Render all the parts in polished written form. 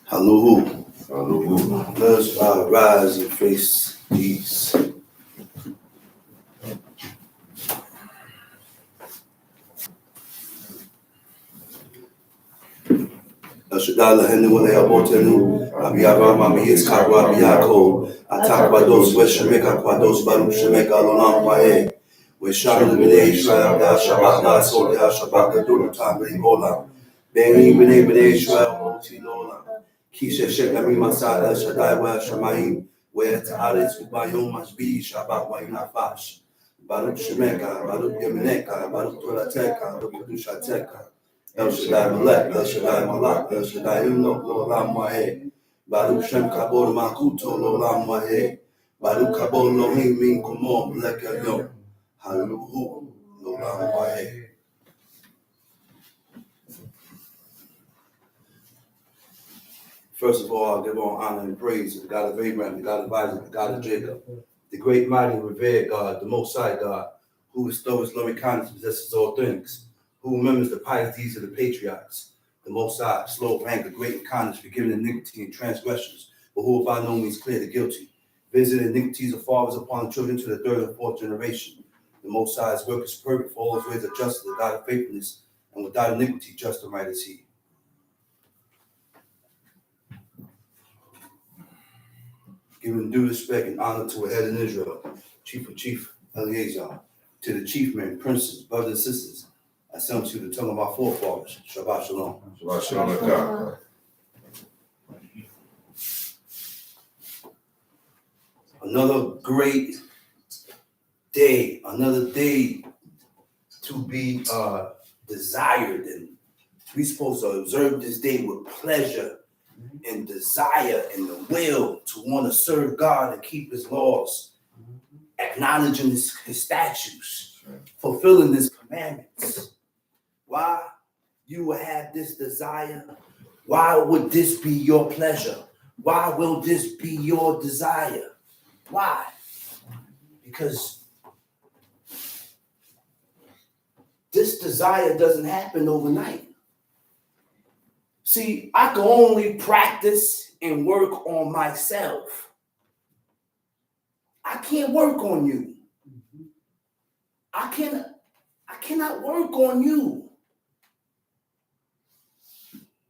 Hallelujah. Hallelujah. Let's rise and face these. Shadala Henry Abotenu, Abiara Mami Iskara Biako, Atabados, Weshemeka Quados, Baru Shemeka Lonam Pae, Weshana Bene Israel, Shabbat, So Shabbat, Durutam, Bengola, Beni Bene Israel, Tinola, Kisha Shekami Masada, Shaddai, Wa Shamaim, where Taharis Ubayom must be Shabbat, Wainafash, Baruch Shemeka, Baruch Yemeneka, Baruch Tulateka, Baruch Dushateka. El Shaddai Malek, El Shaddai Malak, El Shaddai Unok, Lolam Wahe, Baruch Shem Kabor Makuto, Lolam Wahe, Baruch Kabor Lohim Min Kumom, Lek El Yom, Hallelujah, Lolam Wahe. First of all, I'll give all honor and praise to the God of Abraham, the God of Isaac, the God of Jacob, the great, mighty, revered God, the Most High God, who bestows loving kindness, possesses all things, who remembers the pious deeds of the patriarchs, the Most High, slow of anger, great in kindness, forgiving iniquity and transgressions, but who will by no means clear the guilty, visit iniquities of fathers upon the children to the third and fourth generation. The Most High's work is perfect, for all his ways are just, the God of faithfulness, and without iniquity, just and right is he. Giving due respect and honor to a head in Israel, Chief Eleazar, to the chief men, princes, brothers and sisters, I send to the tongue of our forefathers. Shabbat Shalom. Shabbat Shalom. Another great day, another day to be desired, and we're supposed to observe this day with pleasure and desire and the will to want to serve God and keep his laws, acknowledging his statutes, fulfilling his commandments. Why you will have this desire? Why would this be your pleasure? Why will this be your desire? Why? Because this desire doesn't happen overnight. See, I can only practice and work on myself. I can't work on you. I cannot work on you.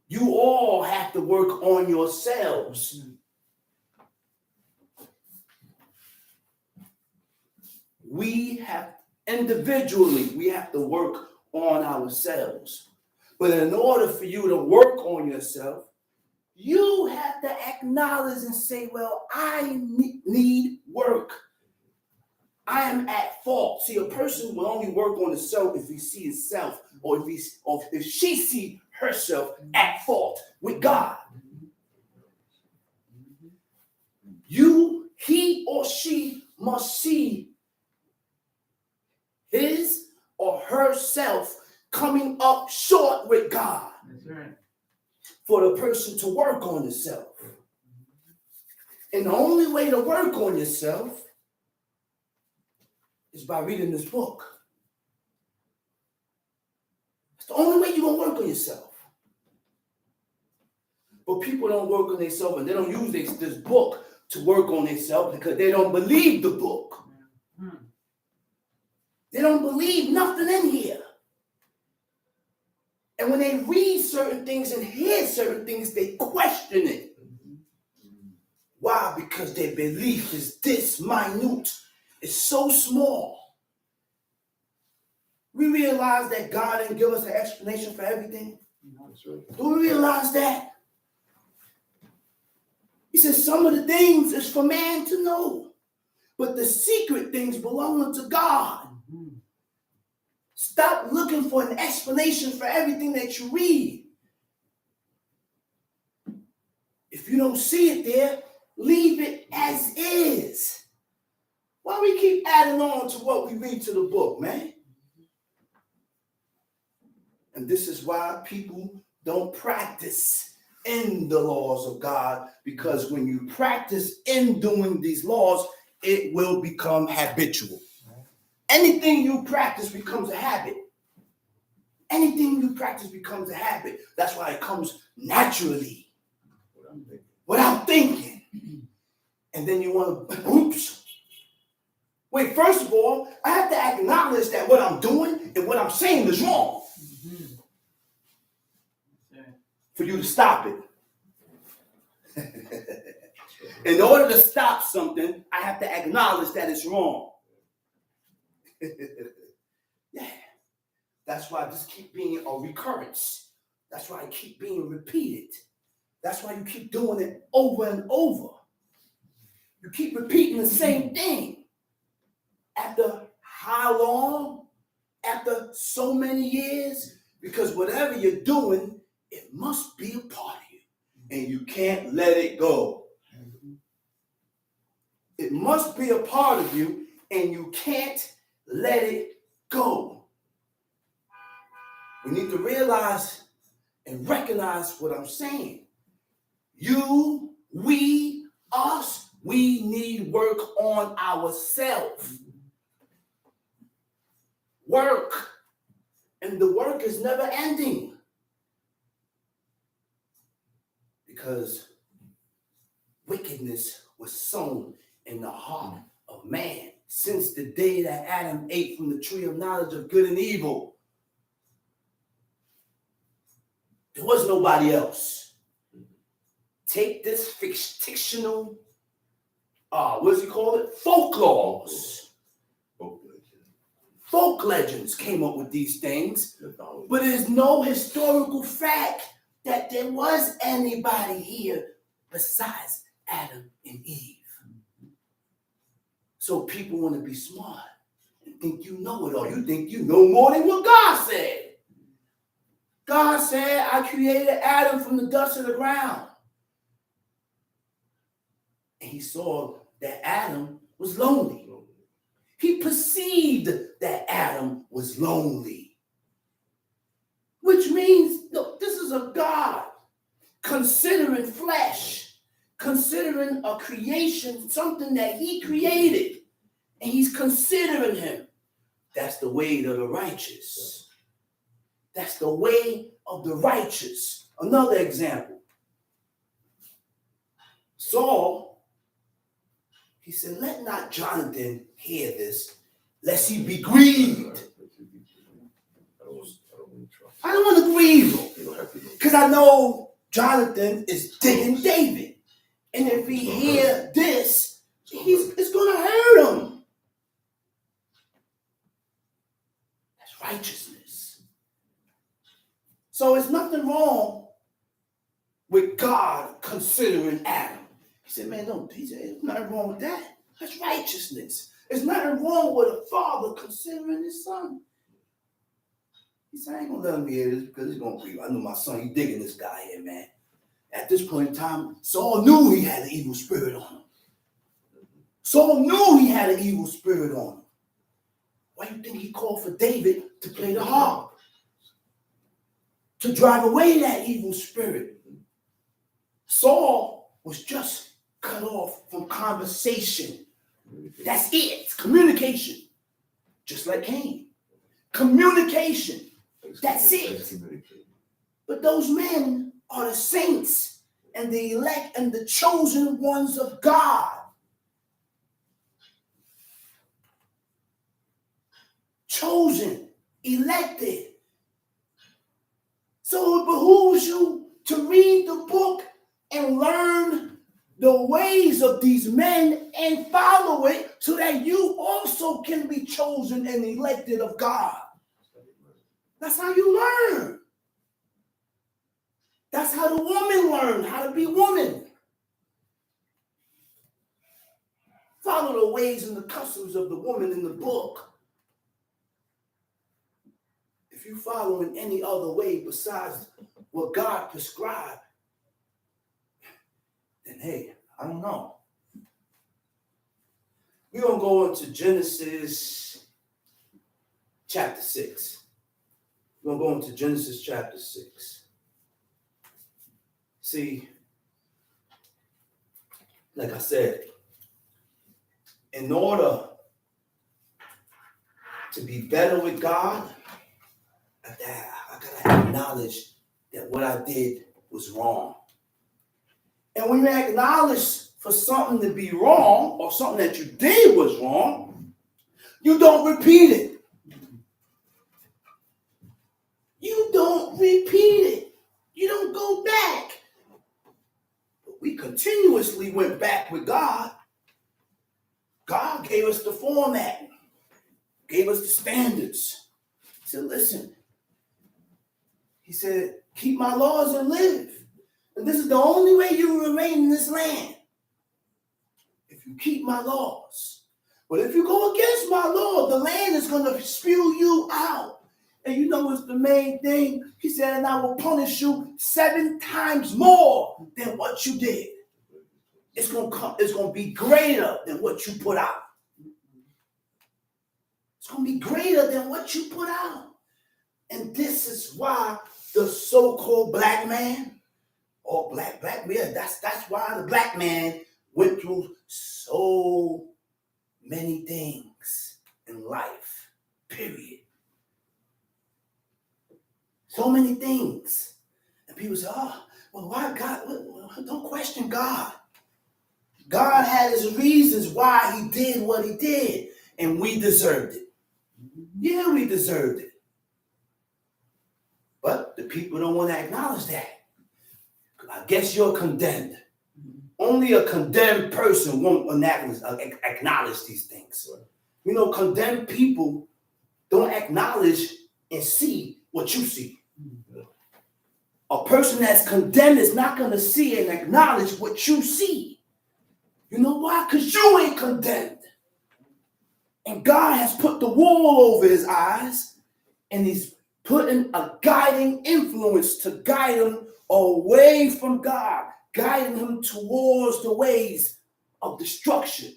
You all have to work on yourselves. We have individually, we have to work on ourselves. But in order for you to work on yourself, you have to acknowledge and say, well, I need work. I am at fault. See, a person will only work on himself if he sees himself or if she sees herself at fault with God. He or she must see his or herself coming up short with God. That's right. For the person to work on himself. And the only way to work on yourself is by reading this book. It's the only way you're going to work on yourself. But people don't work on themselves, and they don't use this book to work on themselves because they don't believe the book. They don't believe nothing in here. And when they read certain things and hear certain things, they question it. Why? Because their belief is this minute. It's so small. We realize that God didn't give us an explanation for everything. Do we realize that? He says some of the things is for man to know, but the secret things belong to God. Stop looking for an explanation for everything that you read. If you don't see it there, leave it as is. Why we keep adding on to what we read to the book, man? And this is why people don't practice in the laws of God, because when you practice in doing these laws, it will become habitual. Anything you practice becomes a habit. Anything you practice becomes a habit. That's why it comes naturally. without thinking. And then you want to, oops. Wait, first of all, I have to acknowledge that what I'm doing and what I'm saying is wrong. For you to stop it. In order to stop something, I have to acknowledge that it's wrong. Yeah. That's why this keep being a recurrence. That's why it keep being repeated. That's why you keep doing it over and over. You keep repeating the same thing. After how long? After so many years? Because whatever you're doing, it must be a part of you. And you can't let it go. It must be a part of you, and you can't let it go. We need to realize and recognize what I'm saying. You, we, us, we need work on ourselves. Work. And the work is never ending. Because wickedness was sown in the heart of man since the day that Adam ate from the tree of knowledge of good and evil. There was nobody else. Take this fictional, what does he call it? Folklores. Folk legends came up with these things, but there's no historical fact that there was anybody here besides Adam and Eve. So people want to be smart and think you know it all. You think you know more than what God said. God said, I created Adam from the dust of the ground. And he saw that Adam was lonely. He perceived that Adam was lonely. Which means, look, this is a God considering flesh, considering a creation, something that he created. And he's considering him. That's the way of the righteous. That's the way of the righteous. Another example. Saul, he said, let not Jonathan hear this, lest he be grieved. I don't want to grieve him. Because I know Jonathan is digging David. And if he hear this, it's going to hurt him. That's righteousness. So it's nothing wrong with God considering Adam. He said, man, there's nothing wrong with that. That's righteousness. There's nothing wrong with a father considering his son. He said, I ain't going to let him hear this because he's going to grieve. I know my son, he's digging this guy here, man. At this point in time, Saul knew he had an evil spirit on him. Saul knew he had an evil spirit on him. Why do you think he called for David to play the harp? To drive away that evil spirit. Saul was just cut off from conversation. That's it. Communication. Just like Cain. Communication. That's it. But those men are the saints and the elect and the chosen ones of God. Chosen, elected. So it behooves you to read the book and learn the ways of these men and follow it so that you also can be chosen and elected of God. That's how you learn. That's how the woman learned how to be woman. Follow the ways and the customs of the woman in the book. If you follow in any other way besides what God prescribed, then hey, I don't know. We're going to go into Genesis chapter 6. We're going to go into Genesis chapter 6. See, like I said, in order to be better with God, I got to acknowledge that what I did was wrong. And when you acknowledge for something to be wrong or something that you did was wrong, you don't repeat it. You don't repeat it. You don't go back. But we continuously went back with God. God gave us the format, gave us the standards. He said, listen, he said, keep my laws and live. And this is the only way you will remain in this land. If you keep my laws. But if you go against my law, the land is going to spew you out. And you know what's the main thing? He said, and I will punish you 7 times more than what you did. It's going to be greater than what you put out. It's going to be greater than what you put out. And this is why the so-called black man, or black man, that's why the black man went through so many things in life, period. So many things. And people say, oh, well, why God? Don't question God. God had his reasons why he did what he did, and we deserved it. Yeah, we deserved it. But the people don't want to acknowledge that. I guess you're condemned. Only a condemned person won't acknowledge these things. You know, condemned people don't acknowledge and see what you see. A person that's condemned is not going to see and acknowledge what you see. You know why? Because you ain't condemned. And God has put the wall over his eyes, and he's putting a guiding influence to guide him away from God, guiding him towards the ways of destruction.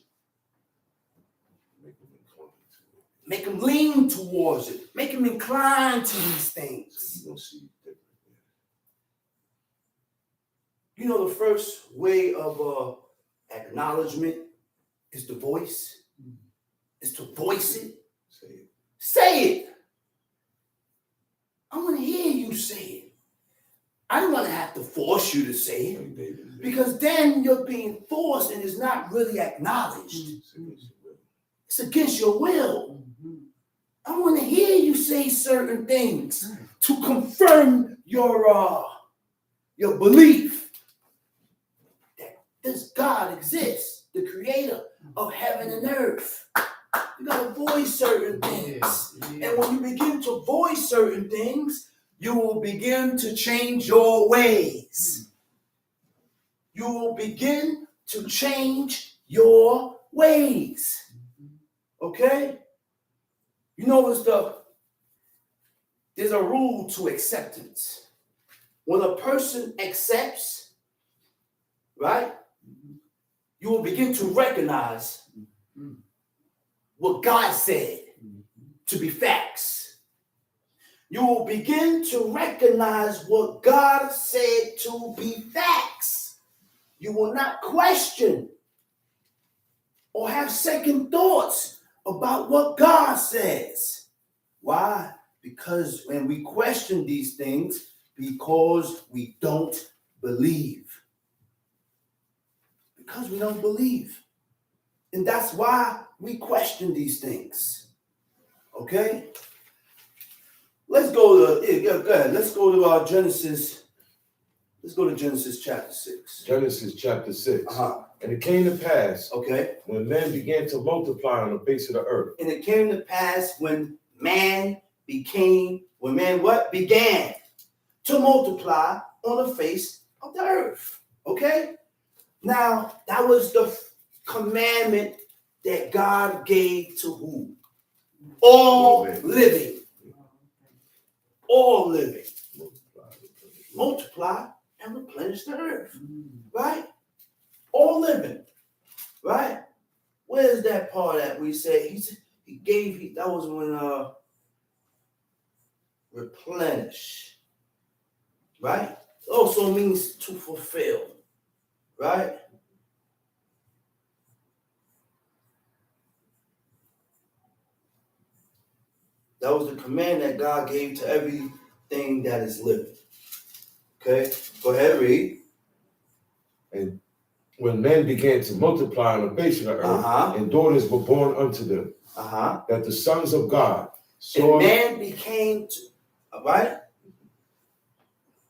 Make him lean towards it. Make him incline to these things. You know, the first way of acknowledgement is the voice. Is to voice it. Say it. I want to hear you say it. I don't want to have to force you to say it. Because then you're being forced and it's not really acknowledged. It's against your will. I want to hear you say certain things to confirm your belief that this God exists, the creator of heaven and earth. You got to voice certain things. And when you begin to voice certain things, you will begin to change your ways. You will begin to change your ways. Okay? You know, there's a rule to acceptance. When a person accepts, right, you will begin to recognize what God said to be facts. You will begin to recognize what God said to be facts. You will not question or have second thoughts about what God says. Why? Because when we question these things, because we don't believe. Because we don't believe. And that's why we question these things. Okay? Let's go to Genesis. Let's go to Genesis chapter 6. Genesis chapter 6. Uh-huh. And it came to pass, okay, when men began to multiply on the face of the earth. And it came to pass when man began to multiply on the face of the earth. Okay? Now, that was the commandment that God gave to who? All living. All living. Multiply and replenish the earth. Right? All living. Right? Where's that part that we say that was when replenish. Right? Also means to fulfill. Right? That was the command that God gave to everything that is living. Okay? Go ahead, read. And when men began to multiply on the face of the earth, and daughters were born unto them, that the sons of God saw. And man became,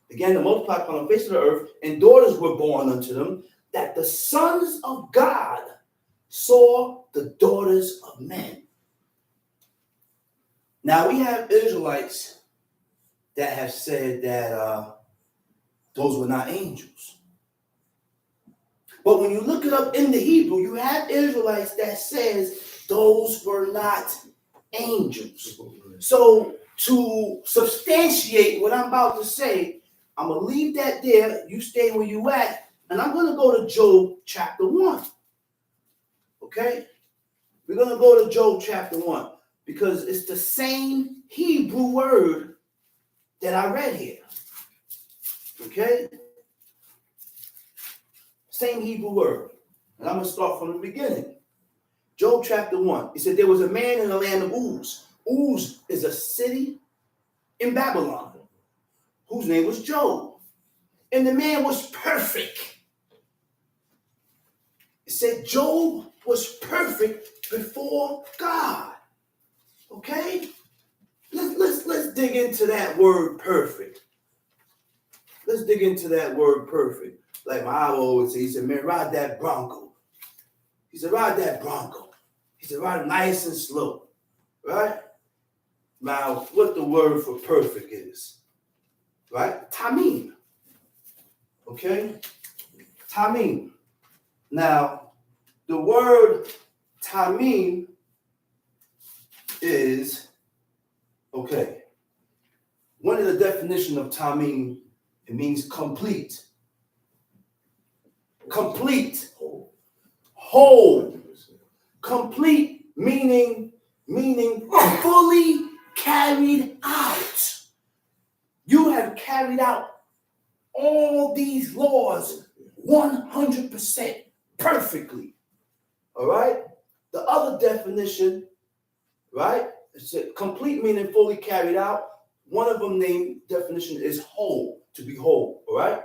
began to multiply upon the face of the earth, and daughters were born unto them, that the sons of God saw the daughters of men. Now we have Israelites that have said that those were not angels. But when you look it up in the Hebrew, you have Israelites that says those were not angels. So to substantiate what I'm about to say, I'm going to leave that there. You stay where you at. And I'm going to go to Job chapter 1. Okay? We're going to go to Job chapter 1 because it's the same Hebrew word that I read here. Okay? Same Hebrew word. And I'm going to start from the beginning. Job chapter 1. It said there was a man in the land of Uz. Uz is a city in Babylon whose name was Job. And the man was perfect. It said Job was perfect before God. Okay? Let's dig into that word perfect. Let's dig into that word perfect. Like my Abba always say, he said, man, ride that Bronco. He said, ride that Bronco. He said, ride nice and slow. Right? Now, what the word for perfect is. Right? Tamim. Okay? Tamim. Now, the word tamim is, okay, one of the definitions of tamim, it means complete. Complete. Whole. Complete meaning fully carried out. You have carried out all these laws 100% perfectly. All right? The other definition, right? It's a complete meaning fully carried out. One of them named definition is whole, to be whole. All right?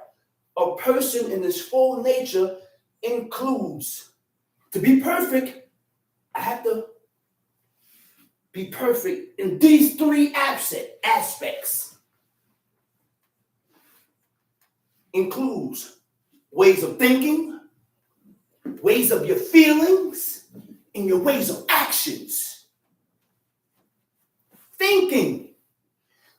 A person in his full nature includes, to be perfect, I have to be perfect in these three aspects. Includes ways of thinking, ways of your feelings, and your ways of actions. Thinking.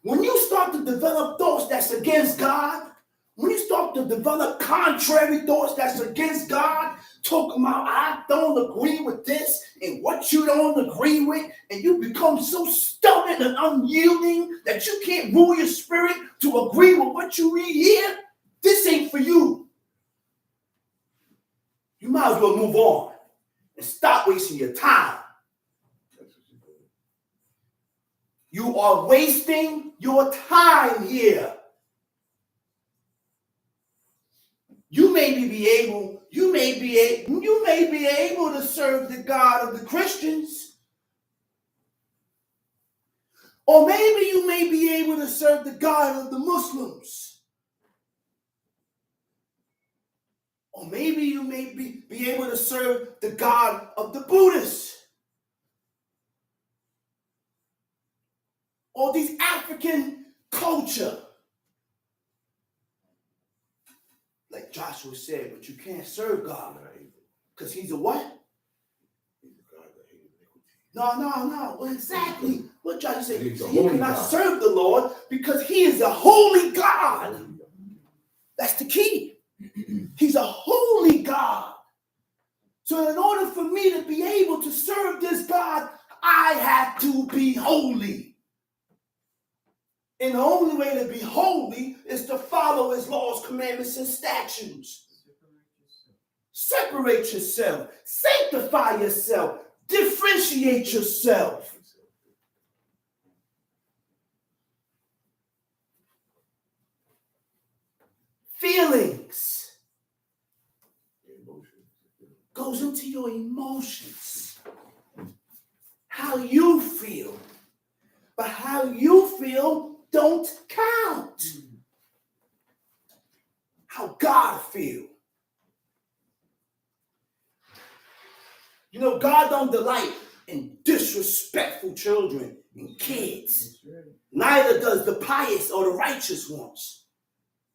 When you start to develop thoughts that's against God, when you start to develop contrary thoughts that's against God, talking about I don't agree with this and what you don't agree with, and you become so stubborn and unyielding that you can't rule your spirit to agree with what you read here, this ain't for you. You might as well move on and stop wasting your time. You are wasting your time here. You may be able to serve the God of the Christians. Or maybe you may be able to serve the God of the Muslims. Or maybe you may be able to serve the God of the Buddhists. Or these African culture. Like Joshua said, but you can't serve God. Because he's a what? He's a God that hates iniquity. No. Well, exactly. What Joshua said, you cannot serve the Lord because he is a holy God. That's the key. He's a holy God. So in order for me to be able to serve this God, I have to be holy. And the only way to be holy is to follow his laws, commandments, and statutes. Separate yourself. Sanctify yourself. Differentiate yourself. Feelings goes into your emotions. How you feel. But how you feel don't count. How God feels. You know, God don't delight in disrespectful children and kids. Neither does the pious or the righteous ones.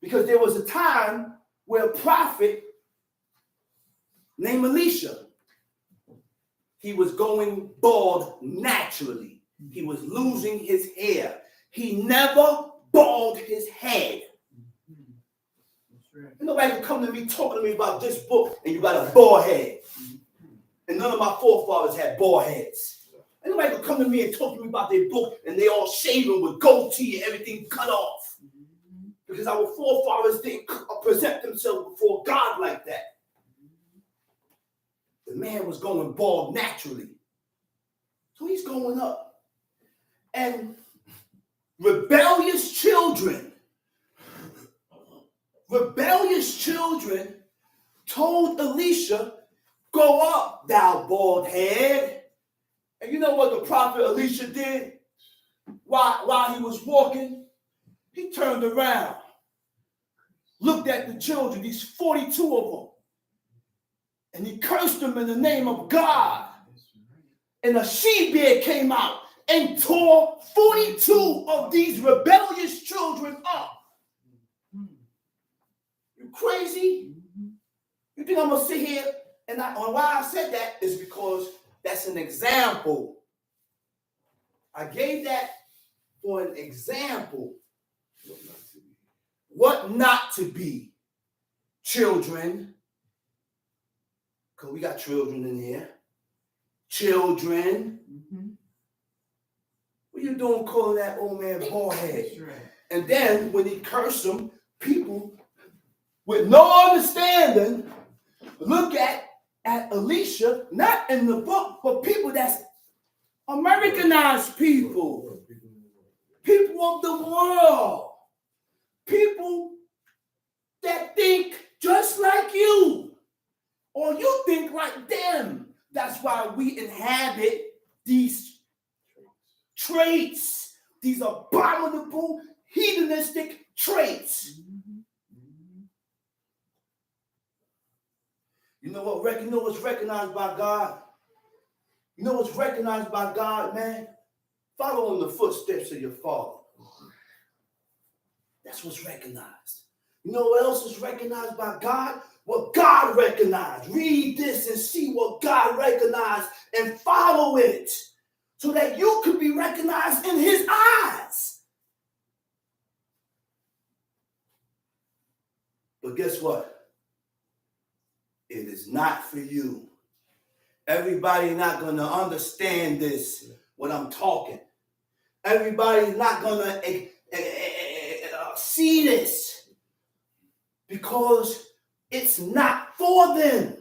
Because there was a time where a prophet named Elisha, he was going bald naturally. He was losing his hair. He never bald his head. And nobody can come to me talking to me about this book and you got a bald head. And none of my forefathers had bald heads. And nobody can come to me and talk to me about their book and they all shaven with goatee and everything cut off. Because our forefathers didn't present themselves before God like that. The man was going bald naturally. So he's going up. And rebellious children told Elisha, "Go up, thou bald head." And you know what the prophet Elisha did? While he was walking, he turned around, looked at the children, these 42 of them, and he cursed them in the name of God. And a she-bear came out and tore 42 of these rebellious children up. You crazy? You think I'm going to sit here? And why I said that is because that's an example. I gave that for an example. What not to be. Children. Because we got children in here. Children. What you doing calling that old man bald head? And then when he cursed them, people with no understanding look at Elisha, not in the book, but people that's Americanized people. People of the world. People that think just like you. Or you think like them. That's why we inhabit these traits. These abominable, hedonistic traits. You know what's recognized by God? You know what's recognized by God, man? Follow in the footsteps of your father. That's what's recognized. You know what else is recognized by God? What God recognized. Read this and see what God recognized and follow it so that you could be recognized in his eyes. But guess what? It is not for you. Everybody's not going to understand this when I'm talking. Everybody's not going to see this because it's not for them.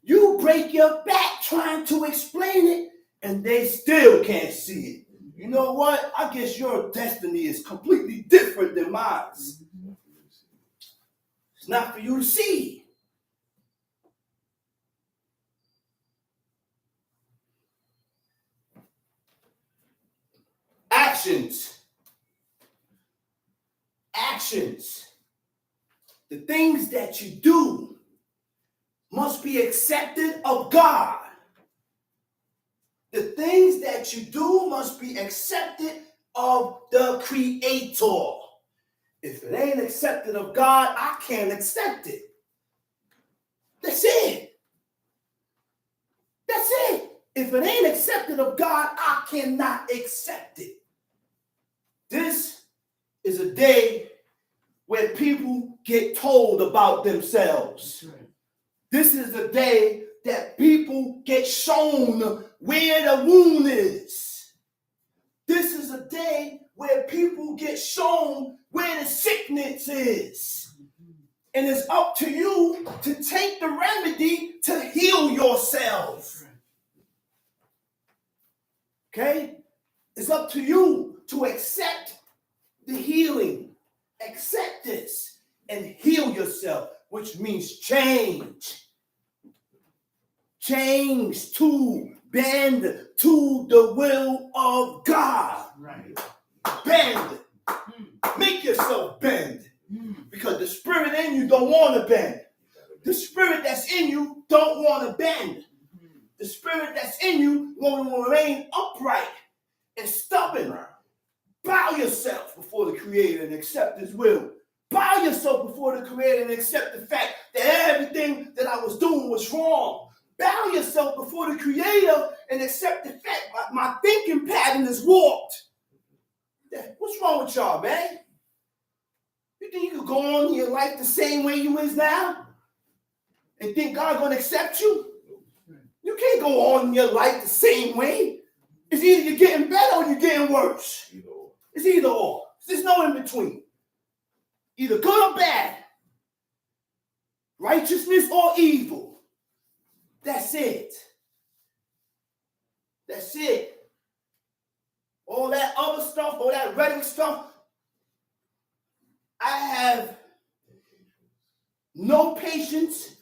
You break your back trying to explain it and they still can't see it. You know what? I guess your destiny is completely different than mine. It's not for you to see. Actions. The things that you do must be accepted of God. The things that you do must be accepted of the Creator. If it ain't accepted of God, I can't accept it. That's it. That's it. If it ain't accepted of God, I cannot accept it. This is a day where people get told about themselves. This is a day that people get shown where the wound is. This is a day where people get shown where the sickness is. And it's up to you to take the remedy to heal yourself. Okay? It's up to you to accept the healing. Accept this and heal yourself, which means change. Change to bend to the will of God. Right. Bend. Make yourself bend. Because the spirit in you don't want to bend. The spirit that's in you don't want to bend. the spirit that's in you will remain upright and stubborn. Bow yourself before the Creator and accept His will. Bow yourself before the Creator and accept the fact that everything that I was doing was wrong. Bow yourself before the Creator and accept the fact that my thinking pattern is warped. What's wrong with y'all, man? You think you could go on in your life the same way you is now and think God's going to accept you? You can't go on in your life the same way. It's either you're getting better or you're getting worse. It's either or. There's no in between. Either good or bad. Righteousness or evil. That's it. That's it. All that other stuff, all that rhetoric stuff, I have no patience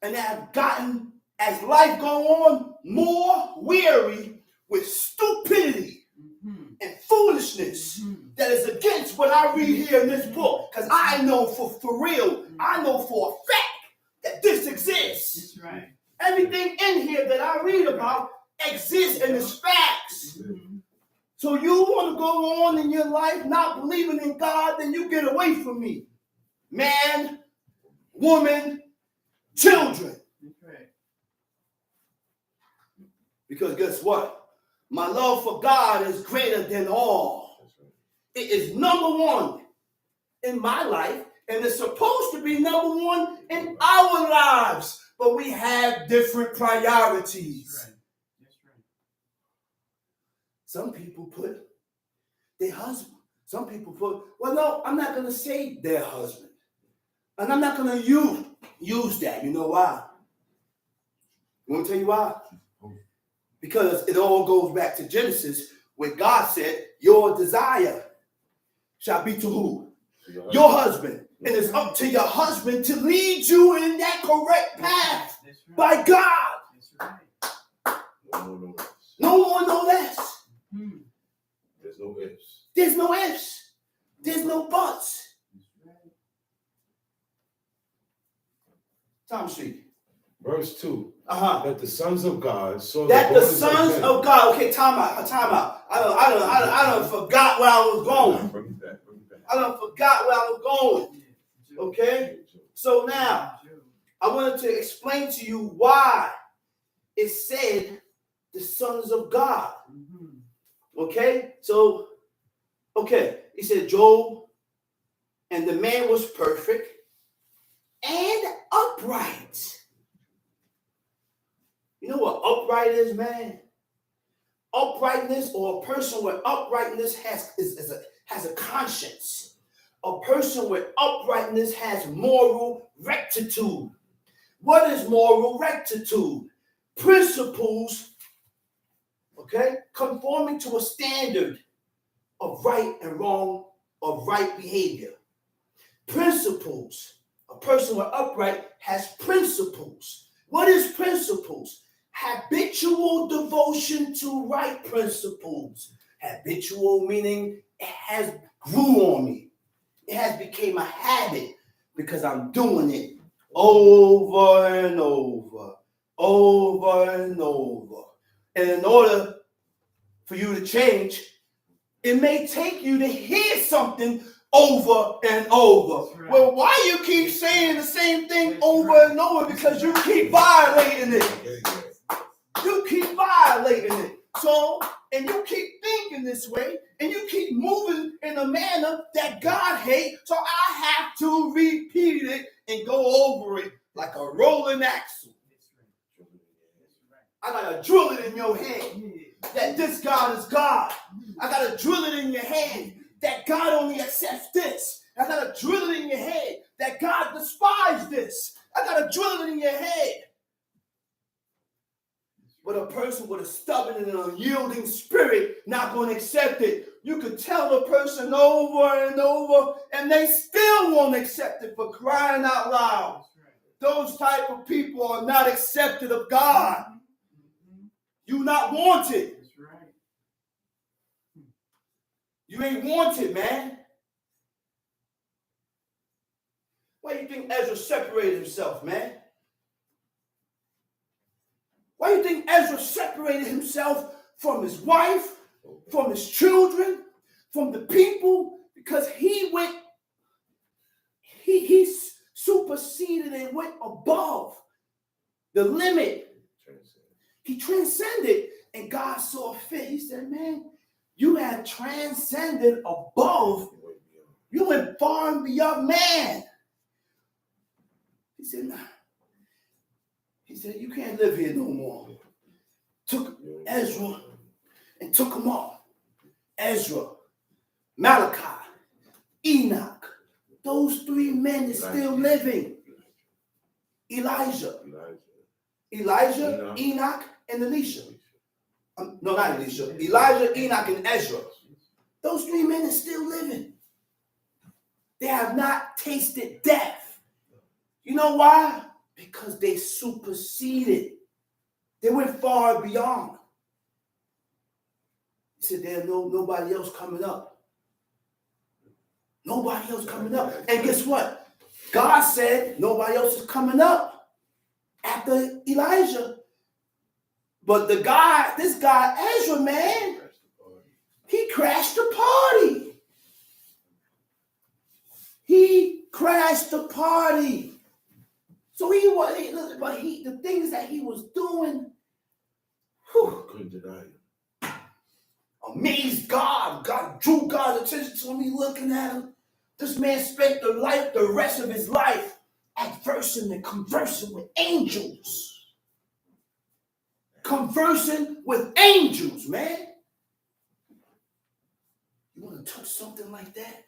and have gotten, as life go on, more weary with stupidity and foolishness that is against what I read here in this book. Because I know for real, I know for a fact that this exists. That's right. Everything in here that I read about exists and is facts. So you want to go on in your life not believing in God, then you get away from me. Man, woman, children. Because guess what? My love for God is greater than all. It is number one in my life, and it's supposed to be number one in our lives. But we have different priorities. That's right. That's right. Some people put their husband. Some people put, well, no, I'm not going to say their husband. And I'm not going to use that. You know why? You want me to tell you why? Because it all goes back to Genesis, where God said, your desire shall be to who? Your husband. And it's up to your husband to lead you in that correct path. Right. By God. That's right. No more, no less. There's no ifs. There's no ifs. There's no buts. Tom Street. Verse 2. Uh-huh. That the sons of God saw that the sons of God. Okay, time out. I done forgot where I was going. I done forgot where I was going. Okay? So now, I wanted to explain to you why it said the sons of God. Okay? So, okay. He said Job, and the man was perfect and upright. You know what upright is, man? Uprightness, or a person with uprightness has a conscience. A person with uprightness has moral rectitude. What is moral rectitude? Principles, okay, conforming to a standard of right and wrong, of right behavior. Principles. A person with upright has principles. What is principles? Habitual devotion to right principles. Habitual meaning it has grew on me. It has become a habit because I'm doing it over and over, over and over. And in order for you to change, it may take you to hear something over and over. Right. Well, why you keep saying the same thing over and over? Because you keep violating it. You keep violating it. So, and you keep thinking this way, and you keep moving in a manner that God hates, so I have to repeat it and go over it like a rolling axle. I gotta drill it in your head that this God is God. I gotta drill it in your head that God only accepts this. I gotta drill it in your head that God despises this. I gotta drill it in your head. But a person with a stubborn and unyielding spirit not going to accept it. You could tell the person over and over, and they still won't accept it, for crying out loud. Those type of people are not accepted of God. You not wanted. You ain't wanted, man. Why do you think Ezra separated himself, man? Why do you think Ezra separated himself from his wife, from his children, from the people, because he superseded and went above the limit. He transcended, and God saw fit. He said, man, you have transcended above. You went far and beyond man. He said, nah. He said, you can't live here no more. Took Ezra and took him up. Ezra, Malachi, Enoch. Those three men are still living. Elijah, Enoch, and Elisha. No, not Elisha. Elijah, Enoch, and Ezra. Those three men are still living. They have not tasted death. You know why? Because they superseded. They went far beyond. He said, there's nobody else coming up. Nobody else coming up. And guess what? God said nobody else is coming up after Elijah. But this guy, Ezra, man, he crashed the party. He crashed the party. So the things that he was doing, couldn't deny him. Amazed God. God drew God's attention to me looking at him. This man spent the rest of his life adversing and conversing with angels. Conversing with angels, man. You want to touch something like that?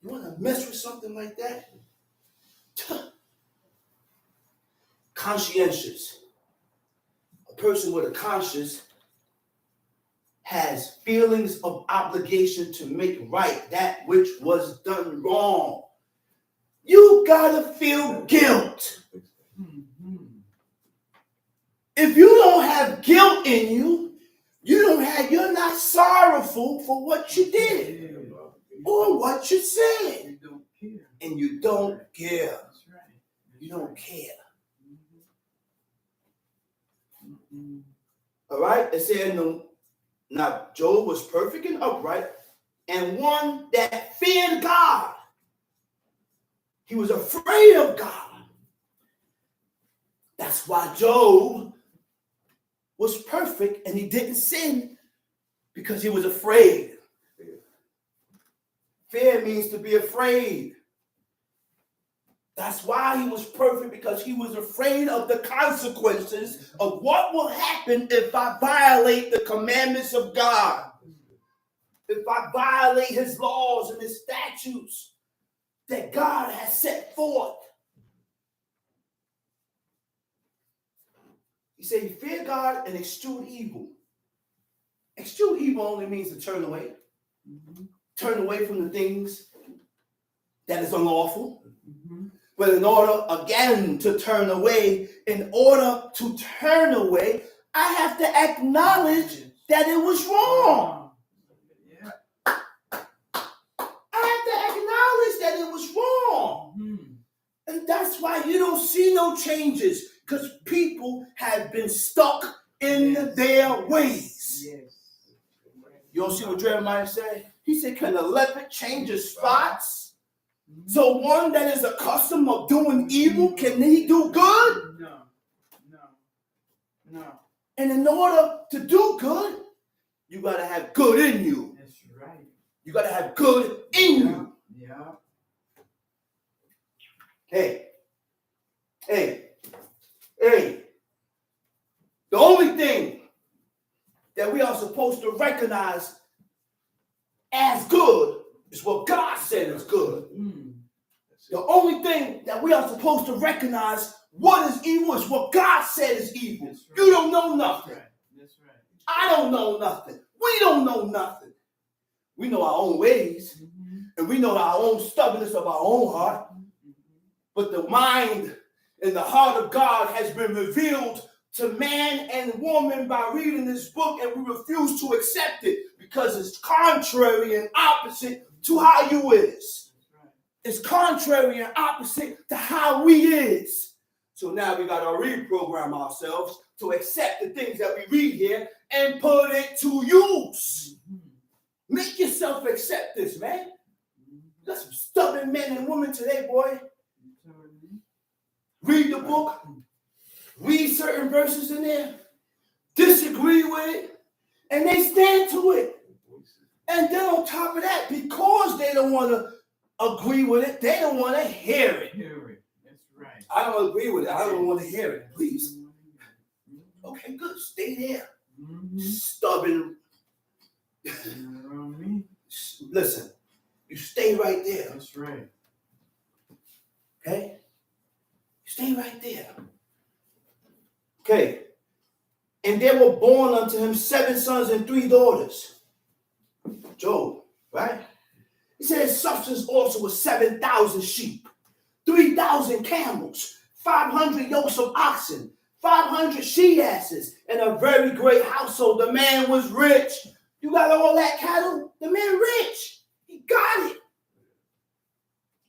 You want to mess with something like that? Conscientious. A person with a conscience has feelings of obligation to make right that which was done wrong. You gotta feel guilt. If you don't have guilt in you, you're not sorrowful for what you did or what you said. You don't care. And you don't care. That's right. You don't care. All right? It said, no. Now, Job was perfect and upright, and one that feared God. He was afraid of God. That's why Job was perfect and he didn't sin, because he was afraid. Fear means to be afraid. That's why he was perfect, because he was afraid of the consequences of what will happen if I violate the commandments of God. If I violate his laws and his statutes that God has set forth. He said, you fear God and eschew evil. Eschew evil only means to turn away. Turn away from the things that is unlawful. But in order, again, to turn away, I have to acknowledge that it was wrong. I have to acknowledge that it was wrong. And that's why you don't see no changes, because people have been stuck in their ways. You don't see what Jeremiah said? He said, can a leopard change his spots? So one that is accustomed of doing evil, can he do good? No. And in order to do good, you got to have good in you. That's right. You got to have good in you. Yeah. Hey. The only thing that we are supposed to recognize as good is what God said is good. The only thing that we are supposed to recognize what is evil is what God said is evil. Right. You don't know nothing. That's right. I don't know nothing. We don't know nothing. We know our own ways, and we know our own stubbornness of our own heart. But the mind and the heart of God has been revealed to man and woman by reading this book, and we refuse to accept it because it's contrary and opposite to how you is. It's contrary and opposite to how we is. So now we got to reprogram ourselves to accept the things that we read here and put it to use. Make yourself accept this, man. You got some stubborn men and women today, boy. Read the book, read certain verses in there, disagree with it, and they stand to it. And then on top of that, because they don't want to agree with it, they don't want to hear it. That's right. I don't agree with it. I don't want to hear it. Please. Okay, good. Stay there. Stubborn. Listen, you stay right there. That's right. Okay? Stay right there. Okay. And there were born unto him 7 sons and 3 daughters. Job, right? He said his substance also was 7,000 sheep, 3,000 camels, 500 yokes of oxen, 500 she-asses, and a very great household. The man was rich. You got all that cattle? The man rich. He got it.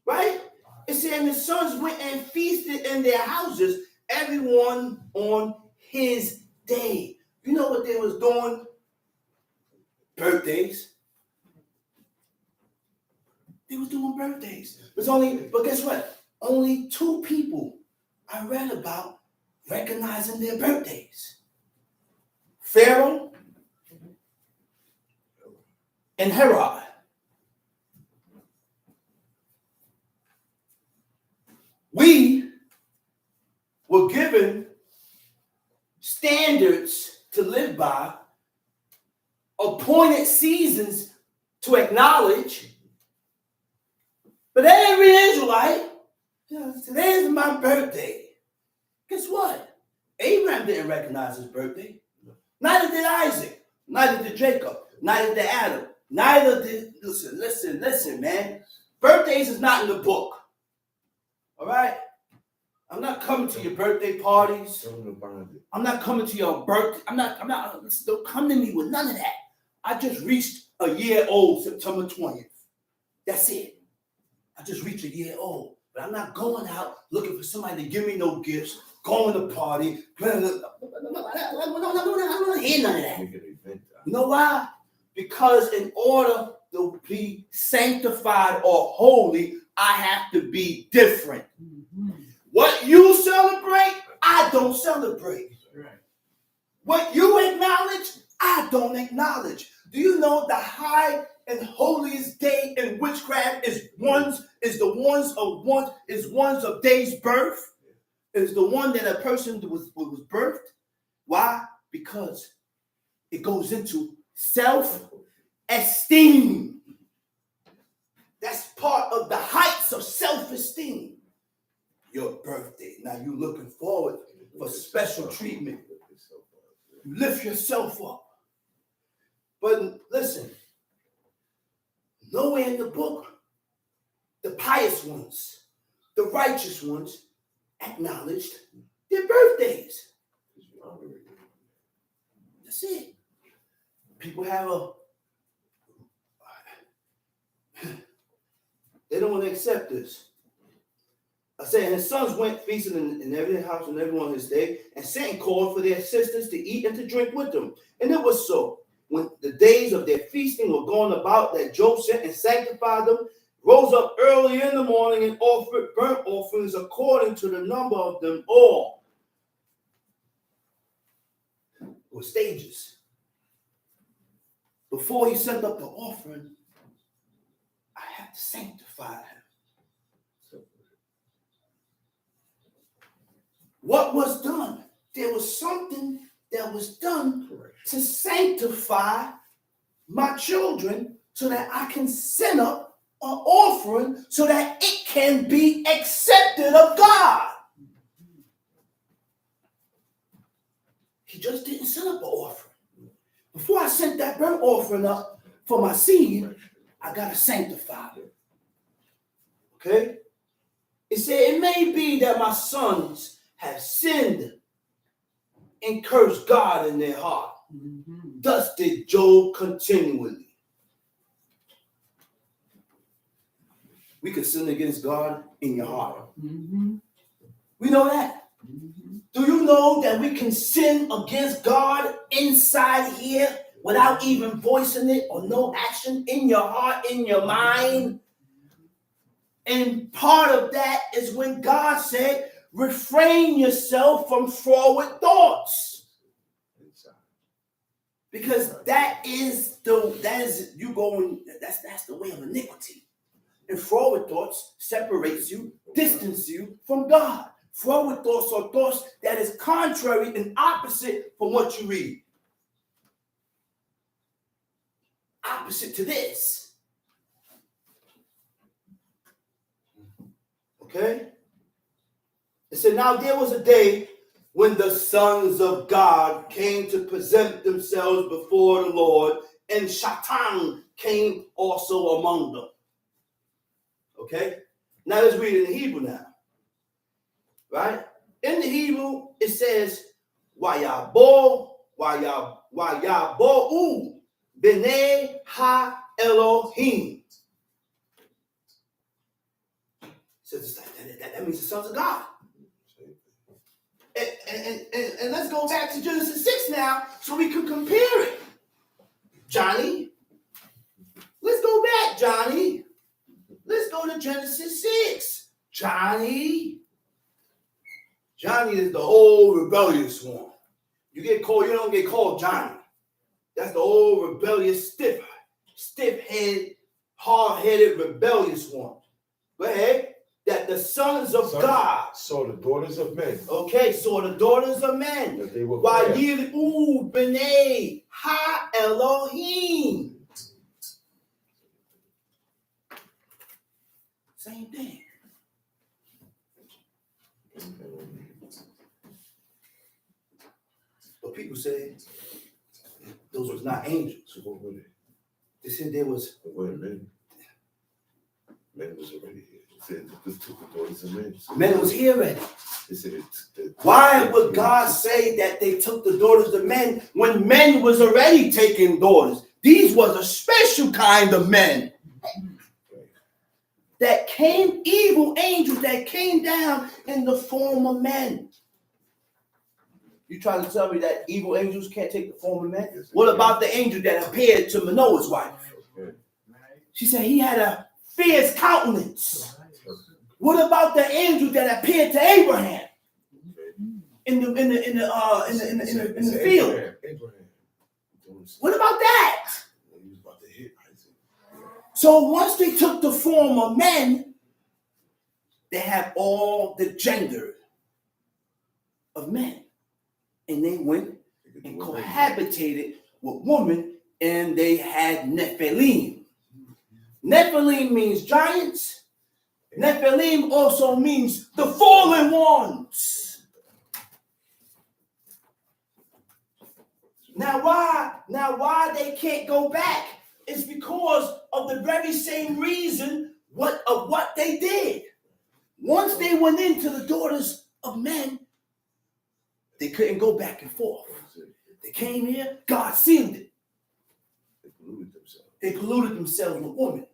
Right? It said, and his sons went and feasted in their houses, everyone on his day. You know what they was doing? Birthdays. They was doing birthdays. But guess what? Only 2 people I read about recognizing their birthdays. Pharaoh and Herod. We were given standards to live by, appointed seasons to acknowledge. But every Israelite, today is my birthday. Guess what? Abraham didn't recognize his birthday. Neither did Isaac. Neither did Jacob. Neither did Adam. Neither did, listen, man. Birthdays is not in the book. All right? I'm not coming to your birthday parties. I'm not coming to your birthday. Don't come to me with none of that. I just reached a year old September 20th. That's it. I just reached a year old. But I'm not going out looking for somebody to give me no gifts, going to party. I don't want to hear none of that. You know why? Because in order to be sanctified or holy, I have to be different. What you celebrate, I don't celebrate. Right. What you acknowledge, I don't acknowledge. Do you know the high and holiest day in witchcraft is one's of day's birth? Is the one that a person was birthed? Why? Because it goes into self-esteem. That's part of the heights of self-esteem. Your birthday. Now you're looking forward for special treatment. You lift yourself up. But listen, nowhere in the book, the pious ones, the righteous ones acknowledged their birthdays. That's it. People have they don't want to accept this. I said, his sons went feasting in every house and everyone his day, and Satan called for their assistants to eat and to drink with them. And it was so. When the days of their feasting were gone about, that Job sent and sanctified them, rose up early in the morning and offered burnt offerings according to the number of them all. It was stages. Before he sent up the offering, I had to sanctify him. What was done? There was something that was done to sanctify my children so that I can send up an offering so that it can be accepted of God. He just didn't send up an offering. Before I sent that burnt offering up for my seed, I got to sanctify it. Okay? It said, it may be that my sons have sinned and cursed God in their heart. Thus did Job continually. We could sin against God in your heart. We know that. Do you know that we can sin against God inside here without even voicing it or no action in your heart, in your mind? And part of that is when God said, refrain yourself from forward thoughts. Because that's the way of iniquity. And forward thoughts separates you, distance you from God. Forward thoughts are thoughts that is contrary and opposite from what you read. Opposite to this. Okay? It said, now there was a day when the sons of God came to present themselves before the Lord, and Satan came also among them. Okay? Now let's read it in Hebrew now. Right? In the Hebrew, it says, Wayabo'u b'nei ha-Elohim. So that means the sons of God. And let's go back to Genesis 6 now so we can compare it. Johnny, let's go back, Johnny. Let's go to Genesis 6. Johnny is the old rebellious one. You don't get called Johnny. That's the old rebellious, stiff-headed, hard-headed, rebellious one. Go ahead. That the sons of God saw the daughters of men. Okay, saw the daughters of men. That they were Wayilu b'nei ha-Elohim. Same thing. But people say those was not angels. So what were they? They said they was. Were men? Men was already here. They said they took the daughters of men. So men was here already. They said why would God say that they took the daughters of men when men was already taking daughters? These was a special kind of men. That came, evil angels that came down in the form of men. You trying to tell me that evil angels can't take the form of men? Yes, what about the angel that appeared to Manoah's wife? Okay. She said he had a fierce countenance. What about the angel that appeared to Abraham in the field? What about that? So once they took the form of men, they have all the gender of men. And they went and cohabitated with women, and they had Nephilim. Nephilim means giants. Nephilim also means the fallen ones. Now why they can't go back? It's because of the very same reason of what they did. Once they went into the daughters of men, they couldn't go back and forth. They came here, God sealed it. They polluted themselves with women.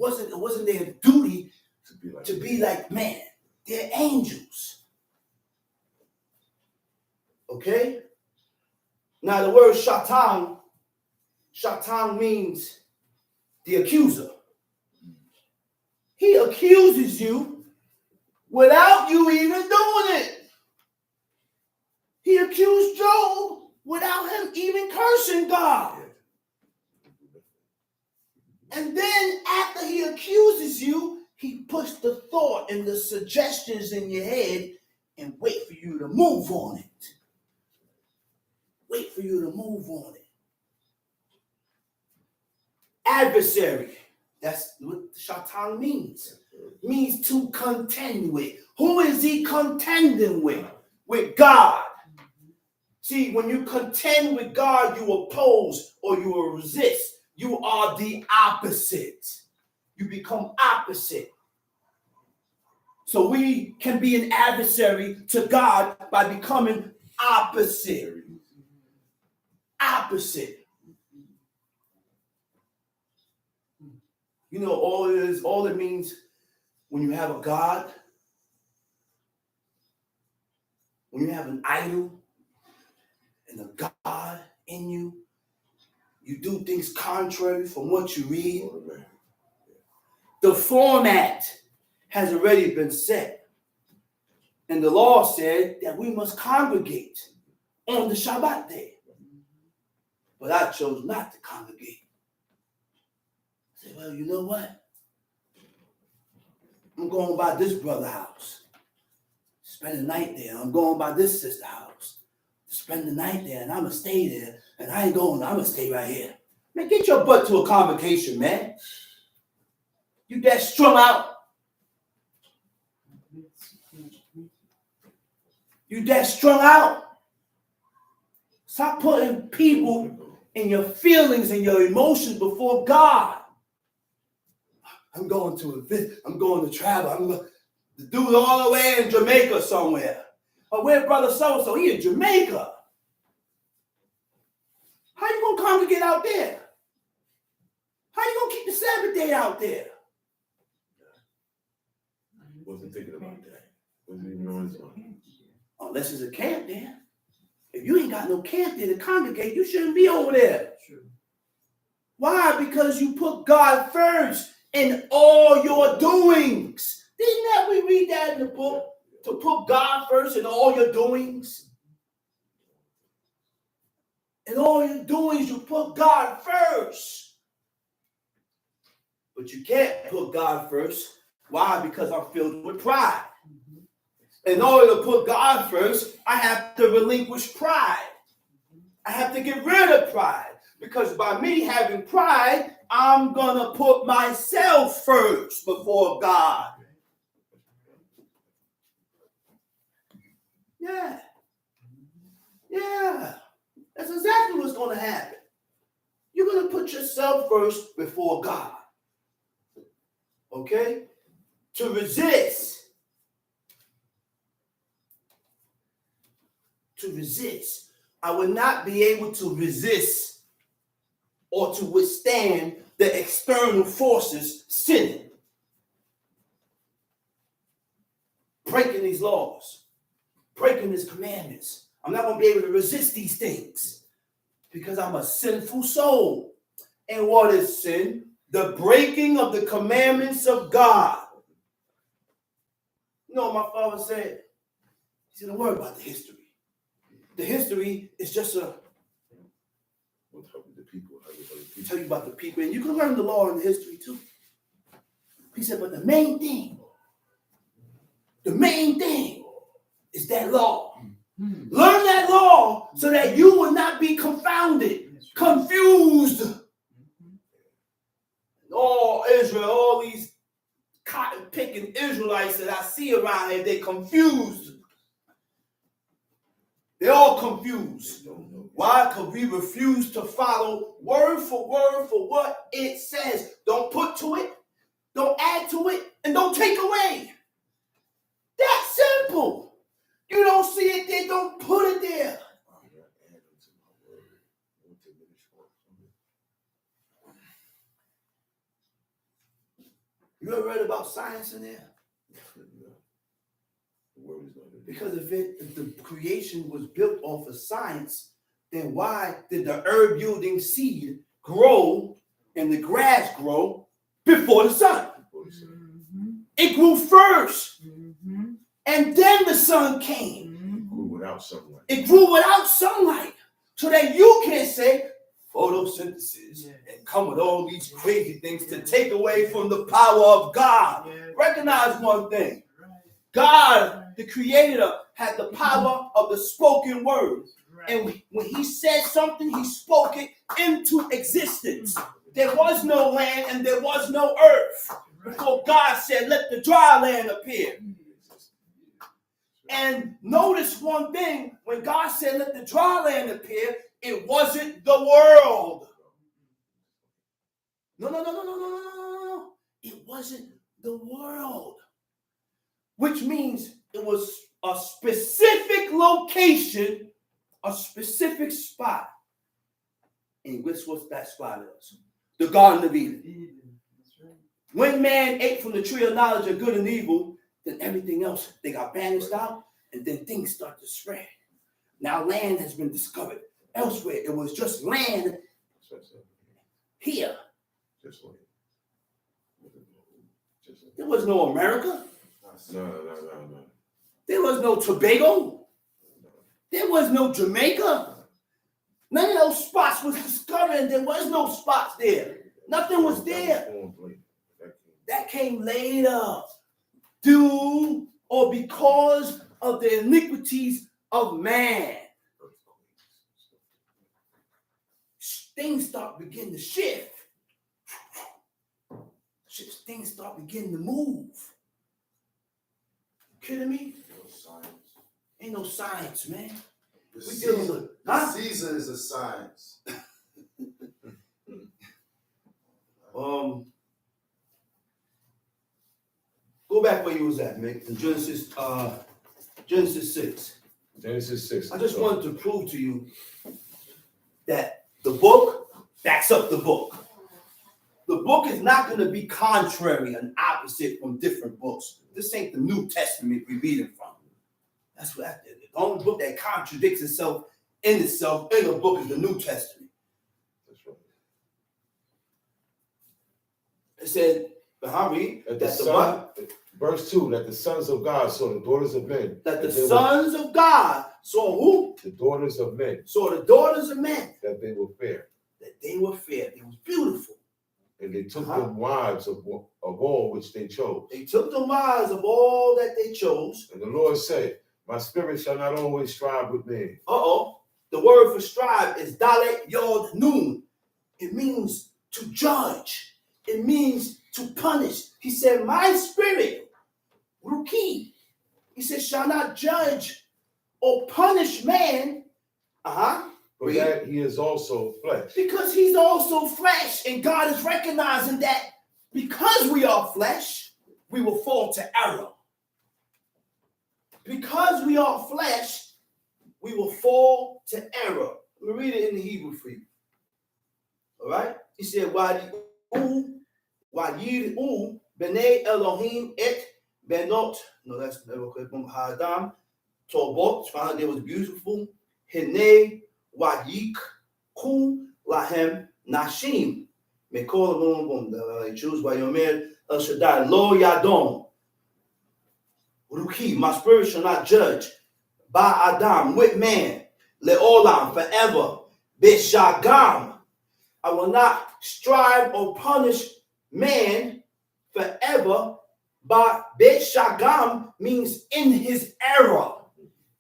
It wasn't their duty to be like man. They're angels. Okay? Now the word Shatan means the accuser. He accuses you without you even doing it. He accused Job without him even cursing God. And then after he accuses you, he puts the thought and the suggestions in your head and wait for you to move on it. Wait for you to move on it. Adversary. That's what Shatan means. Means to contend with. Who is he contending with? With God. See, when you contend with God, you oppose or you will resist. You are the opposite. You become opposite. So we can be an adversary to God by becoming opposite. Opposite. You know, all it means when you have a God when you have an idol and a God in you, you do things contrary from what you read. The format has already been set. And the law said that we must congregate on the Shabbat day. But I chose not to congregate. I said, well, you know what? I'm going by this brother's house. Spend the night there. I'm going by this sister's house. Spend the night there, and I'm going to stay there. And I ain't going, I'm going to stay right here. Man, get your butt to a convocation, man. You that strung out. You that strung out. Stop putting people and your feelings and your emotions before God. I'm going to a visit. I'm going to travel. I'm going to do it all the way in Jamaica somewhere. Or where brother so-and-so? He in Jamaica. How you going to congregate out there? How you going to keep the Sabbath day out there? Wasn't thinking about that. Wasn't even on his own. Unless it's a camp there. If you ain't got no camp there to congregate, you shouldn't be over there. True. Why? Because you put God first in all your doings. Didn't that we read that in the book? To put God first in all your doings. In all your doings, you put God first. But you can't put God first. Why? Because I'm filled with pride. In order to put God first, I have to relinquish pride. I have to get rid of pride. Because by me having pride, I'm going to put myself first before God. Yeah. Yeah. That's exactly what's going to happen. You're going to put yourself first before God. Okay? To resist. To resist. I would not be able to resist or to withstand the external forces sinning. Breaking these laws. Breaking his commandments. I'm not going to be able to resist these things because I'm a sinful soul. And what is sin? The breaking of the commandments of God. You know what my father said? He said, don't worry about the history. The history is just a... We'll tell you the people. Tell you about the people. And you can learn the law and the history too. He said, but the main thing is that law. Learn that law so that you will not be confounded, confused. All Israel, all these cotton-picking Israelites that I see around here, they're confused. They're all confused. Why? Because we refuse to follow word for what it says. Don't put to it, don't add to it, and don't take away. That's simple. You don't see it there, don't put it there. You ever read about science in there? Because if the creation was built off of science, then why did the herb-yielding seed grow and the grass grow before the sun? It grew first. And then the sun came. It grew without sunlight. It grew without sunlight. So that you can't say photosynthesis and come with all these crazy things to take away from the power of God. Recognize one thing. God, the creator, had the power of the spoken word. And when he said something, he spoke it into existence. There was no land and there was no earth before God said, let the dry land appear. And notice one thing, when God said, let the dry land appear, it wasn't the world. No. It wasn't the world. Which means it was a specific location, a specific spot. And guess what that spot is? The Garden of Eden. When man ate from the tree of knowledge of good and evil, then everything else, they got banished out. And then things start to spread. Now land has been discovered. Elsewhere, it was just land here. There was no America. No. There was no Tobago. There was no Jamaica. None of those spots was discovered, and there was no spots there. Nothing was there. That came later, due or because of the iniquities of man. Things start beginning to shift. Things start beginning to move. You kidding me? No science. Ain't no science, man. The We dealing with season is a science. Go back where you was at, Mick. In Genesis 6. Genesis 6. I just wanted to prove to you that the book backs up the book. The book is not going to be contrary and opposite from different books. This ain't the New Testament we're reading from. That's what the only book that contradicts itself in a book is the New Testament. That's right. It said, verse 2, that the sons of God saw the daughters of men. That the sons of God saw who? The daughters of men. Saw the daughters of men. That they were fair. That they were fair. They was beautiful. And they took them wives of all which they chose. They took the wives of all that they chose. And the Lord said, my spirit shall not always strive with men. The word for strive is dalet yod nun. It means to judge. It means to punish. He said, my spirit, ruki. He said, shall not judge or punish man. For that he is also flesh. Because he's also flesh. And God is recognizing that because we are flesh, we will fall to error. Because we are flesh, we will fall to error. Let me read it in the Hebrew for you. All right? He said, Wayir'u b'nei Elohim et benot. No, that's Hadam. Tobot, found out they was beautiful. Hene wayikhu lahem nashim. Mekol they choose Wayomer El Shaddai Lo Yadon. Ruki, my spirit shall not judge. Ba Adam, with man. Le'olam, forever. Bishagam. I will not strive or punish man forever. But Bishagam means in his error,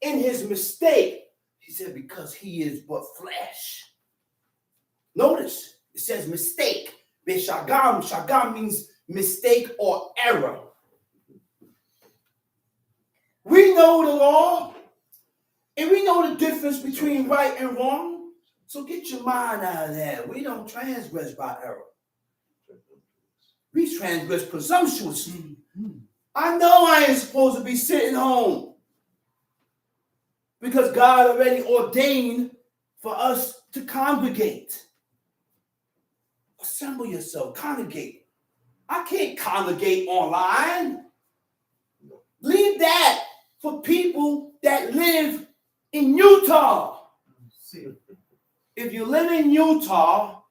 in his mistake. He said, because he is but flesh. Notice, it says mistake. Bishagam, shagam means mistake or error. We know the law, and we know the difference between right and wrong. So get your mind out of that. We don't transgress by error. We transgress presumptuously. I know I ain't supposed to be sitting home because God already ordained for us to congregate. Assemble yourself, congregate. I can't congregate online. Leave that for people that live in Utah. If you live in Utah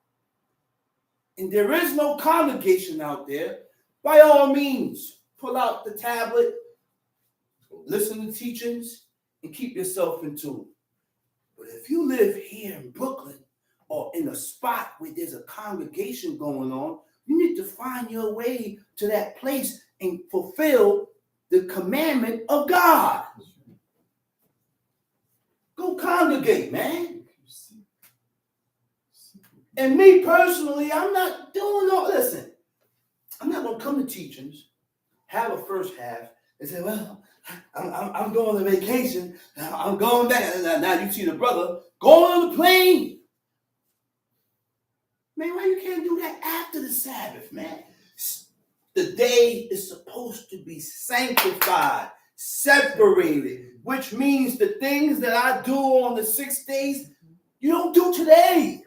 and there is no congregation out there, by all means, pull out the tablet, listen to teachings, and keep yourself in tune. But if you live here in Brooklyn or in a spot where there's a congregation going on, you need to find your way to that place and fulfill the commandment of God. Go congregate, man. And me personally, I'm not doing all, listen, I'm not going to come to teachings, have a first half, and say, well, I'm going on vacation. I'm going back. Now you see the brother going on the plane. Man, why you can't do that after the Sabbath, man? The day is supposed to be sanctified, separated, which means the things that I do on the 6 days, you don't do today.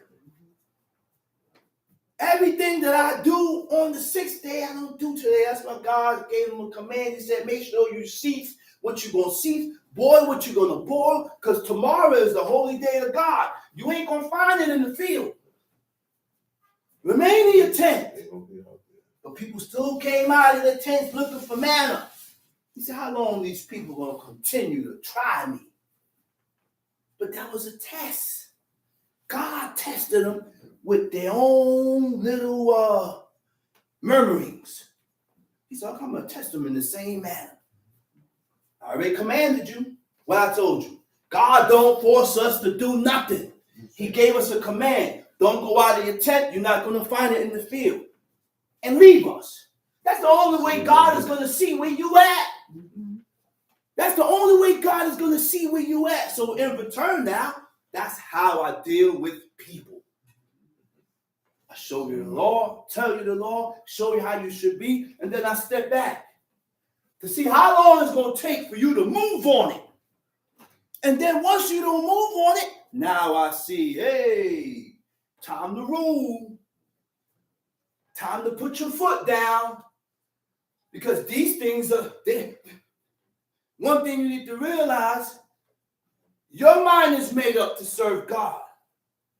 Everything that I do on the 6th day, I don't do today. That's why God gave him a command. He said, make sure you cease what you going to see, boil what you going to boil, because tomorrow is the holy day of God. You ain't going to find it in the field. Remain in your tent. But people still came out of their tents looking for manna. He said, how long these people going to continue to try me? But that was a test. God tested them with their own little murmurings. He said, I'm going to test them in the same manner. I already commanded you what I told you. God don't force us to do nothing. He gave us a command. Don't go out of your tent. You're not going to find it in the field. And leave us. That's the only way God is going to see where you at. That's the only way God is going to see where you at. So in return now, that's how I deal with people. I show you the law, tell you the law, show you how you should be, and then I step back to see how long it's going to take for you to move on it. And then once you don't move on it, now I see, hey, time to rule. Time to put your foot down. Because these things are there. One thing you need to realize, your mind is made up to serve God.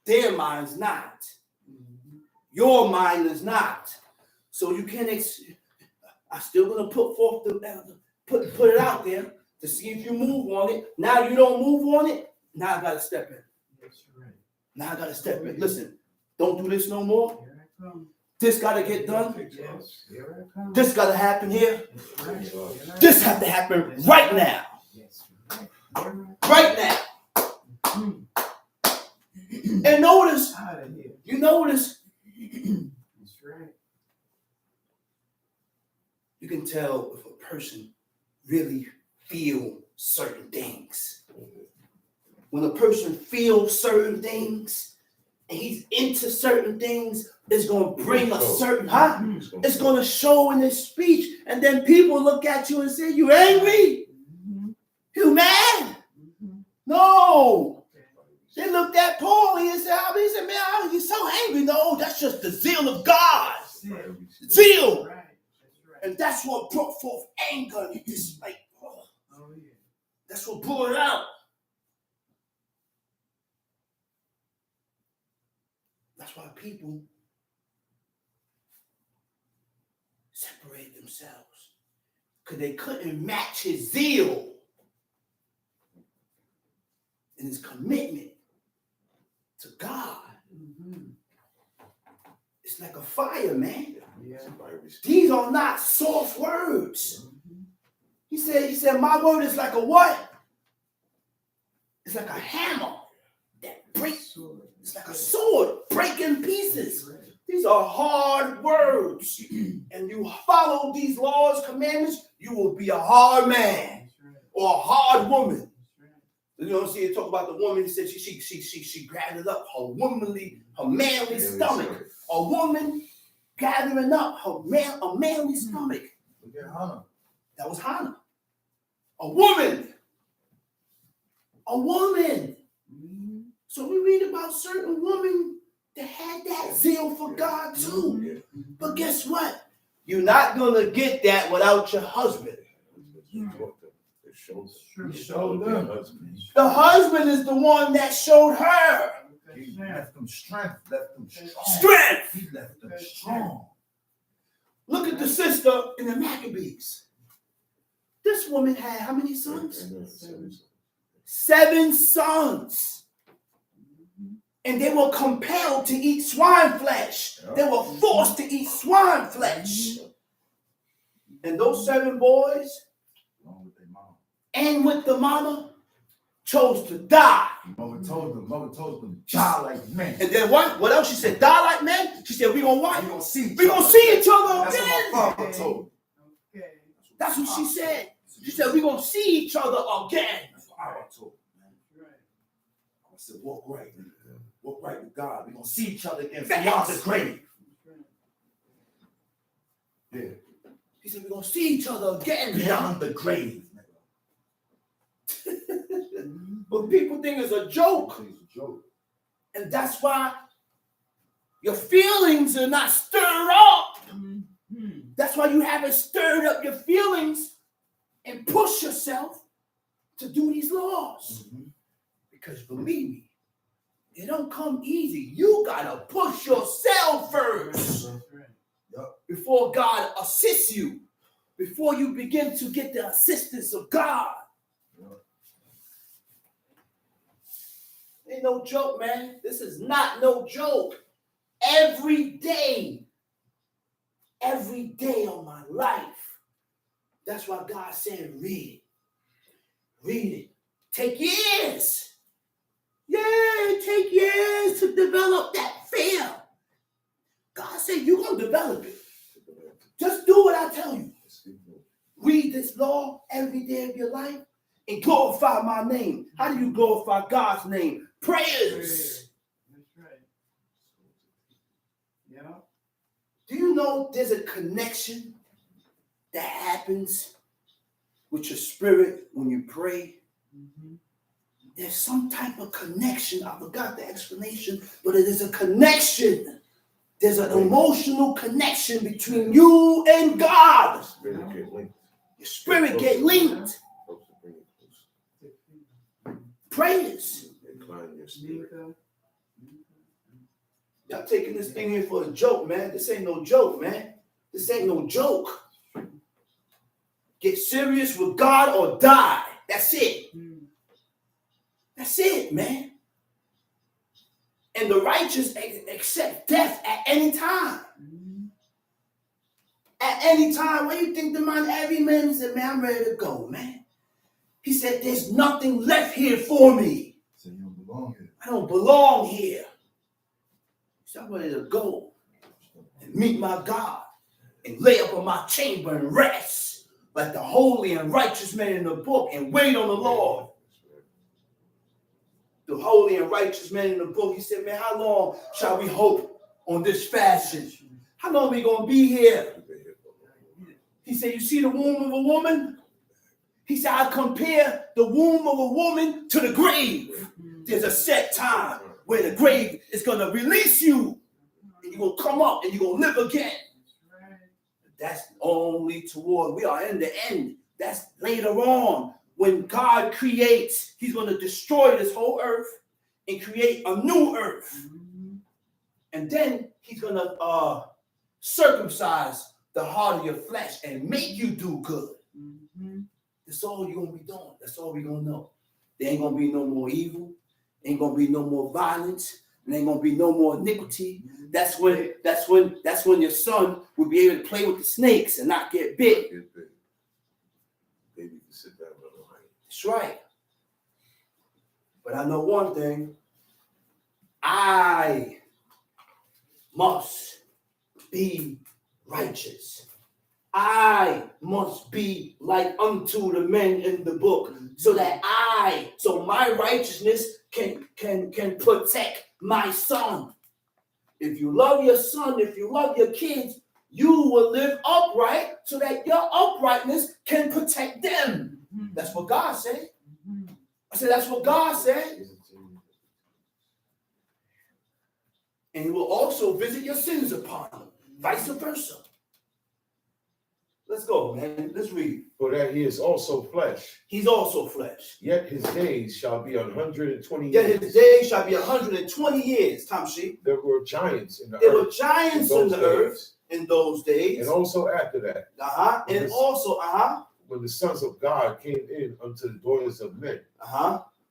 Their mind's not. Your mind is not. So you can't, I'm still going to put forth put it out there to see if you move on it. Now you don't move on it. Now I got to step in. That's right. Now I got to step in. Listen, don't do this no more. Here I come. This got to get done. Yes. Here I come. This got to happen here. That's right. Here I This come. has to happen right now. Yes. Right. Right now. And notice, Out of here. you notice, That's right. you can tell if a person really feels certain things. When a person feels certain things and he's into certain things, it's going to bring a certain, it's going to show in his speech. And then people look at you and say, you angry? You mad? No. They looked at Paul and he said, man, you're so angry. No, that's just the zeal of God. Zeal. Right. That's right. And that's what brought forth anger. It's like, oh, Yeah. that's what brought it out. That's why people separate themselves. Because they couldn't match his zeal and his commitment to God. It's like a fire, man. Yeah. These are not soft words. He said, my word is like a what? It's like a hammer that breaks. It's like a sword breaking pieces. These are hard words. And you follow these laws, commandments, you will be a hard man or a hard woman. You know, see, you talk about the woman. He said she gathered up her manly stomach. A woman gathering up a manly stomach. That was Hannah. A woman. So we read about certain women that had that zeal for God too. But guess what? You're not going to get that without your husband. The husband is the one that showed her. He left them strength, left them strong. Strength. He left them strong. Look at the sister in the Maccabees. This woman had how many sons? 7 sons. And they were compelled to eat swine flesh. They were forced to eat swine flesh. And those 7 boys, and with the mama, chose to die. Mother told them, die like men. And then what else she said? Die like men? She said, we're going to what? We're going to see each other That's again. what my father told me. Okay. That's what she said. She said, we're going to see each other again. That's what I told me. Right. I said, walk right. Walk right with God. We're going to see each other again Facts. beyond the grave. Yeah. He said, we're going to see each other again. Beyond the grave. But people think it's a joke. It's a joke. And that's why your feelings are not stirred up. That's why you haven't stirred up your feelings and push yourself to do these laws. Because believe me, it don't come easy. You gotta push yourself first before God assists you, before you begin to get the assistance of God. Ain't no joke, man. This is not no joke. Every day of my life. That's why God said, read it. Read it. Take years. Yeah, it take years to develop that fear. God said, you're going to develop it. Just do what I tell you. Read this law every day of your life and glorify my name. How do you glorify God's name? Prayers. That's right. Yeah. Do you know there's a connection that happens with your spirit when you pray? There's some type of connection. I forgot the explanation, but it is a connection. There's an emotional connection between you and God. Your spirit get linked. Prayers. Incline your spirit. Y'all taking this thing here for a joke, man. This ain't no joke, man. This ain't no joke. Get serious with God or die. That's it. That's it, man. And the righteous accept death at any time. At any time. Why you think the man, every man said, man, I'm ready to go, man. He said, there's nothing left here for me. So you don't belong here. I don't belong here. So I'm ready to go and meet my God and lay up in my chamber and rest like the holy and righteous man in the book and wait on the Lord. The holy and righteous man in the book, he said, man, how long shall we hope on this fashion? How long are we going to be here? He said, you see the womb of a woman? He said, I compare the womb of a woman to the grave. There's a set time where the grave is going to release you. And you're going to come up and you're going to live again. That's only toward, we are in the end. That's later on. When God creates, he's going to destroy this whole earth and create a new earth. And then he's going to circumcise the heart of your flesh and make you do good. That's all you're going to be doing. That's all we're going to know. There ain't going to be no more evil. Ain't going to be no more violence. There ain't going to be no more iniquity. That's when your son will be able to play with the snakes and not get bit. Baby can sit down. That's right. But I know one thing. I must be righteous. I must be like unto the men in the book, so my righteousness can protect my son. If you love your son, if you love your kids, you will live upright so that your uprightness can protect them. That's what God said. I said, that's what God said. And he will also visit your sins upon them. Vice versa. Let's go, man. Let's read. For that he is also flesh. He's also flesh. Yet his days shall be 120 years. Yet his days shall be 120 years. Tamshi. There were giants in the There earth. were giants in the earth in those days. And also after that. And also, when the sons of God came in unto the daughters of men.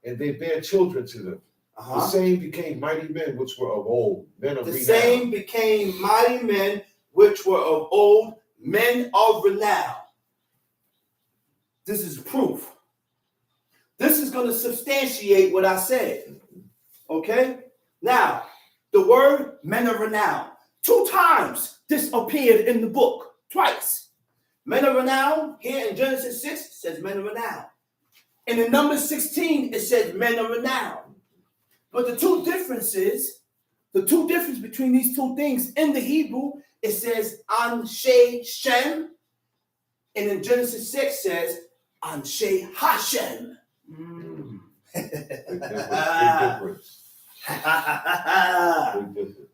And they bare children to them. The same became mighty men which were of old, men of renown. The same became mighty men which were of old, men of renown. This is proof. This is going to substantiate what I said. Okay? Now, the word men of renown. 2 times this appeared in the book. Twice. Men of renown, here in Genesis 6, says men of renown. And in Numbers 16, it says men of renown. But the two differences between these two things in the Hebrew, it says Anshe Shem, and in Genesis 6 says Anshe Hashem. Big difference.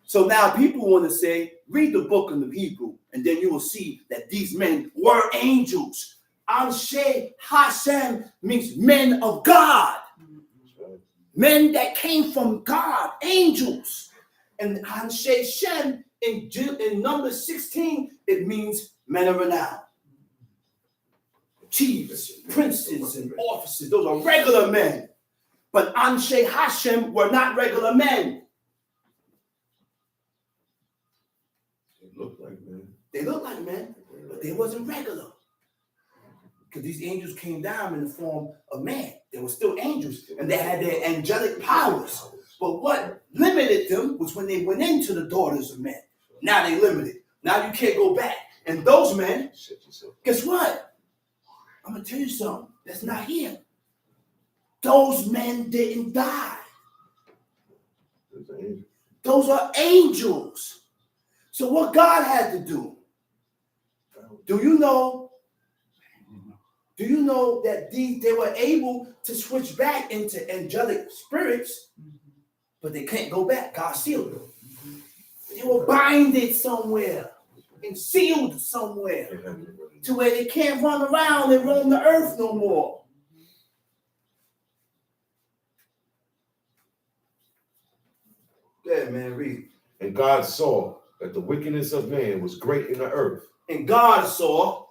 So now people want to say, read the book in the Hebrew, and then you will see that these men were angels. Anshe Hashem means men of God. Men that came from God, angels. And Anshe Shem in number 16, it means men of renown. Chiefs, princes, and officers, those are regular men. But Anshe Hashem were not regular men. They look like men. They looked like men, but they wasn't regular. Because these angels came down in the form of man. They were still angels, and they had their angelic powers. But what limited them was when they went into the daughters of men. Now they limited. Now you can't go back. And those men, guess what? I'm going to tell you something. That's not here. Those men didn't die. Those are angels. So what God had to do? Do you know that they were able to switch back into angelic spirits, but they can't go back? God sealed them. They were binded somewhere and sealed somewhere to where they can't run around and roam the earth no more. Yeah, man, read. And God saw that the wickedness of man was great in the earth. And God saw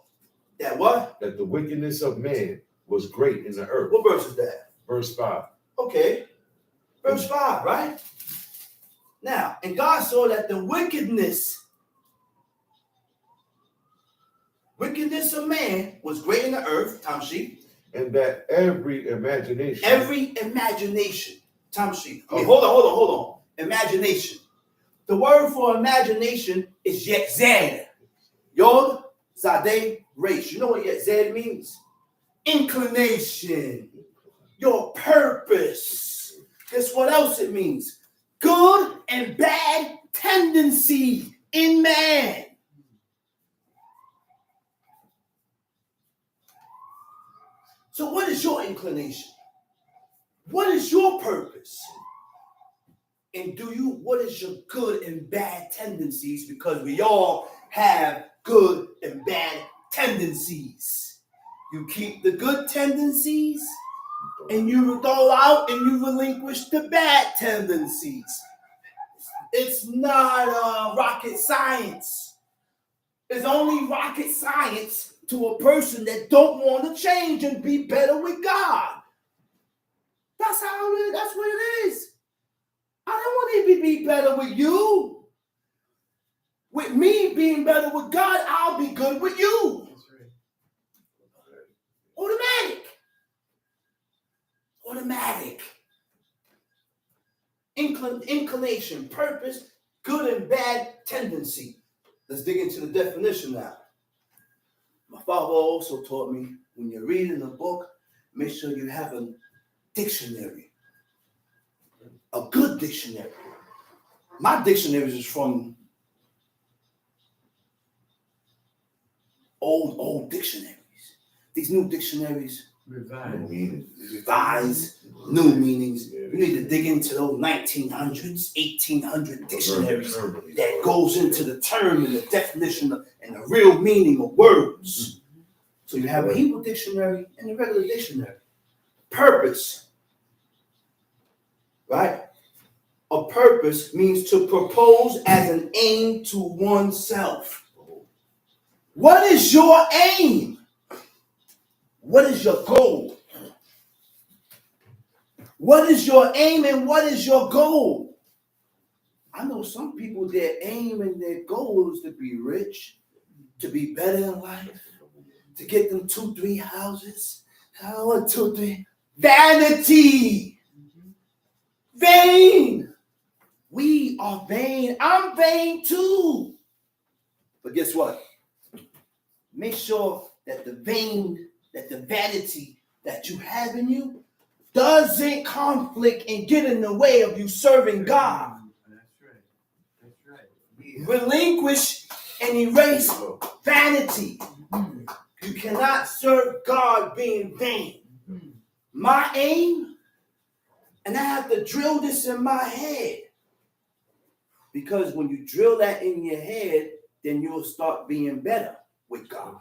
that what? That the wickedness of man was great in the earth. What verse is that? Verse 5. Okay. Verse 5, right? Now, and God saw that the wickedness of man was great in the earth, Tamshi. And that every imagination. Tamshi. Hold on. Imagination. The word for imagination is yetzed. Yod, Zadeh, Resh. You know what yetzed means? Inclination. Your purpose. Guess what else it means? Good and bad tendency in man. So what is your inclination? What is your purpose? And what is your good and bad tendencies? Because we all have good and bad tendencies. You keep the good tendencies and you throw out and you relinquish the bad tendencies. It's not rocket science. It's only rocket science to a person that don't want to change and be better with God. That's what it is. I don't want to be better with you. With me being better with God, I'll be good with you. That's right. Automatic. Inclination, purpose, good and bad tendency. Let's dig into the definition now. My father also taught me when you're reading a book, make sure you have a dictionary. A good dictionary. My dictionary is from old dictionaries. These new dictionaries, revised, new meanings. You need to dig into those 1900s, 1800 dictionaries that goes into the term and the definition and the real meaning of words. So you have a Hebrew dictionary and a regular dictionary. Purpose, right? A purpose means to propose as an aim to oneself. What is your aim? What is your goal? What is your aim and what is your goal? I know some people, their aim and their goal is to be rich, to be better in life, to get them 2-3 houses. I want 2-3. Vanity. Vain. We are vain. I'm vain too. But guess what? Make sure that the vanity that you have in you doesn't conflict and get in the way of you serving God. That's right. Relinquish and erase vanity. You cannot serve God being vain. My aim, and I have to drill this in my head. Because when you drill that in your head, then you'll start being better with God.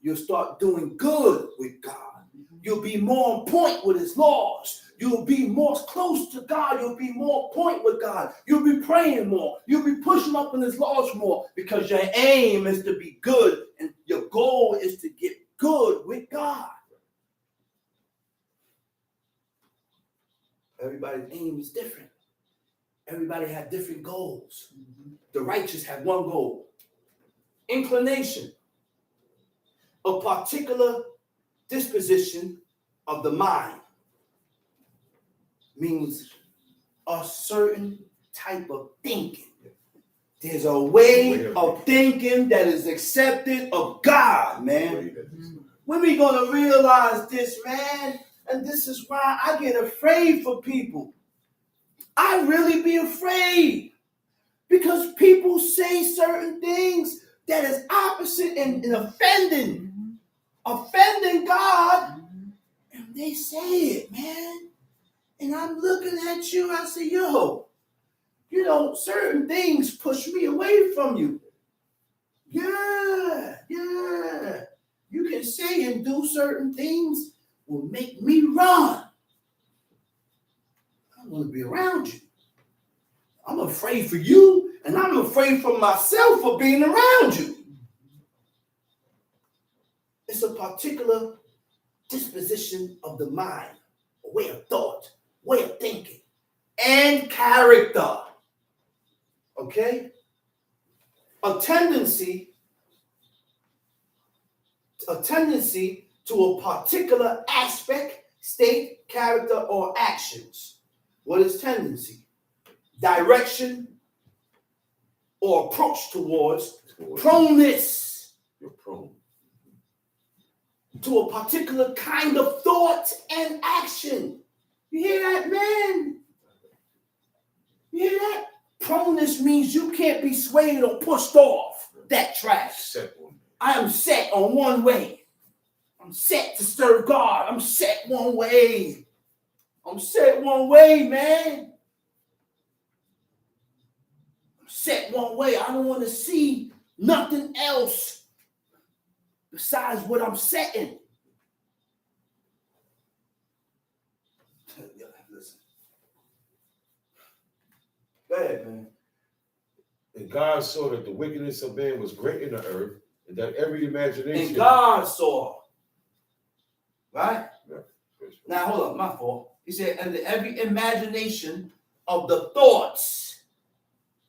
You'll start doing good with God. You'll be more on point with his laws. You'll be more close to God. You'll be more on point with God. You'll be praying more. You'll be pushing up in his laws more because your aim is to be good and your goal is to get good with God. Everybody's aim is different. Everybody has different goals. The righteous have one goal. Inclination. A particular disposition of the mind means a certain type of thinking. There's a way of thinking that is accepted of God, man. When we gonna realize this, man? And this is why I get afraid for people. I really be afraid because people say certain things that is opposite and offending God, and they say it, man. And I'm looking at you, I say, yo, certain things push me away from you. Yeah. You can say and do certain things will make me run. I want to be around you. I'm afraid for you, and I'm afraid for myself for being around you. It's a particular disposition of the mind, a way of thought, way of thinking, and character. Okay? A tendency to a particular aspect, state, character, or actions. What is tendency? Direction or approach towards proneness. You're prone to a particular kind of thought and action. You hear that, man? You hear that? Proneness means you can't be swayed or pushed off that track. I am set on one way. I'm set to serve God. I'm set one way. I'm set one way, man. I'm set one way. I don't want to see nothing else besides what I'm setting. Listen. Go ahead, man. And God saw that the wickedness of man was great in the earth, and that every imagination. And God saw. Right? Yeah. Now, hold up, my fault. He said, and every imagination of the thoughts,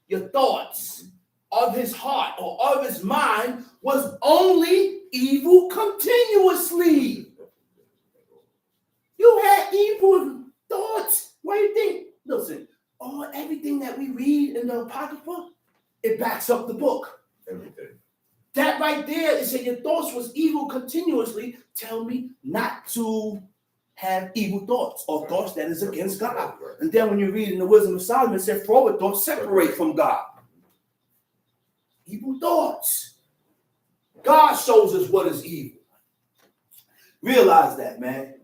your thoughts of his heart or of his mind was only evil continuously. You had evil thoughts. What do you think? Listen, everything that we read in the Apocrypha, it backs up the book. Everything. That right there, it said your thoughts was evil continuously. Tell me not to have evil thoughts or thoughts that is against God. And then when you read in the Wisdom of Solomon, it said forward thoughts separate from God. Evil thoughts. God shows us what is evil. Realize that, man.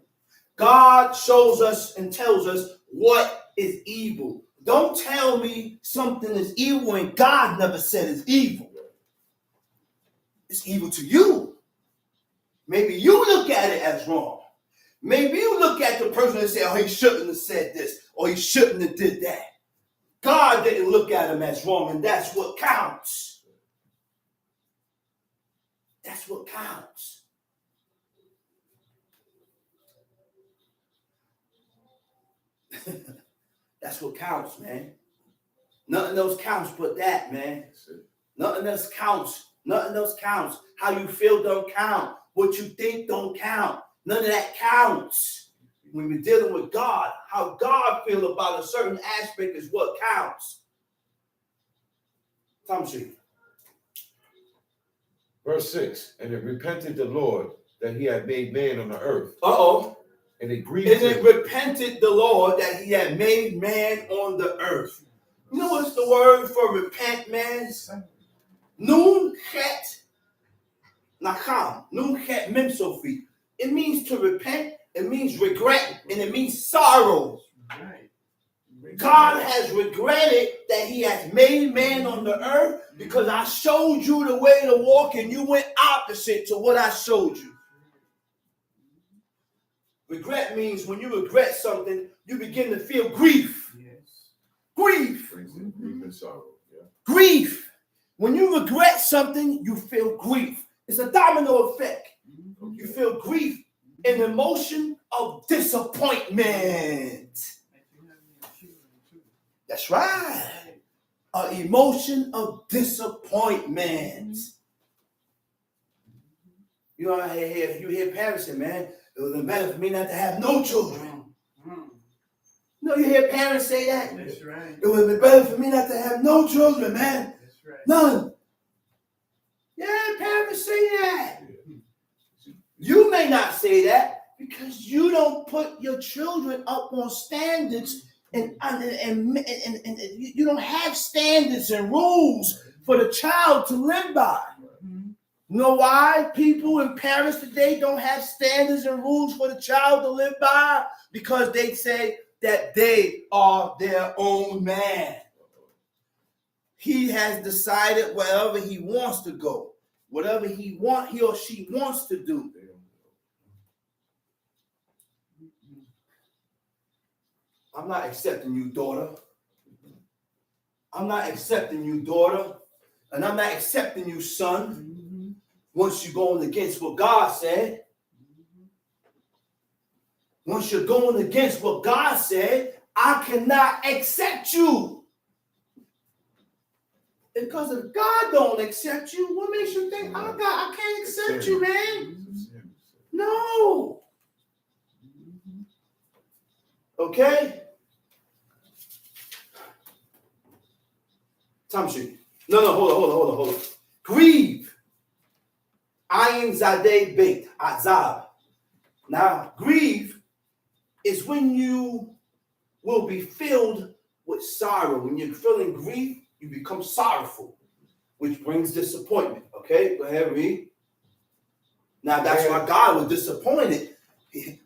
God shows us and tells us what is evil. Don't tell me something is evil when God never said it's evil. It's evil to you. Maybe you look at it as wrong. Maybe you look at the person and say, oh, he shouldn't have said this, or he shouldn't have did that. God didn't look at him as wrong, and that's what counts. That's what counts. That's what counts, man. Nothing else counts but that, man. Nothing else counts. Nothing else counts. How you feel don't count. What you think don't count. None of that counts. When we're dealing with God, how God feels about a certain aspect is what counts. Tom Street. Verse 6, and it repented the Lord that he had made man on the earth. And it grieved him. And it repented the Lord that he had made man on the earth. You know what's the word for repent, man? Nun chet nakam. Nun chet memsofi. It means to repent, it means regret, and it means sorrow. Right. God has regretted that he has made man on the earth because I showed you the way to walk and you went opposite to what I showed you. Regret means when you regret something, you begin to feel grief. Yes. Grief. Grief and sorrow. Yeah. Grief. When you regret something, you feel grief. It's a domino effect. You feel grief, an emotion of disappointment. That's right. An emotion of disappointment. You know, you hear parents say, man, it would have been better for me not to have no children. No, you hear parents say that? That's right. It would have been better for me not to have no children, man. That's right. None. Yeah, parents say that. You may not say that because you don't put your children up on standards and you don't have standards and rules for the child to live by. You know why people and parents today don't have standards and rules for the child to live by? Because they say that they are their own man. He has decided wherever he wants to go, whatever he or she wants to do. I'm not accepting you, daughter. I'm not accepting you, daughter. And I'm not accepting you, son. Once you're going against what God said. Once you're going against what God said, I cannot accept you. Because if God don't accept you, what makes you think I can't accept you, man? No. Okay? Tamshi. No, hold on. Grieve. Ayin zadeh beit. Azab. Now, grieve is when you will be filled with sorrow. When you're feeling grief, you become sorrowful, which brings disappointment. Okay, go ahead, read. Now that's why God was disappointed.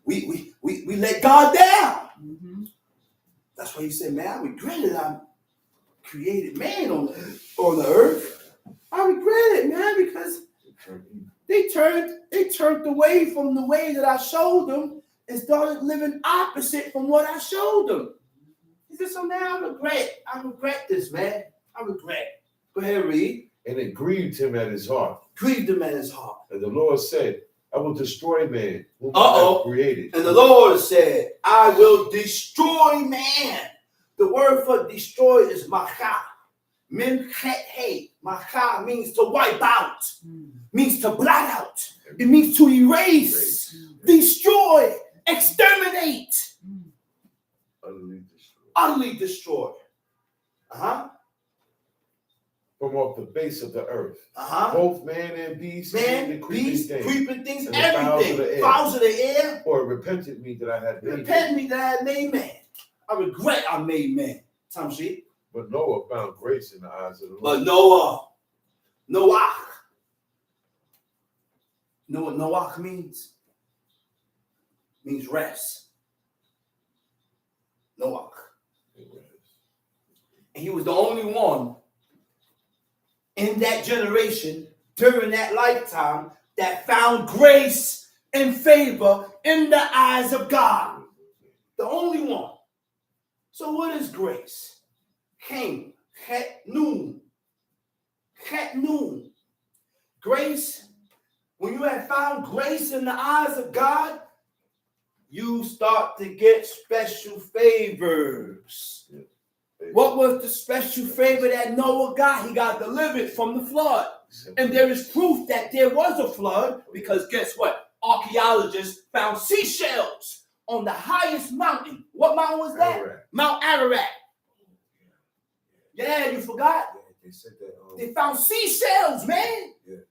We let God down. That's why he said, man, I regret it. I created man on the earth. I regret it, man, because they turned away from the way that I showed them and started living opposite from what I showed them. He said, so now I regret this, man. I regret. Go ahead, read. And it grieved him at his heart. Grieved him at his heart. And the Lord said, I will destroy man whom I have created. And the Lord said, I will destroy man. The word for destroy is macha. Min chet hey. Macha means to wipe out. Means to blot out. It means to erase. Destroy. Exterminate. Utterly destroy. From off the face of the earth. Both man and beast, creeping things, everything. Fowls of the air. Or it repented me that I had made man. I regret I made man. Tamshi. But Noah found grace in the eyes of the Lord. But Noah means rest. Noah. And he was the only one in that generation during that lifetime that found grace and favor in the eyes of God. The only one. So what is grace? Came. Chet noon. Grace, when you have found grace in the eyes of God, you start to get special favors. What was the special favor that Noah got? He got delivered from the flood. And there is proof that there was a flood because guess what? Archaeologists found seashells on the highest mountain. What mountain was that? Ararat. Mount Ararat. Yeah, you forgot? Yeah, they said that. They found seashells, man. Yeah.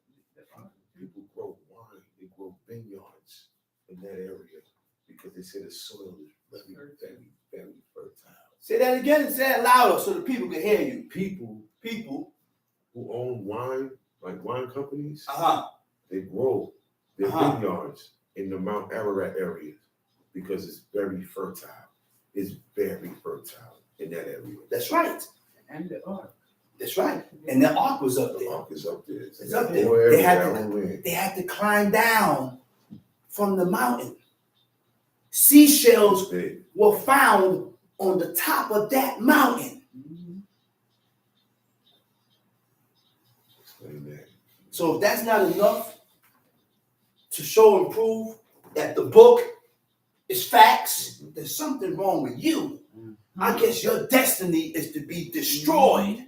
People grow wine. They grow vineyards in that area because they say the soil is very, very, very fertile. Say that again and say it louder so the people can hear you. People who own wine, like wine companies, they grow their vineyards in the Mount Ararat area because it's very fertile. It's very fertile. in that area. That's right. And the ark. That's right. And the ark was up The there. ark is up there. It's up there. Whole area, They had that to- whole land. They had to climb down from the mountain. Seashells It's big. were found on the top of that mountain. Amen. So if that's not enough to show and prove that the book is facts, there's something wrong with you. I guess your destiny is to be destroyed.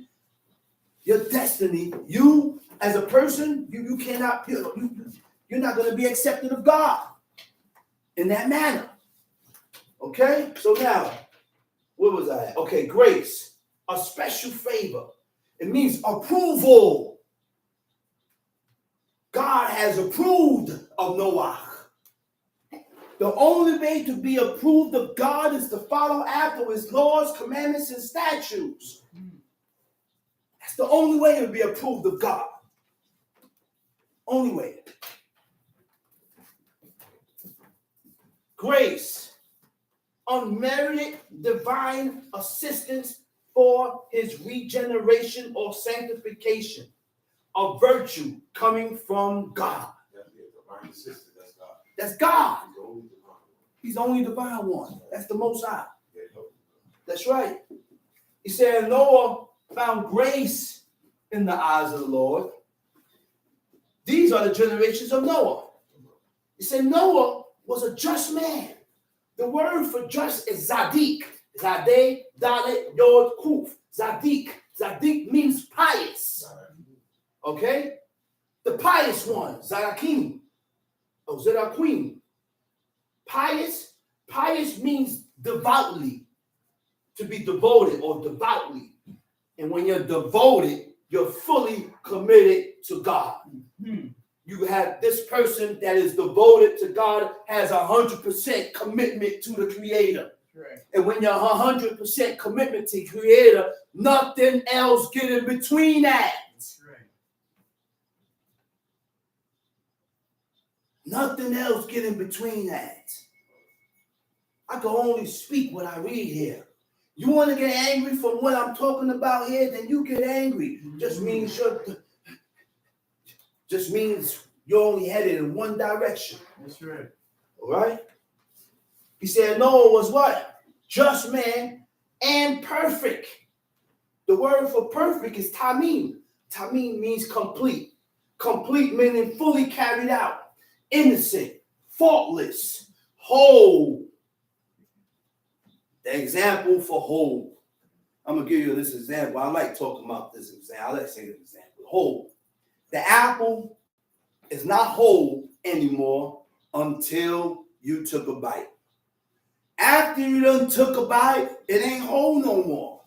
Your destiny, you as a person, you cannot, you're not going to be accepted of God in that manner. Okay? So now, where was I at? Okay, grace, a special favor. It means approval. God has approved of Noah. The only way to be approved of God is to follow after his laws, commandments, and statutes. That's the only way to be approved of God. Only way. Grace, unmerited divine assistance for his regeneration or sanctification, a virtue coming from God. That's the divine assistant. That's God. That's God. He's the only divine one. He's the only divine one. That's the Most High. Yeah, help. That's right. He said Noah found grace in the eyes of the Lord. These are the generations of Noah. He said Noah was a just man. The word for just is Zadik. Zadeh, Dalet, Yod, Kuf. Zadik. Zadik means pious. Okay? The pious one. Zadakim. Oh, Zadakim. Pious. Pious means devoutly. To be devoted or devoutly. And when you're devoted, you're fully committed to God. You have this person that is devoted to God has 100% commitment to the Creator. Right. And when you're 100% commitment to the Creator, nothing else get in between that. That's right. Nothing else get in between that. I can only speak what I read here. You want to get angry from what I'm talking about here, then you get angry. Just means you're only headed in one direction. That's right. All right? He said Noah was what? Just man and perfect. The word for perfect is tamim. Tamim means complete. Complete meaning fully carried out. Innocent. Faultless. Whole. The example for whole. I'm going to give you this example. I like talking about this example. I like saying this example. Whole. The apple is not whole anymore until you took a bite. After you done took a bite, it ain't whole no more.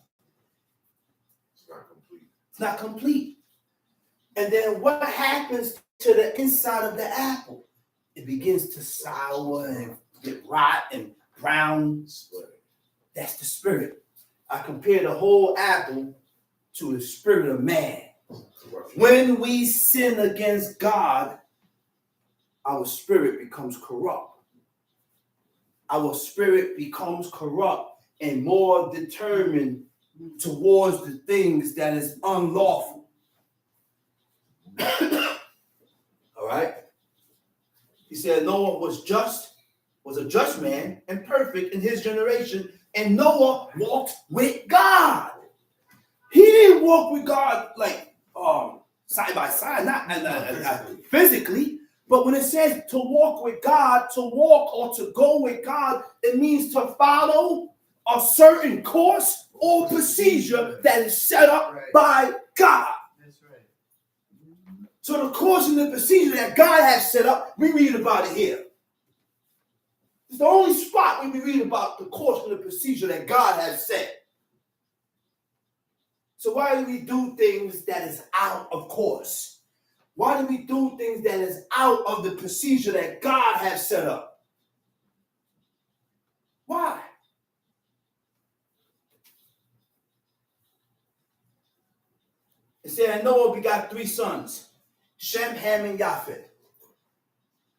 It's not complete. It's not complete. And then what happens to the inside of the apple? It begins to sour and get rot and brown. That's the spirit. I compare the whole apple to the spirit of man. When we sin against God, our spirit becomes corrupt. Our spirit becomes corrupt and more determined towards the things that is unlawful. All right? He said Noah was a just man and perfect in his generation, and Noah walked with God. He didn't walk with God like side by side, not physically, but when it says to walk with God, to walk or to go with God, it means to follow a certain course or procedure that is set up by God. That's right. So the course and the procedure that God has set up, we read about it here. It's the only spot where we read about the course and the procedure that God has set. So why do we do things that is out of course? Why do we do things that is out of the procedure that God has set up? Why? It said Noah begot 3 sons, Shem, Ham, and Japheth.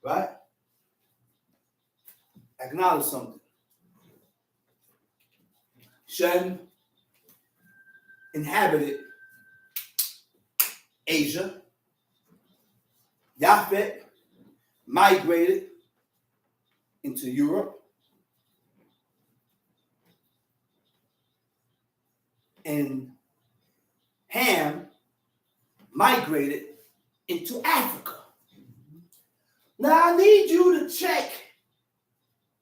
Right? Acknowledge something. Shem inhabited Asia. Japhet migrated into Europe. And Ham migrated into Africa. Now I need you to check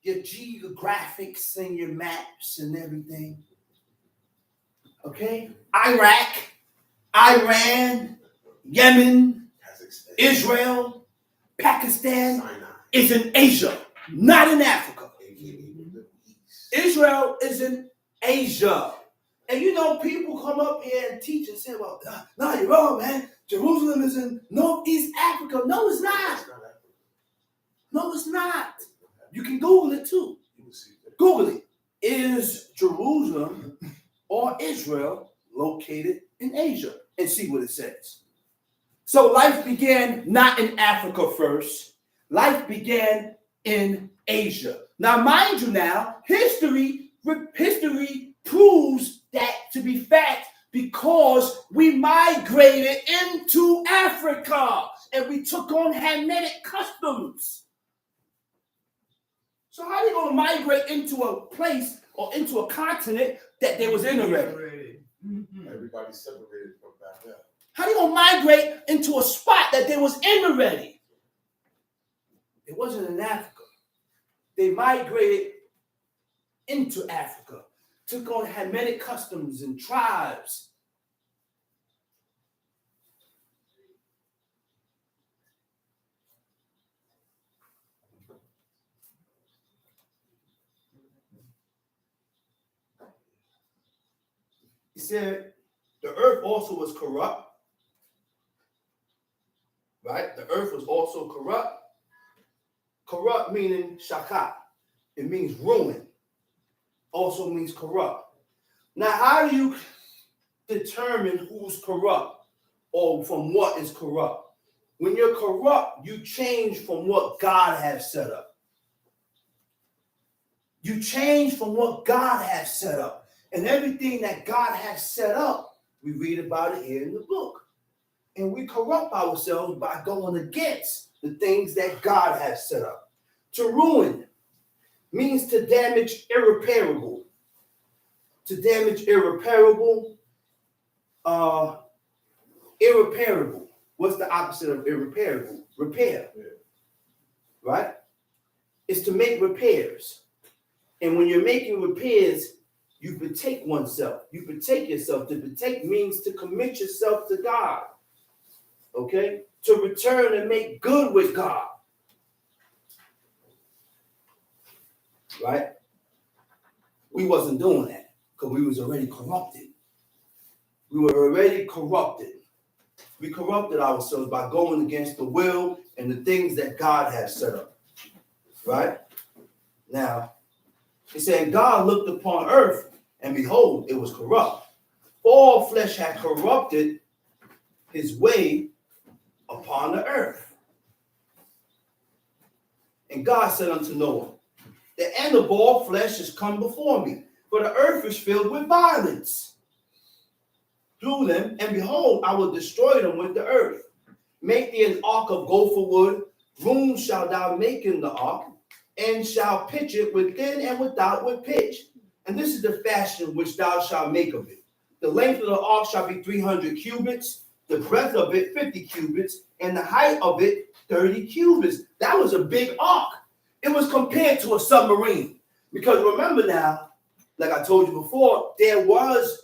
your geographics and your maps and everything. Okay? Iraq, Iran, Yemen, Israel, Pakistan is in Asia, not in Africa. Israel is in Asia. And you know, people come up here and teach and say, well, no, you're wrong, man. Jerusalem is in Northeast Africa. No, it's not. No, it's not. You can Google it too. Google it. Is Jerusalem or Israel located in Asia? And see what it says. So life began not in Africa first. Life began in Asia. Now, mind you now, history proves that to be fact because we migrated into Africa and we took on Hamitic customs. So how are you going to migrate into a place or into a continent that they was in already? Everybody separated from back then. How are you going to migrate into a spot that they was in already? It wasn't in Africa. They migrated into Africa, took on Hamitic customs and tribes. He said the earth also was corrupt. Right? The earth was also corrupt. Corrupt meaning shakat. It means ruin. Also means corrupt. Now, how do you determine who's corrupt or from what is corrupt? When you're corrupt, you change from what God has set up. You change from what God has set up. And everything that God has set up, we read about it here in the book. And we corrupt ourselves by going against the things that God has set up. To ruin means to damage irreparable. To damage irreparable. Irreparable. What's the opposite of irreparable? Repair. Yeah. Right? It's to make repairs. And when you're making repairs, you betake oneself. You betake yourself. To betake means to commit yourself to God. Okay? To return and make good with God. Right? We wasn't doing that because we was already corrupted. We were already corrupted. We corrupted ourselves by going against the will and the things that God has set up. Right? Now, he's saying God looked upon earth and behold, it was corrupt. All flesh had corrupted his way upon the earth. And God said unto Noah, the end of all flesh is come before me, for the earth is filled with violence through them, and behold, I will destroy them with the earth. Make thee an ark of gopher wood, room shalt thou make in the ark, and shall pitch it within and without with pitch. And this is the fashion which thou shalt make of it. The length of the ark shall be 300 cubits, the breadth of it 50 cubits, and the height of it 30 cubits. That was a big ark. It was compared to a submarine. Because remember now, like I told you before, there was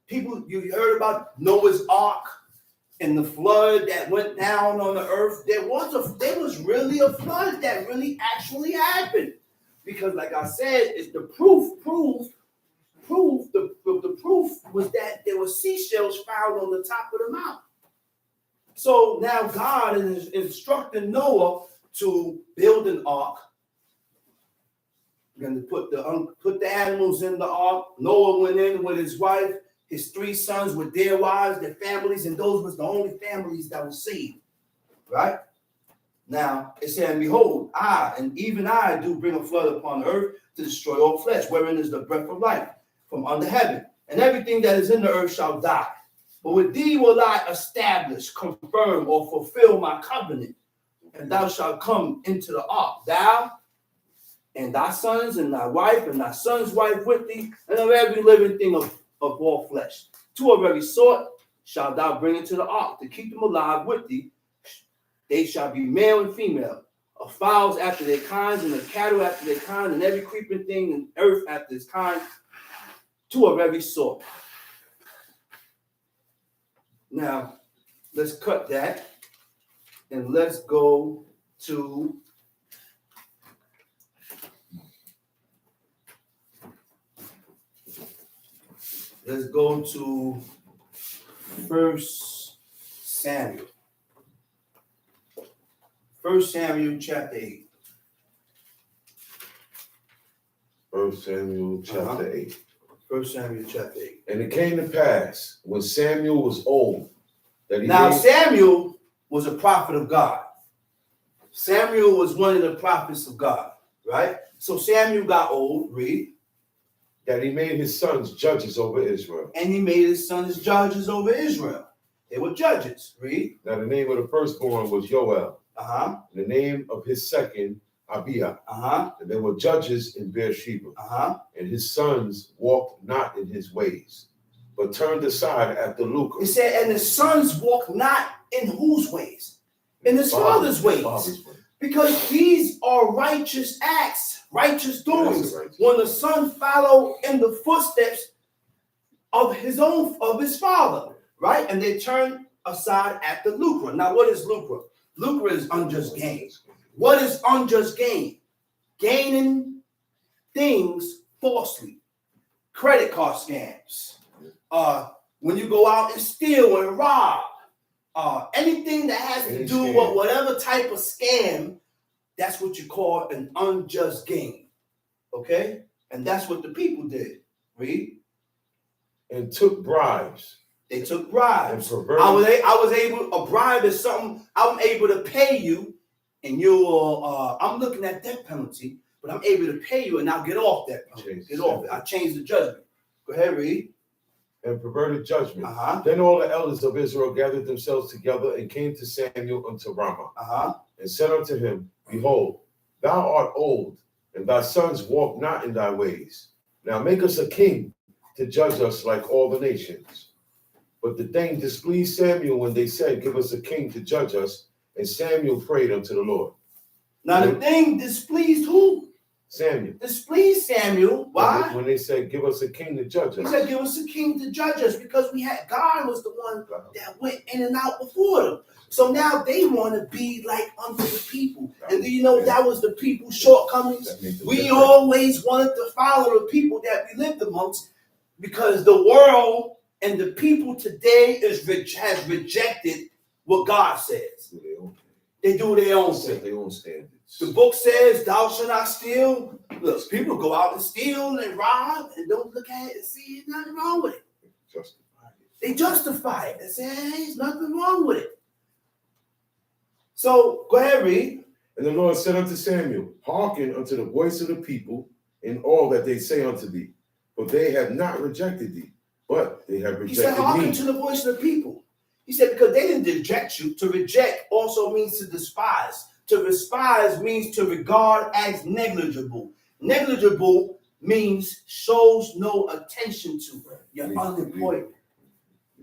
people, you heard about Noah's Ark and the flood that went down on the earth. There was really a flood that really actually happened. Because like I said, it's the proof was that there were seashells found on the top of the mountain. So now God is instructing Noah to build an ark. We're going to put the animals in the ark. Noah went in with his wife, his 3 sons with their wives, their families, and those was the only families that were saved. Right? Now, it said, behold, even I do bring a flood upon the earth to destroy all flesh, wherein is the breath of life from under heaven. and everything that is in the earth shall die. But with thee will I establish, confirm, or fulfill my covenant. And thou shalt come into the ark, thou and thy sons and thy wife and thy son's wife with thee, and of every living thing of all flesh. Two of every sort shalt thou bring into the ark, to keep them alive with thee. They shall be male and female, of fowls after their kinds, and of cattle after their kind, and every creeping thing in earth after its kind, two of every sort. Now, let's cut that, and let's go to First Samuel. 1 Samuel chapter 8. 1 Samuel chapter 8. 1 Samuel chapter 8. And it came to pass when Samuel was old that he Samuel was a prophet of God. Samuel was one of the prophets of God, right? So Samuel got old, read. That he made his sons judges over Israel. And he made his sons judges over Israel. They were judges, read. Now the name of the firstborn was Joel. And the name of his second, Abiah. And there were judges in Beersheba. And his sons walked not in his ways, but turned aside after lucre. It said, and his sons walked not in whose ways? In his father's ways. Because these are righteous acts, righteous doings. When the son follow in the footsteps of his father, right? And they turn aside after lucre. Now, what is lucre? Lucre is unjust gain. What is unjust gain? Gaining things falsely. Credit card scams. When you go out and steal and rob. Anything that has to do with whatever type of scam, that's what you call an unjust gain. Okay? And that's what the people did. Read. And took bribes. They took bribes. And perverted. A bribe is something I'm able to pay you, and I'm looking at death penalty, but I'm able to pay you, and I'll get off that penalty. Get off it. I change the judgment. Go ahead, read. And perverted judgment. Then all the elders of Israel gathered themselves together and came to Samuel unto Ramah, and said unto him, Behold, thou art old, and thy sons walk not in thy ways. Now make us a king to judge us like all the nations. But the thing displeased Samuel when they said, Give us a king to judge us. And Samuel prayed unto the Lord. Now the thing displeased who? Samuel. Displeased Samuel. Why? When they said, Give us a king to judge us. He said, Give us a king to judge us, because God was the one that went in and out before them. So now they want to be like unto the people. And do you know that was the people's shortcomings? We always wanted to follow the people that we lived amongst, because the world and the people today has rejected what God says. They do their own thing. Their own standards. The book says, Thou shalt not steal. Look, people go out and steal and rob and don't look at it and see nothing wrong with it. They justify it and say, hey, there's nothing wrong with it. So go ahead, read. And the Lord said unto Samuel, Hearken unto the voice of the people in all that they say unto thee, for they have not rejected thee, but they have rejected me. He said, hearken to the voice of the people. He said, because they didn't reject you. To reject also means to despise. To despise means to regard as negligible. Negligible means shows no attention to. You're unimportant.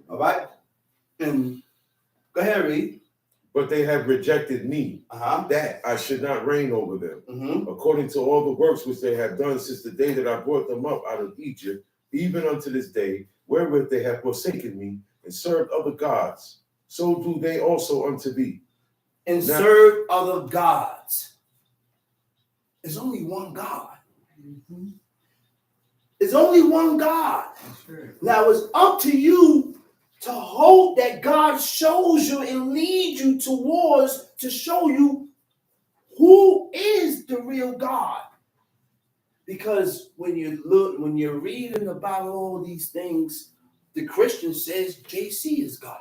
All right? And go ahead, read. But they have rejected me, that I should not reign over them, according to all the works which they have done since the day that I brought them up out of Egypt, even unto this day, wherewith they have forsaken me and served other gods. So do they also unto thee. And serve other gods. There's only one God. There's only one God. Now it's up to you to hope that God shows you and leads you towards to show you who is the real God. Because when you're reading about all these things, the Christian says JC is God.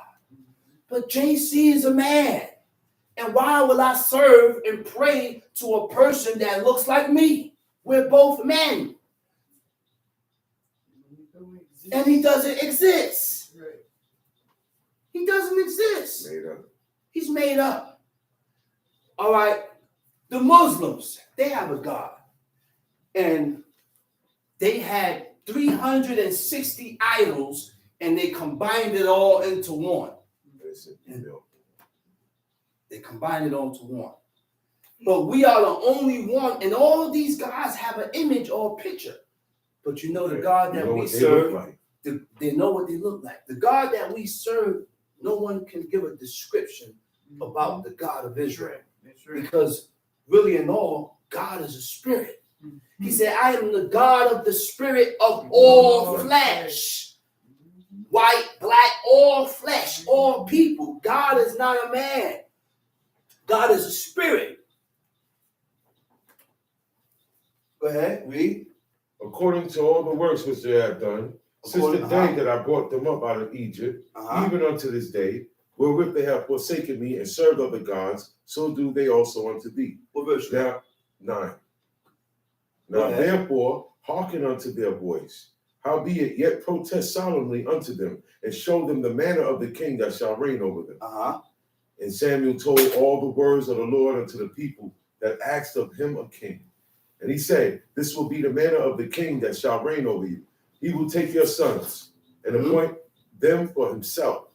But JC is a man. And why will I serve and pray to a person that looks like me? We're both men. And he doesn't exist. Right. He doesn't exist. Made up. He's made up. All right. The Muslims, they have a God. And they had 360 idols, and they combined it all into one. They combined it all into one. But we are the only one, and all of these gods have an image or a picture. But you know the God that we serve, they know what they look like. The God that we serve, no one can give a description about the God of Israel. That's right. Because really in all, God is a spirit. He said, I am the God of the spirit of all flesh. White, black, all flesh, all people. God is not a man. God is a spirit. Go ahead, read. According to all the works which they have done, since the day that I brought them up out of Egypt, even unto this day, wherewith they have forsaken me and served other gods, so do they also unto thee. What verse? Now, 9. Now therefore, hearken unto their voice. Howbeit, yet protest solemnly unto them, and show them the manner of the king that shall reign over them. And Samuel told all the words of the Lord unto the people that asked of him a king. And he said, this will be the manner of the king that shall reign over you. He will take your sons and appoint them for himself,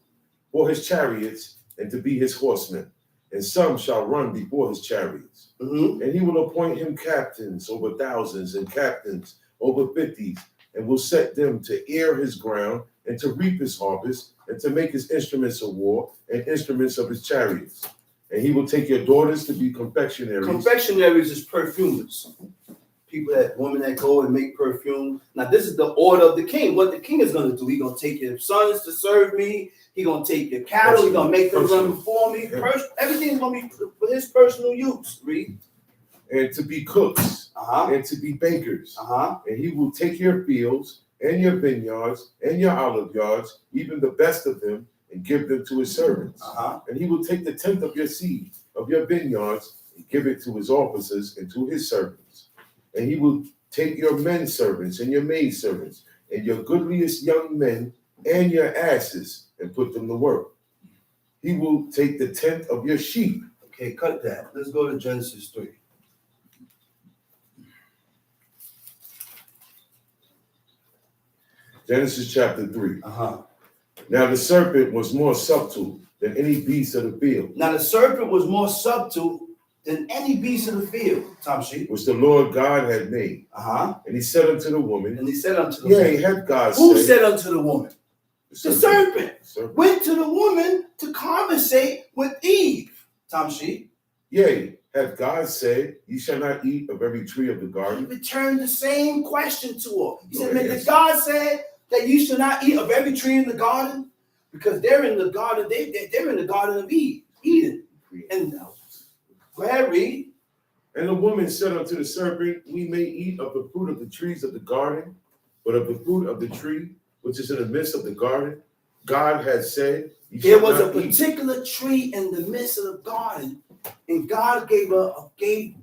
for his chariots, and to be his horsemen. And some shall run before his chariots. And he will appoint him captains over thousands and captains over 50s, and will set them to ear his ground and to reap his harvest and to make his instruments of war and instruments of his chariots. And he will take your daughters to be confectionaries. Confectionaries is perfumers. Women that go and make perfume. Now, this is the order of the king. What the king is going to do, he's going to take your sons to serve me. He's going to take your cattle. He's going to make them run before me. Everything's going to be for his personal use. Read. And to be cooks. And to be bakers. And he will take your fields and your vineyards and your olive yards, even the best of them, and give them to his servants. And he will take the tenth of your seed of your vineyards and give it to his officers and to his servants. And he will take your men servants and your maid servants and your goodliest young men and your asses and put them to work. He will take the tenth of your sheep. Okay, cut that. Let's go to Genesis 3. Genesis chapter 3. Now the serpent was more subtle than any beast of the field. Now the serpent was more subtle than any beast of the field, Tamshi, which the Lord God had made. And he said unto the woman, Yea, hath God Who said, said unto the woman? The serpent went to the woman to conversate with Eve, Tamshi. Yea, hath God said, Ye shall not eat of every tree of the garden? He returned the same question to her. He said, did God say that you should not eat of every tree in the garden? Because they're in the garden, they're in the garden of Eden. And go ahead, read. And the woman said unto the serpent, We may eat of the fruit of the trees of the garden, but of the fruit of the tree which is in the midst of the garden, God has said, there was a particular tree in the midst of the garden, and God gave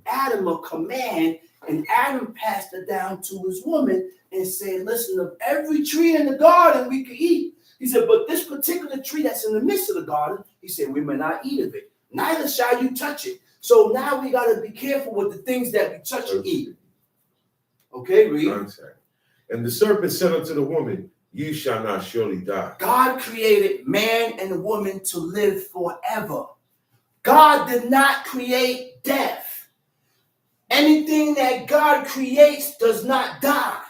Adam a command, and Adam passed it down to his woman and said, listen, of every tree in the garden we can eat. He said, but this particular tree that's in the midst of the garden, he said, we may not eat of it. Neither shall you touch it. So now we got to be careful with the things that we touch and eat. Okay, read. And the serpent said unto the woman, You shall not surely die. God created man and woman to live forever. God did not create death. Anything that God creates does not die.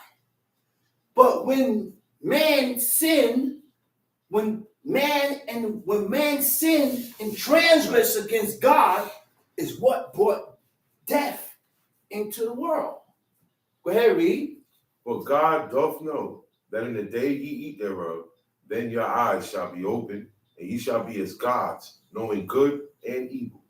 But when man sinned, when man sinned and transgressed against God, is what brought death into the world. Go ahead, read. For God doth know that in the day ye eat thereof, then your eyes shall be opened, and ye shall be as gods, knowing good and evil.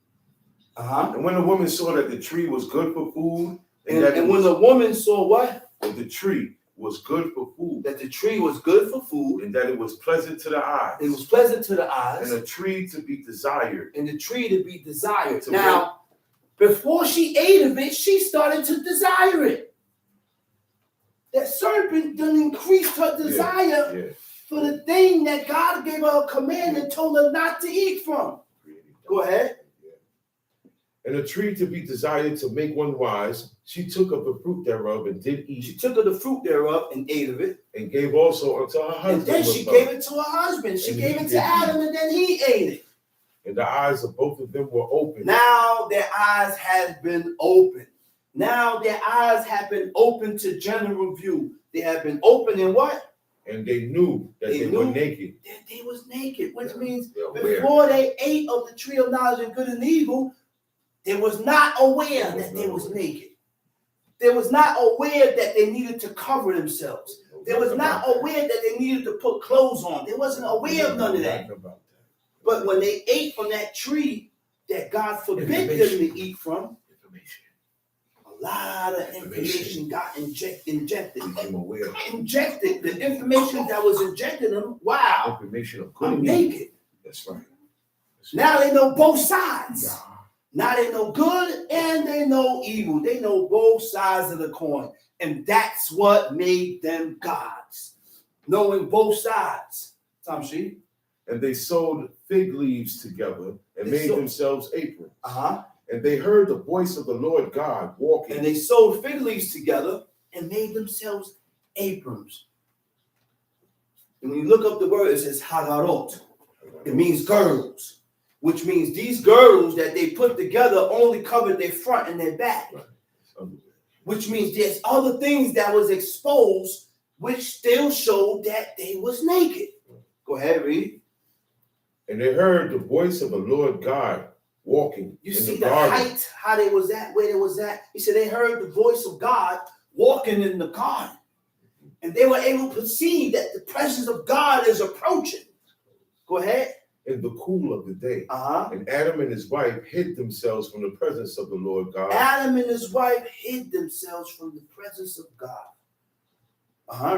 And when the woman saw that the tree was good for food, and when the woman saw what? That the tree was good for food. That the tree was good for food. And that it was pleasant to the eyes. It was pleasant to the eyes. And a tree to be desired. And the tree to be desired. Now, before she ate of it, she started to desire it. that serpent done increased her desire for the thing that God gave her a command and told her not to eat from. Go ahead. And a tree to be desired to make one wise, she took of the fruit thereof and did eat. She took of the fruit thereof and ate of it. And gave also unto her husband. And then she gave it to her husband. She gave it to Adam, and then he ate it. And the eyes of both of them were open. Now their eyes have been opened. Now their eyes have been opened to general view. They have been opened in what? And they knew that they were naked. That they was naked, which means before they ate of the tree of knowledge of good and evil, they was not aware that they was naked. They was not aware that they needed to cover themselves. They was not aware that they needed to put clothes on. They wasn't aware of none of that. But when they ate from that tree that God forbid them to eat from, a lot of information got injected. Injected. The information that was injected in them, wow, information of I'm naked. That's right. Now they know both sides. Yeah. Now they know good and they know evil. They know both sides of the coin. And that's what made them gods. Knowing both sides. Tamshi. And they sewed fig leaves together and made themselves aprons. And they heard the voice of the Lord God walking. And they sewed fig leaves together and made themselves aprons. And when you look up the word, it says hagarot. It means girdles. Which means these girdles that they put together only covered their front and their back. Which means there's other things that was exposed, which still showed that they was naked. Go ahead, read. And they heard the voice of the Lord God walking. You see the height, how they was at, where they was at. He said they heard the voice of God walking in the garden. And they were able to perceive that the presence of God is approaching. Go ahead. In the cool of the day. And Adam and his wife hid themselves from the presence of the Lord God. Adam and his wife hid themselves from the presence of God.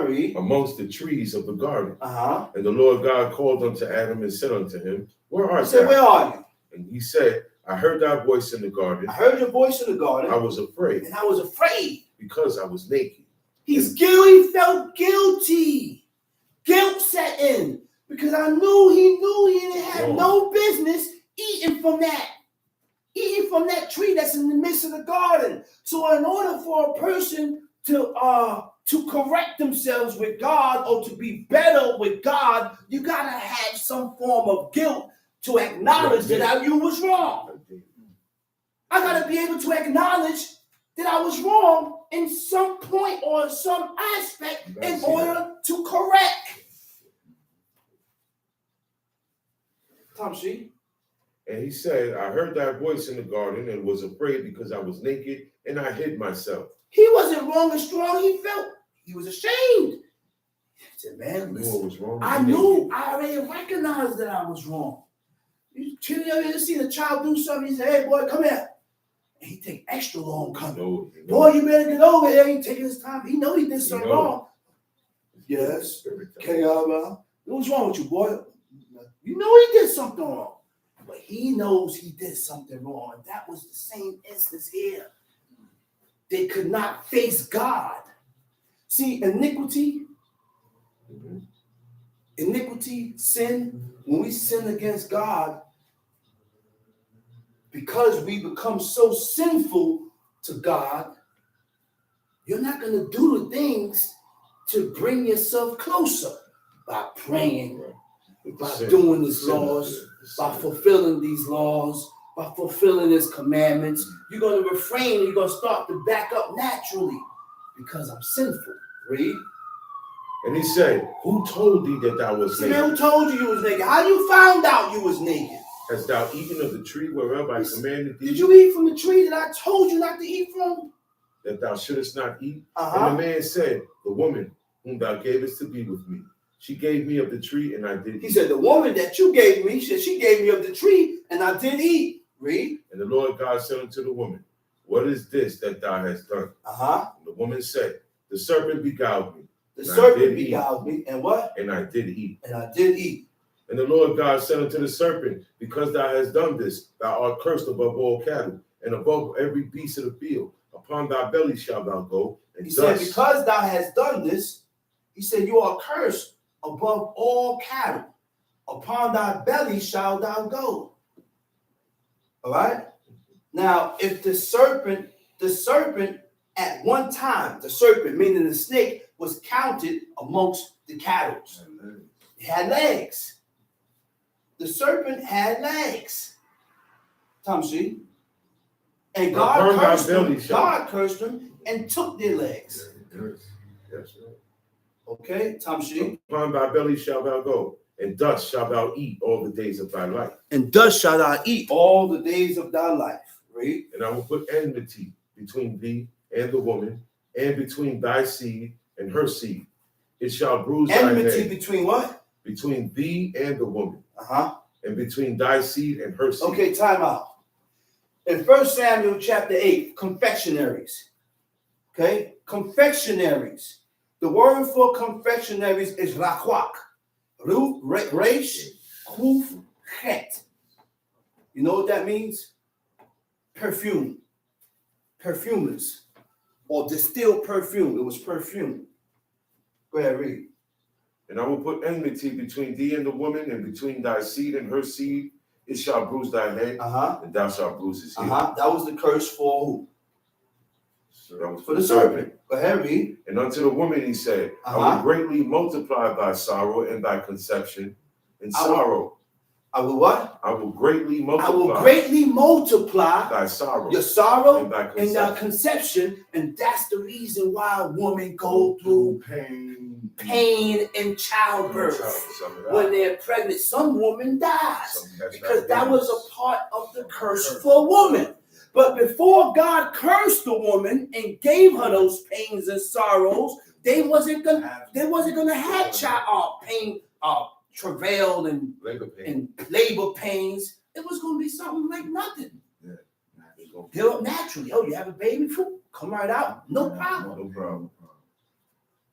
Read. Amongst the trees of the garden. And the Lord God called unto Adam and said unto him, Where art thou? Where are you? And he said, I heard thy voice in the garden. I heard your voice in the garden. I was afraid. And I was afraid. Because I was naked. He's guilty, he felt guilty. Guilt set in. Because he knew he didn't have no business eating from that tree that's in the midst of the garden. So in order for a person to correct themselves with God or to be better with God, you gotta have some form of guilt to acknowledge that you was wrong. I gotta be able to acknowledge that I was wrong in some point or some aspect in order to correct. And he said, I heard thy voice in the garden and was afraid because I was naked and I hid myself. He wasn't wrong and strong. He was ashamed. He said, man, listen, I already recognized that I was wrong. You ever seen a child do something? He said, hey, boy, come here. And he take extra long coming. Boy, you better get over here. He taking his time. He know he did something wrong. Yes. What's wrong with you, boy? You know he did something wrong, but he knows he did something wrong. And that was the same instance here. They could not face God. See, iniquity, sin, when we sin against God, because we become so sinful to God, you're not going to do the things to bring yourself closer by praying, by doing these laws, by fulfilling these laws, by fulfilling his commandments. You're going to refrain, you're going to start to back up naturally because I'm sinful. Read. And he said, who told thee that thou was naked? Who told you was naked? How you found out you was naked? Hast thou eaten of the tree whereof I commanded thee? Did you eat from the tree that I told you not to eat from? That thou shouldest not eat? And the man said, the woman whom thou gavest to be with me, she gave me of the tree and I did eat. He said, the woman that you gave me, she gave me of the tree and I did eat. Read. And the Lord God said unto the woman, what is this that thou hast done? And the woman said, the serpent beguiled me. The serpent beguiled me. And what? And I did eat. And I did eat. And the Lord God said unto the serpent, because thou hast done this, thou art cursed above all cattle and above every beast of the field. Upon thy belly shalt thou go, He said, because thou hast done this, he said, you are cursed above all cattle. Upon thy belly shalt thou go. All right? Now, if the serpent at one time, the serpent, meaning the snake, was counted amongst the cattle. It had legs. The serpent had legs. Tamshi. And God cursed them and took their legs. Yes. Okay, Tamshi. Upon thy belly shalt thou go, and dust shalt thou eat all the days of thy life. And dust shalt thou eat all the days of thy life. Right? And I will put enmity between thee and the woman, and between thy seed and her seed. It shall bruise thy head. Enmity between what? Between thee and the woman. Uh-huh. And between thy seed and her seed. Okay, time out. In 1 Samuel chapter 8, confectionaries. Okay? Confectionaries. The word for confectionaries is rakwak. Reish, kuf, chet. You know what that means? Perfume. Perfumers. Or distilled perfume. It was perfume. Go ahead, read. And I will put enmity between thee and the woman, and between thy seed and her seed. It shall bruise thy head, and thou shalt bruise his heel. That was the curse for who? So that was for the serpent. Go ahead, read. And unto the woman he said, I will greatly multiply thy sorrow and thy conception and sorrow. I will what? I will greatly multiply. I will greatly multiply thy sorrow. Your sorrow and thy conception. And that's the reason why women go through pain in childbirth. When they're pregnant, some women dies. Because that was a part of the curse for a woman. But before God cursed the woman and gave her those pains and sorrows, they wasn't gonna have pain, travail and labor pains. It was gonna be something like nothing. Built up naturally. Oh, you have a baby? Come right out. No problem.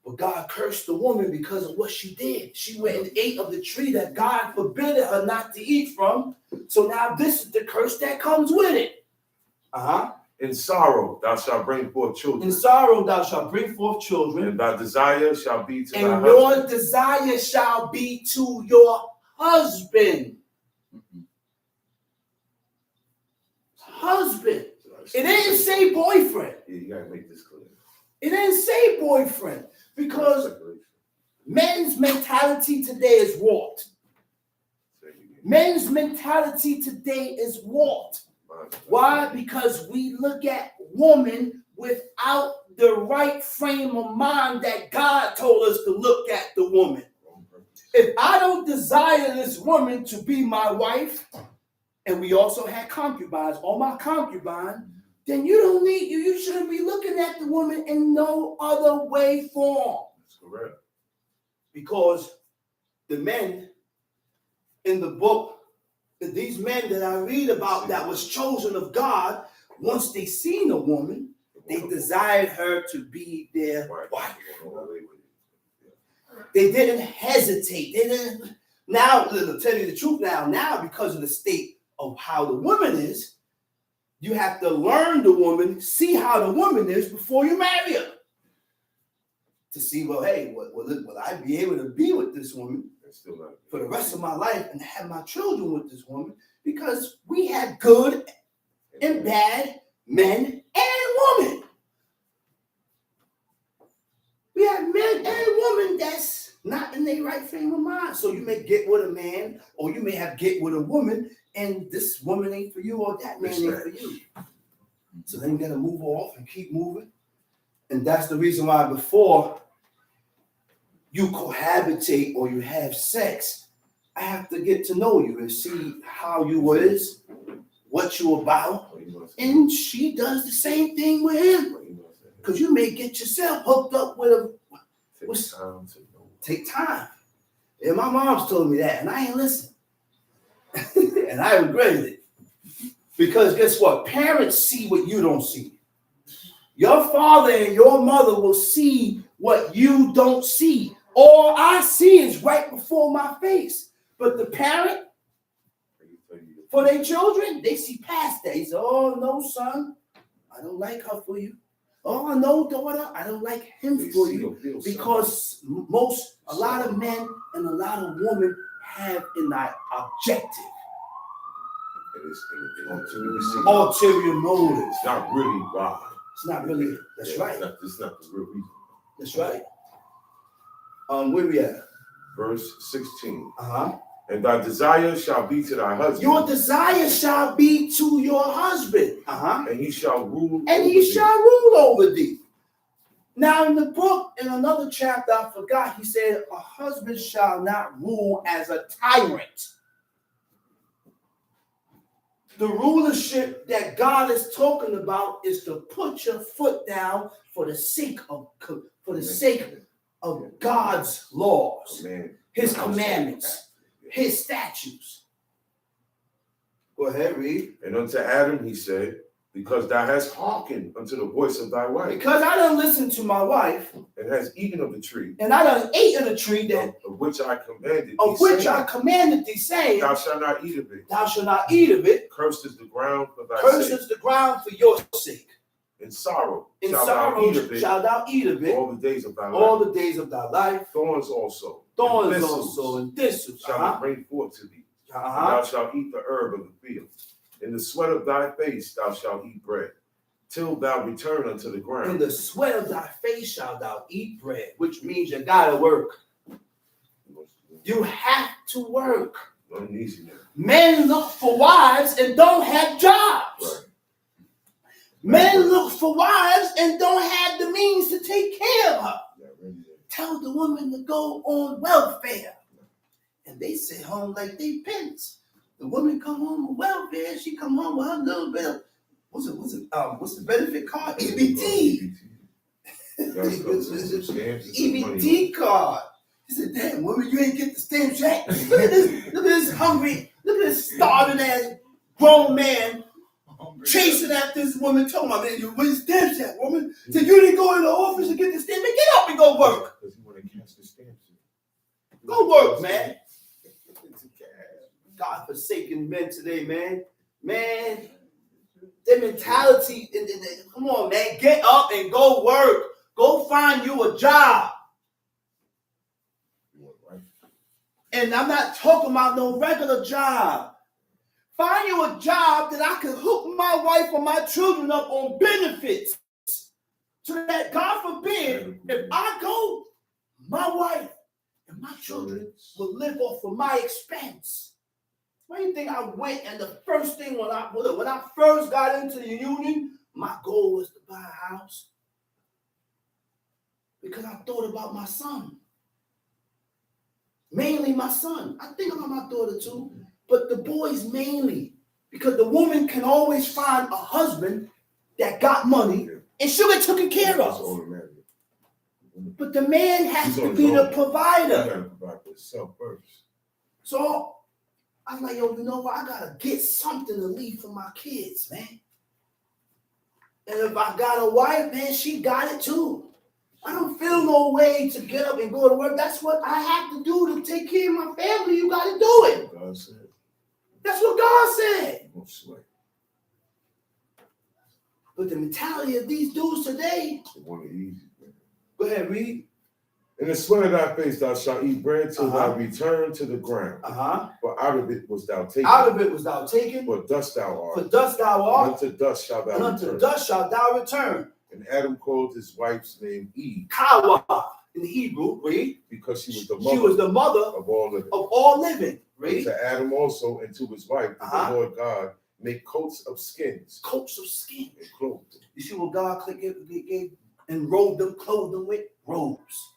But God cursed the woman because of what she did. She went and ate of the tree that God forbid her not to eat from. So now this is the curse that comes with it. In sorrow thou shalt bring forth children. In sorrow thou shalt bring forth children. And thy desire shall be to thy husband. And your desire shall be to your husband. Husband. It didn't say boyfriend. Yeah, you gotta make this clear. It didn't say boyfriend. Because men's mentality today is warped. Men's mentality today is warped. Why? Because we look at woman without the right frame of mind that God told us to look at the woman. If I don't desire this woman to be my wife, and we also had concubines, all my concubine, then you shouldn't be looking at the woman in no other way, form. That's correct. Because the men in the book, these men that I read about that was chosen of God, once they seen a woman, they desired her to be their wife. They didn't hesitate. They didn't. Now, to tell you the truth, now because of the state of how the woman is, you have to learn the woman, see how the woman is before you marry her. To see, well, hey, will I be able to be with this woman for the rest of my life and have my children with this woman? Because we had good and bad men and women. We have men and women that's not in their right frame of mind. So you may get with a man, or you may have get with a woman, and this woman ain't for you, or that man ain't for you. So then you gotta move off and keep moving. And that's the reason why before you cohabitate or you have sex, I have to get to know you and see how you is, what you about. And she does the same thing with him. Because you may get yourself hooked up with a... Take time. And my mom's told me that, and I ain't listened. And I regretted it. Because guess what? Parents see what you don't see. Your father and your mother will see what you don't see. All I see is right before my face. But the parent, for their children, they see past that. He said, oh, no, son, I don't like her for you. Oh, no, daughter, I don't like him They for see you. or feel Because a lot of men and a lot of women have an objective. Ulterior motives. It's not really why. It's not really, that's right. It's not the real reason. That's right. Where we at? Verse 16. Uh-huh. And thy desire shall be to thy husband. Your desire shall be to your husband. Uh-huh. And he shall rule. And he shall rule over thee. Now in the book, in another chapter, I forgot, he said, a husband shall not rule as a tyrant. The rulership that God is talking about is to put your foot down for the sake of God's laws, his commandments, his statutes. Go ahead, read. And unto Adam he said, because thou hast hearkened unto the voice of thy wife. Because I done listened to my wife. And hast eaten of the tree. And I done ate of the tree that of which I commanded thee. Of which I commanded thee, saying, thou shalt not eat of it. Thou shalt not eat of it. Cursed is the ground for thy Cursed sake. is the ground for your sake. In sorrow shalt thou eat of it. Shalt thou eat of it. All the days of thy life. All the days of thy life. Thorns also. Thorns also and thistles shall it bring forth to thee. Thou shalt eat the herb of the field. In the sweat of thy face thou shalt eat bread, till thou return unto the ground. In the sweat of thy face shalt thou eat bread, which means you gotta work. You have to work. Not easy now. Men look for wives and don't have jobs. Right. Men look for wives and don't have the means to take care of her. Tell the woman to go on welfare. And they sit home like they pence. The woman come home with welfare, she come home with her little bit of, what's the benefit card? EBT. EBT card. He said, damn, woman, you ain't get the stamp check? Look at this hungry, look at this starving ass grown man chasing after this woman, talking about, man, where's the stamp check, woman? So you didn't go in the office and get the stamp, man, get up and go work. Because you want to catch the stamps. Go work, man. God-forsaken men today, man. Man, their mentality, come on, man, get up and go work. Go find you a job. And I'm not talking about no regular job. Find you a job that I can hook my wife or my children up on benefits. So that, God forbid, if I go, my wife and my children will live off of my expense. Why do you think I went and the first thing when I first got into the union, my goal was to buy a house? Because I thought about my son. Mainly my son. I think about my daughter too, but the boys mainly. Because the woman can always find a husband that got money and she'll get taken care of. But the man has to be the provider. You gotta provide for yourself first. So I was like, yo, you know what? I gotta get something to leave for my kids, man. And if I got a wife, man, she got it too. I don't feel no way to get up and go to work. That's what I have to do to take care of my family. You gotta do it. God said. That's what God said. You won't sweat. But the mentality of these dudes today. They want it easy, man. Go ahead, read. In the sweat of thy face thou shalt eat bread till thou return to the ground. For out of it was thou taken. Out of it was thou taken. For dust thou art. For dust thou art. Unto dust shalt thou and return. unto dust shalt thou return. And Adam called his wife's name Eve. Kawa in the Hebrew, read. Because she was the mother of all living. Of all living. Read. To Adam also and to his wife, the Lord God make coats of skins. Coats of skins. And clothed them. You see what God gave and robed them, clothed them with? Robes.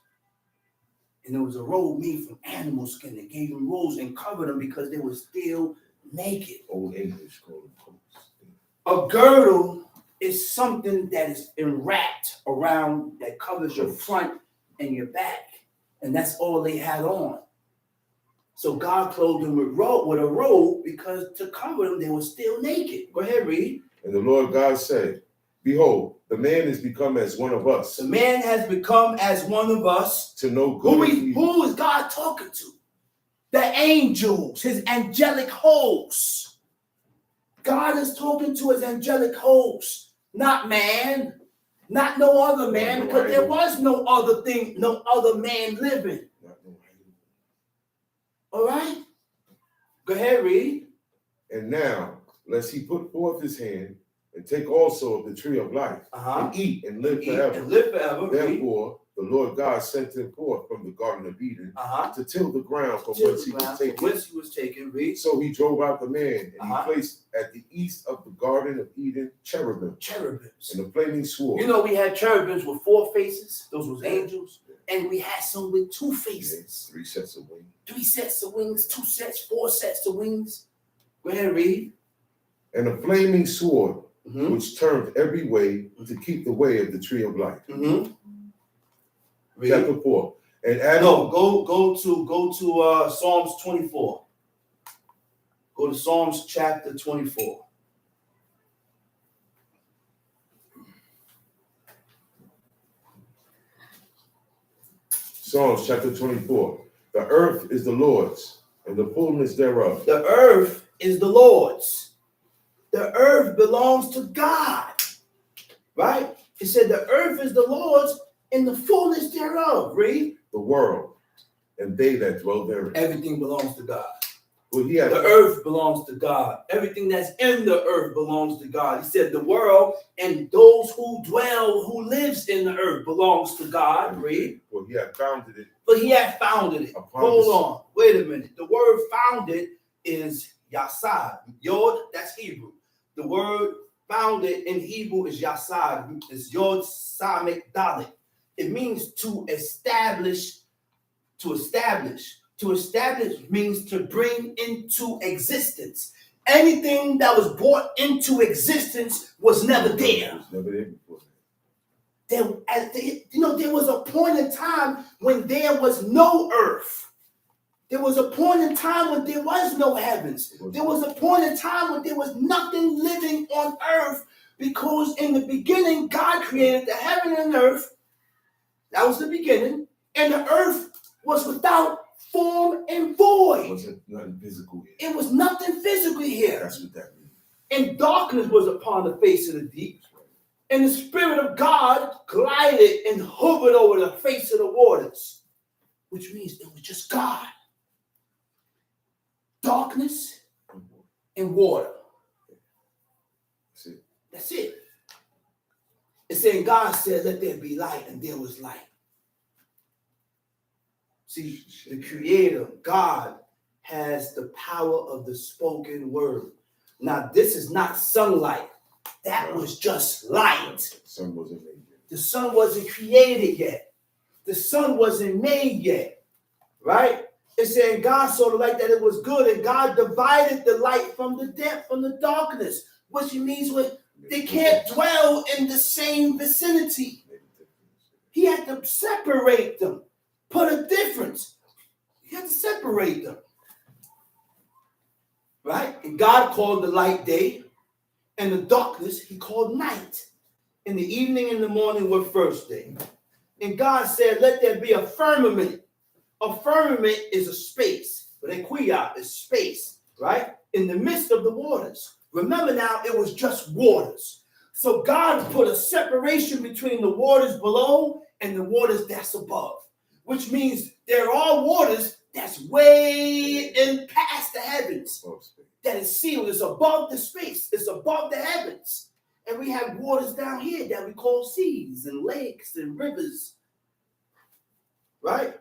And there was a robe made from animal skin that gave them robes and covered them because they were still naked. Old English called them coats. A girdle is something that is wrapped around that covers your front and your back. And that's all they had on. So God clothed them with a robe because to cover them, they were still naked. Go ahead, read. And the Lord God said, behold, the man is become as one of us. The man has become as one of us. To know good and evil. Who is God talking to? The angels, his angelic hosts. God is talking to his angelic hosts, not man. Not no other man, No because there idol. was no other thing, no other man living. Not no idol. All right? Go ahead, read. And now, lest he put forth his hand and take also of the tree of life and eat and live forever. And live forever. Therefore, the Lord God sent him forth from the Garden of Eden to till the ground from whence he was taken. Read. So he drove out the man, and he placed at the east of the Garden of Eden cherubims. And a flaming sword. You know, we had cherubims with 4 faces. Those was angels. And we had some with 2 faces. 3 sets of wings. 3 sets of wings, 2 sets, 4 sets of wings. Go ahead, read. And a flaming sword, which turned every way to keep the way of the tree of life. Chapter 4. And Adam. No, go to Psalms 24. Go to Psalms chapter 24. Psalms chapter 24. The earth is the Lord's, and the fullness thereof. The earth is the Lord's. The earth belongs to God. Right? It said the earth is the Lord's and the fullness thereof. Read. The world, and they that dwell therein. Everything belongs to God. Well, the earth belongs to God. Everything that's in the earth belongs to God. He said the world and those who dwell, who lives in the earth belongs to God. Read. Well, he had founded it. But he had founded it. Hold on. Wait a minute. The word founded is yasad. Yod, that's Hebrew. The word founded in Hebrew is yasad. It's Yod Samek Dalet. It means to establish. To establish. To establish means to bring into existence. Anything that was brought into existence was never there. It was never there before. There was a point in time when there was no earth. There was a point in time when there was no heavens. There was a point in time when there was nothing living on earth, because in the beginning, God created the heaven and earth. That was the beginning. And the earth was without form and void. It wasn't nothing physical here. It was nothing physically here. That's what that means. And darkness was upon the face of the deep. And the Spirit of God glided and hovered over the face of the waters, which means it was just God. Darkness and water. That's it. That's it. It's saying God said, let there be light, and there was light. See, the Creator, God, has the power of the spoken word. Now, this is not sunlight. That was just light. The sun wasn't made yet. The sun wasn't created yet. The sun wasn't made yet. Right? It's saying God saw the light that it was good, and God divided the light from the depth, from the darkness, which means they can't dwell in the same vicinity. He had to separate them. Put a difference. You have to separate them. Right? And God called the light day, and the darkness he called night. In the evening and the morning were first day. And God said, let there be a firmament. A firmament is a space. But equia is space, right? In the midst of the waters. Remember now, it was just waters. So God put a separation between the waters below and the waters that's above. Which means there are waters that's way in past the heavens. That is sealed. It's above the space. It's above the heavens. And we have waters down here that we call seas and lakes and rivers. Right?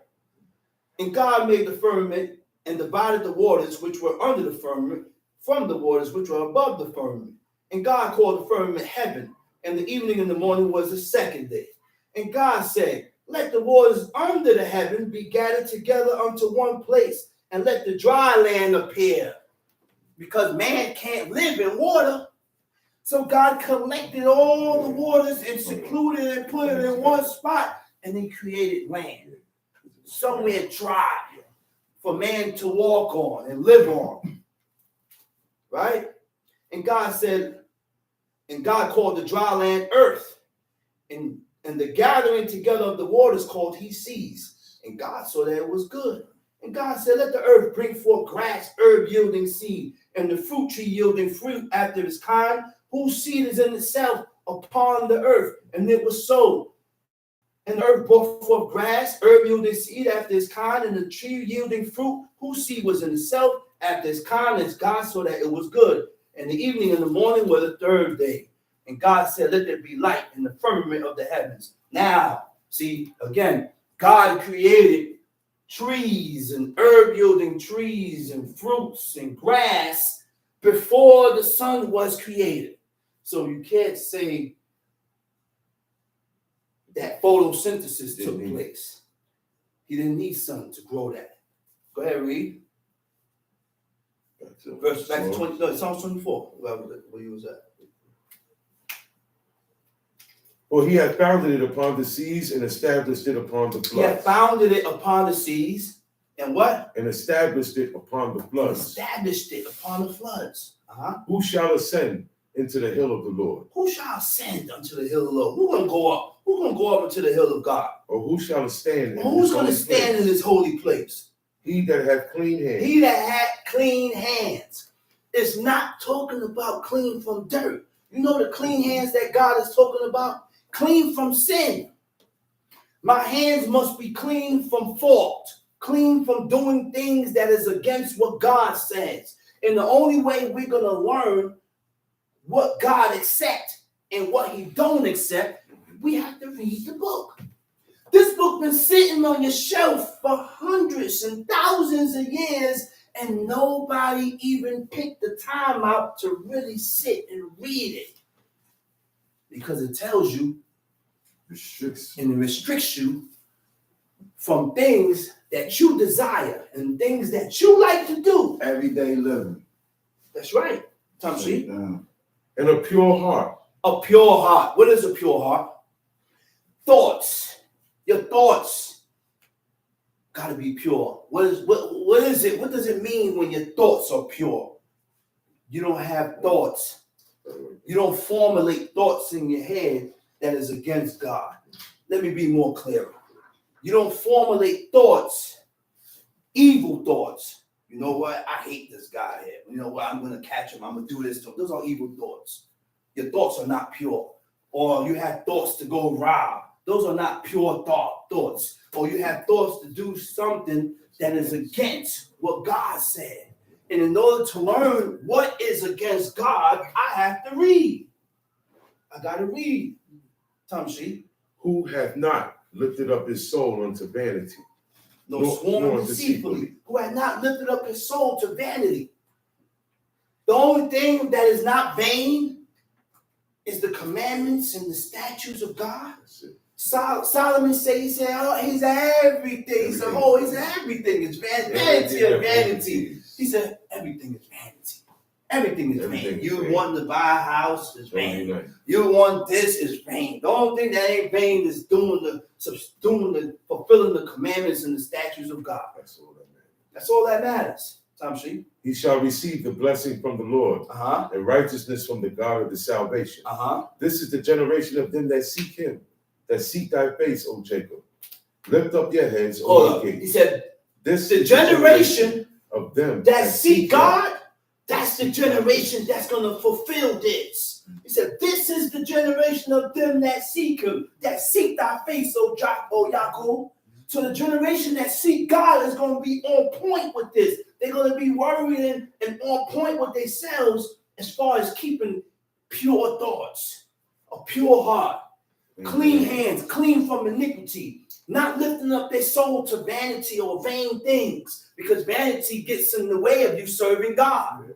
And God made the firmament and divided the waters which were under the firmament from the waters which were above the firmament. And God called the firmament heaven. And the evening and the morning was the second day. And God said, let the waters under the heaven be gathered together unto one place, and let the dry land appear. Because man can't live in water. So God collected all the waters and secluded and put it in one spot, and he created land. Somewhere dry for man to walk on and live on. Right? And God said, and God called the dry land earth. And the gathering together of the waters called he seas. And God saw that it was good. And God said, let the earth bring forth grass, herb yielding seed, and the fruit tree yielding fruit after its kind, whose seed is in itself upon the earth, and it was so. And the earth brought forth grass, herb yielding seed after its kind, and the tree yielding fruit, whose seed was in itself after its kind, as God saw that it was good. And the evening and the morning were the third day. And God said, let there be light in the firmament of the heavens. Now, see, again, God created trees and herb yielding trees and fruits and grass before the sun was created. So you can't say that photosynthesis took place. He didn't need sun to grow that. Go ahead, read. Back to 20, no, Psalms 24. Where you was at? For he had founded it upon the seas and established it upon the floods. He had founded it upon the seas and what? And established it upon the floods. Established it upon the floods. Who shall ascend into the hill of the Lord? Who shall ascend unto the hill of the Lord? Who's going to go up? Who's going to go up into the hill of God? Or who shall stand in Who's going to stand in his holy place? He that hath clean hands. He that had clean hands. It's not talking about clean from dirt. You know the clean hands that God is talking about? Clean from sin. My hands must be clean from fault, clean from doing things that is against what God says. And the only way we're going to learn what God accepts and what he don't accept, we have to read the book. This book been sitting on your shelf for hundreds and thousands of years, and nobody even picked the time out to really sit and read it. Because it tells you and it restricts you from things that you desire and things that you like to do. Everyday living. That's right. Tom C. And a pure heart. A pure heart. What is a pure heart? Thoughts. Your thoughts got to be pure. What is it? What does it mean when your thoughts are pure? You don't have thoughts. You don't formulate thoughts in your head that is against God. Let me be more clear. You don't formulate thoughts, evil thoughts. You know what? I hate this guy here. You know what? I'm going to catch him. I'm going to do this to him. Those are evil thoughts. Your thoughts are not pure. Or you have thoughts to go rob. Those are not pure thoughts. Or you have thoughts to do something that is against what God said. And in order to learn what is against God, I have to read. I got to read. Tom C. Who hath not lifted up his soul unto vanity, nor sworn deceitfully. Who had not lifted up his soul to vanity. The only thing that is not vain is the commandments and the statutes of God. Solomon said, he said, oh, he's everything. He said, oh, he's everything. It's vanity of vanity. He said, everything is vanity. Everything is vain. You want to buy a house, it's vain. You want this, it's vain. The only thing that ain't vain is fulfilling the commandments and the statutes of God. That's all that matters. Tom C. He shall receive the blessing from the Lord and righteousness from the God of the salvation. This is the generation of them that seek him, that seek thy face, O Jacob. Lift up your heads, O gates. He said, this the generation of them that seek God, that's the generation that's going to fulfill this. He said, this is the generation of them that seek him, that seek thy face, O Yaakov. So the generation that seek God is going to be on point with this. They're going to be worrying and on point with themselves as far as keeping pure thoughts, a pure heart, clean hands, clean from iniquity, not lifting up their soul to vanity or vain things, because vanity gets in the way of you serving God.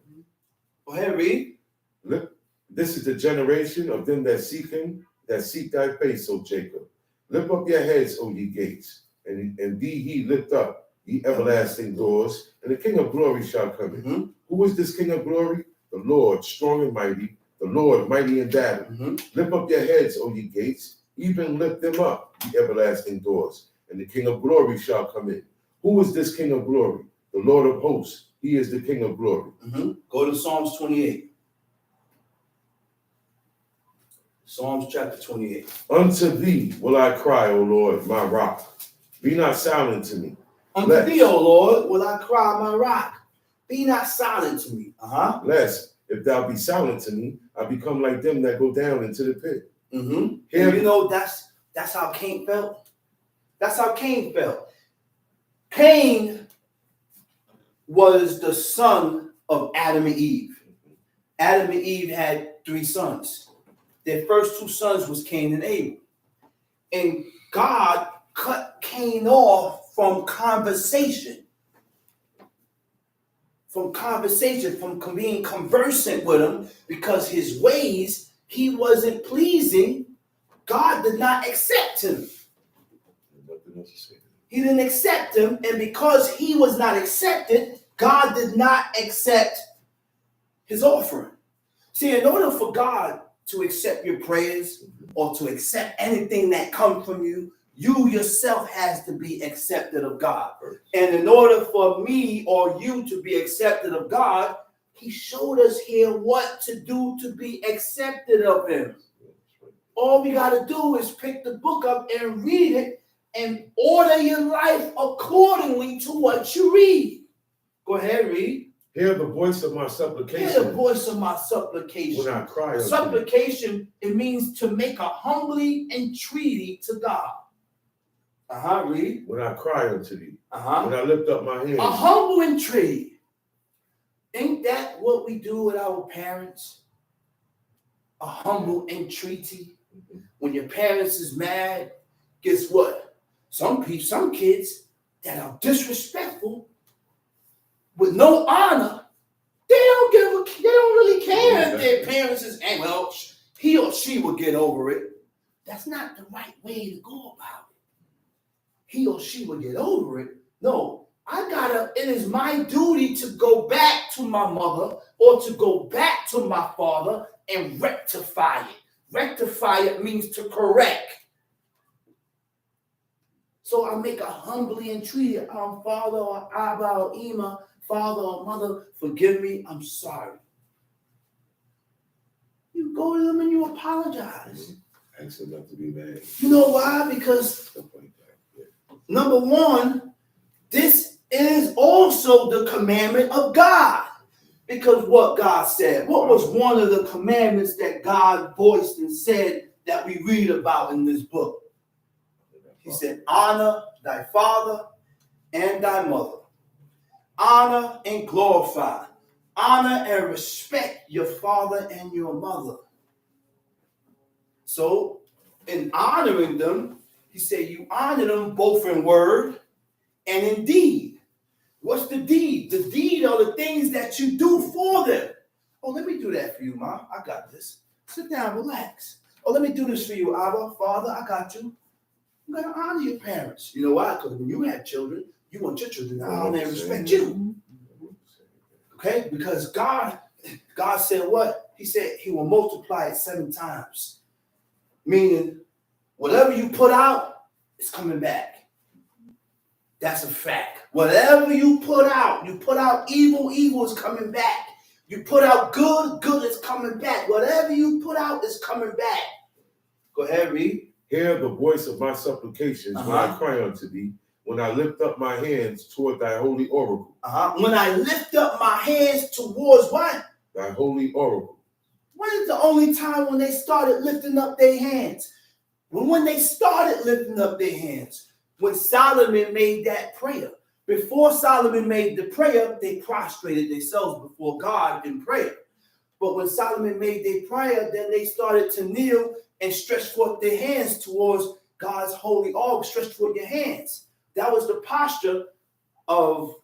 Go ahead, read. This is the generation of them that seek him, that seek thy face, O Jacob. Lift up your heads, O ye gates, and be ye lift up, ye everlasting doors, and the King of glory shall come in. Who is this King of glory? The Lord, strong and mighty, the Lord, mighty in battle. Lift up your heads, O ye gates, even lift them up, ye everlasting doors, and the King of glory shall come in. Who is this King of glory? The Lord of hosts. He is the King of glory. Go to Psalms 28. Psalms chapter 28. Unto thee will I cry, O Lord, my rock. Be not silent to me. Unto thee, O Lord, will I cry, my rock. Be not silent to me. Lest, if thou be silent to me, I become like them that go down into the pit. Mm-hmm. Here, And you know, that's how Cain felt. That's how Cain felt. Cain was the son of Adam and Eve. Adam and Eve had 3 sons. Their first 2 sons was Cain and Abel. And God cut Cain off from conversation. From being conversant with him, because his ways, he wasn't pleasing. God did not accept him. He didn't accept him, and because he was not accepted, God did not accept his offering. See, in order for God to accept your prayers or to accept anything that comes from you, you yourself has to be accepted of God. And in order for me or you to be accepted of God, he showed us here what to do to be accepted of him. All we got to do is pick the book up and read it and order your life accordingly to what you read. Go ahead, read. Hear the voice of my supplication. Hear the voice of my supplication. When I cry unto supplication, it means to make a humbly entreaty to God. Read. When I cry unto thee. When I lift up my hands. A humble entreaty. Ain't that what we do with our parents? A humble entreaty. When your parents is mad, guess what? Some kids that are disrespectful with no honor, they don't really care if their parents is angry. Well, he or she will get over it. That's not the right way to go about it. He or she will get over it. No, it is my duty to go back to my mother or to go back to my father and rectify it. Rectify it means to correct. So I make a humbly entreaty, Father or Abba or Ima, Father or Mother, forgive me, I'm sorry. You go to them and you apologize. Ask them not to be mad. You know why? Because number one, this is also the commandment of God. Because what God said, what was one of the commandments that God voiced and said that we read about in this book? He said, honor thy father and thy mother. Honor and glorify. Honor and respect your father and your mother. So, in honoring them, he said you honor them both in word and in deed. What's the deed? The deed are the things that you do for them. Oh, let me do that for you, Mom. I got this. Sit down, relax. Oh, let me do this for you, Abba, Father. I got you. You got to honor your parents. You know why? Because when you have children, you want your children to honor and respect you. Okay? Because God said what? He said he will multiply it 7 times. Meaning, whatever you put out, it's coming back. That's a fact. Whatever you put out evil, evil is coming back. You put out good, good is coming back. Whatever you put out is coming back. Go ahead, read. Hear the voice of my supplications when I cry unto thee, when I lift up my hands toward thy holy oracle. When I lift up my hands towards what? Thy holy oracle. When is the only time when they started lifting up their hands? When they started lifting up their hands. When Solomon made that prayer. Before Solomon made the prayer, they prostrated themselves before God in prayer. But when Solomon made their prayer, then they started to kneel and stretch forth their hands towards God's holy altar. Stretch forth your hands. That was the posture of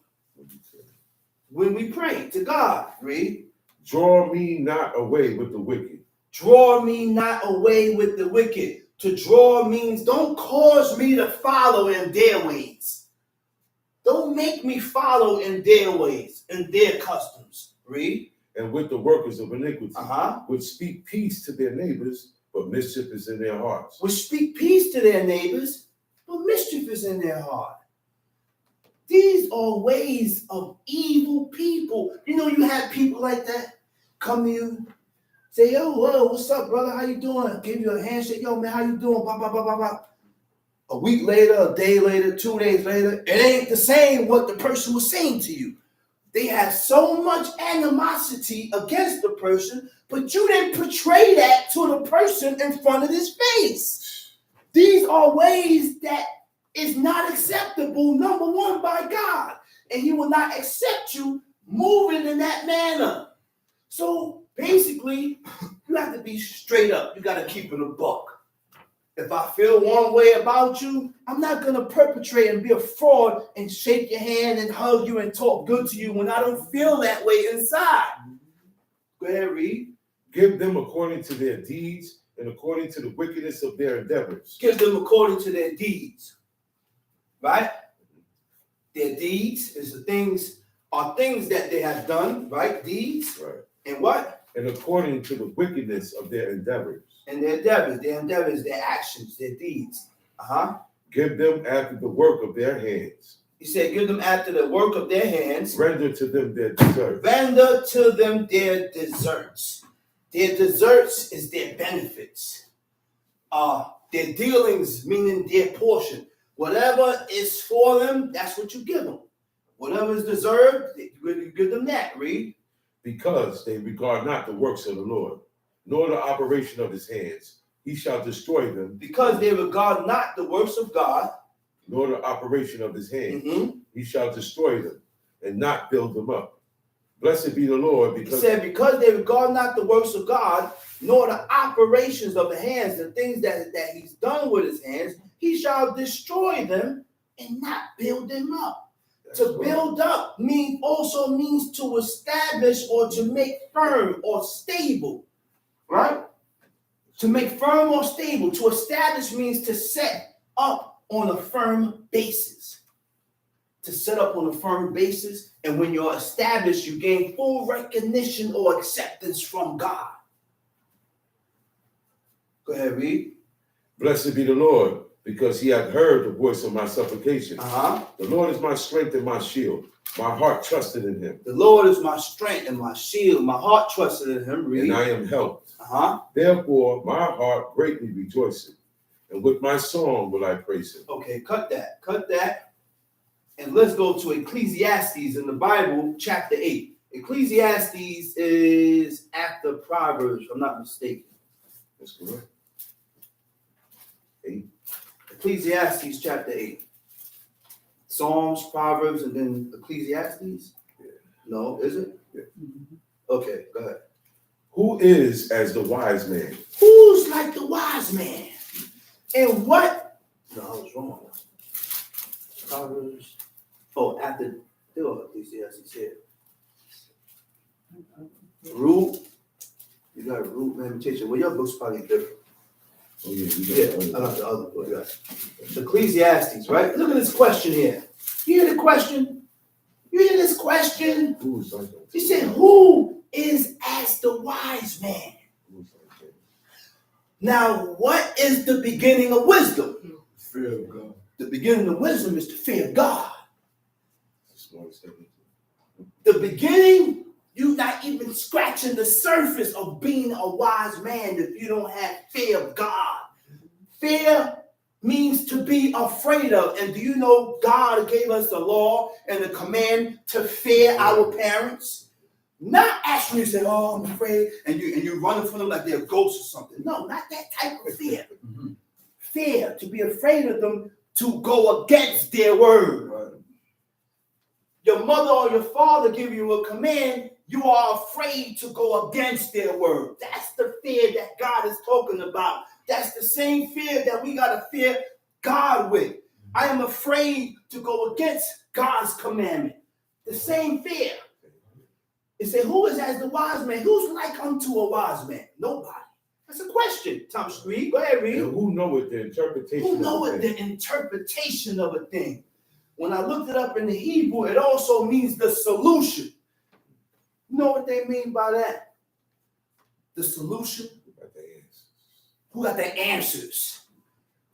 when we pray to God. Read. Draw me not away with the wicked. Draw me not away with the wicked. To draw means don't cause me to follow in their ways. Don't make me follow in their ways, in their customs. Read. And with the workers of iniquity, which speak peace to their neighbors, but mischief is in their hearts. Which speak peace to their neighbors, but mischief is in their heart. These are ways of evil people. You know, you have people like that come to you, say, yo, whoa, what's up, brother? How you doing? Give you a handshake. Yo, man, how you doing? Blah, blah, blah, blah, blah. A week later, a day later, 2 days later, it ain't the same what the person was saying to you. they have so much animosity against the person, but you didn't portray that to the person in front of his face. These are ways that is not acceptable, number one, by God. And he will not accept you moving in that manner. So basically, you have to be straight up. You got to keep it a buck. If I feel one way about you, I'm not going to perpetrate and be a fraud and shake your hand and hug you and talk good to you when I don't feel that way inside. Go ahead, read. Give them according to their deeds and according to the wickedness of their endeavors. Give them according to their deeds. Right? Their deeds is are things that they have done, right? Deeds. Right. And what? And according to the wickedness of their endeavors. And their endeavors, their actions, their deeds. Give them after the work of their hands. He said, give them after the work of their hands. Render to them their deserts. Render to them their deserts. Their deserts is their benefits. Their dealings, meaning their portion. Whatever is for them, that's what you give them. Whatever is deserved, you give them that. Read. Because they regard not the works of the Lord, nor the operation of his hands, he shall destroy them. Because they regard not the works of God, nor the operation of his hands, he shall destroy them and not build them up. Blessed be the Lord. Because he said, because they regard not the works of God, nor the operations of the hands, the things that he's done with his hands, he shall destroy them and not build them up. To build up also means to establish or to make firm or stable, right? To make firm or stable. To establish means to set up on a firm basis. To set up on a firm basis, and when you're established, you gain full recognition or acceptance from God. Go ahead, read. Blessed be the Lord, because he hath heard the voice of my supplication. The Lord is my strength and my shield. My heart trusted in him. The Lord is my strength and my shield. My heart trusted in him. Read. And I am helped. Therefore, my heart greatly rejoiceth, and with my song will I praise him. Okay, cut that. And let's go to Ecclesiastes in the Bible, chapter 8. Ecclesiastes is after Proverbs, if I'm not mistaken. That's correct. 8. Ecclesiastes chapter 8. Psalms, Proverbs, and then Ecclesiastes? Yeah. No, is it? Yeah. Okay, go ahead. Who is as the wise man? Who's like the wise man? And what? No, I was wrong. Proverbs. Oh, after Ecclesiastes here. Root. You got a root lamentation. Well, your book's probably different. Oh, yeah, I got the other book. Ecclesiastes, right? Look at this question here. You hear the question? You hear this question? Who's like that? He said, who is as the wise man? Who's like that? Now, what is the beginning of wisdom? Fear of God. The beginning of wisdom is the fear of God. That's the smartest thing. The beginning, you're not even scratching the surface of being a wise man if you don't have fear of God. Fear means to be afraid of. And do you know God gave us the law and the command to fear our parents? Not actually say, oh, I'm afraid, and you're running from them like they're ghosts or something. No, not that type of fear. Fear, to be afraid of them, to go against their word. Right. Your mother or your father give you a command, you are afraid to go against their word. That's the fear that God is talking about. That's the same fear that we got to fear God with. I am afraid to go against God's commandment. The same fear. It said, who is as the wise man? Who's like unto a wise man? Nobody. That's a question. Thomas, read. Go ahead, read. And who knoweth the interpretation Who knoweth the interpretation of a thing? When I looked it up in the Hebrew, it also means the solution. You know what they mean by that? The solution? Who got the answers?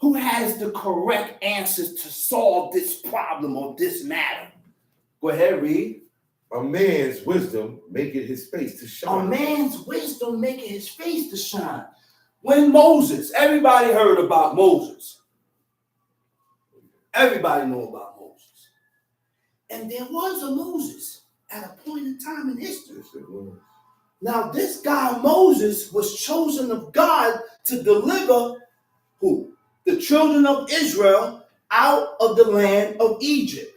Who has the correct answers to solve this problem or this matter? Go ahead, read. A man's wisdom maketh his face to shine. A man's wisdom maketh his face to shine. When Moses, everybody heard about Moses. Everybody know about Moses. And there was a Moses. at a point in time in history. Yes, it was. Now, this guy Moses was chosen of God to deliver who? The children of Israel out of the land of Egypt.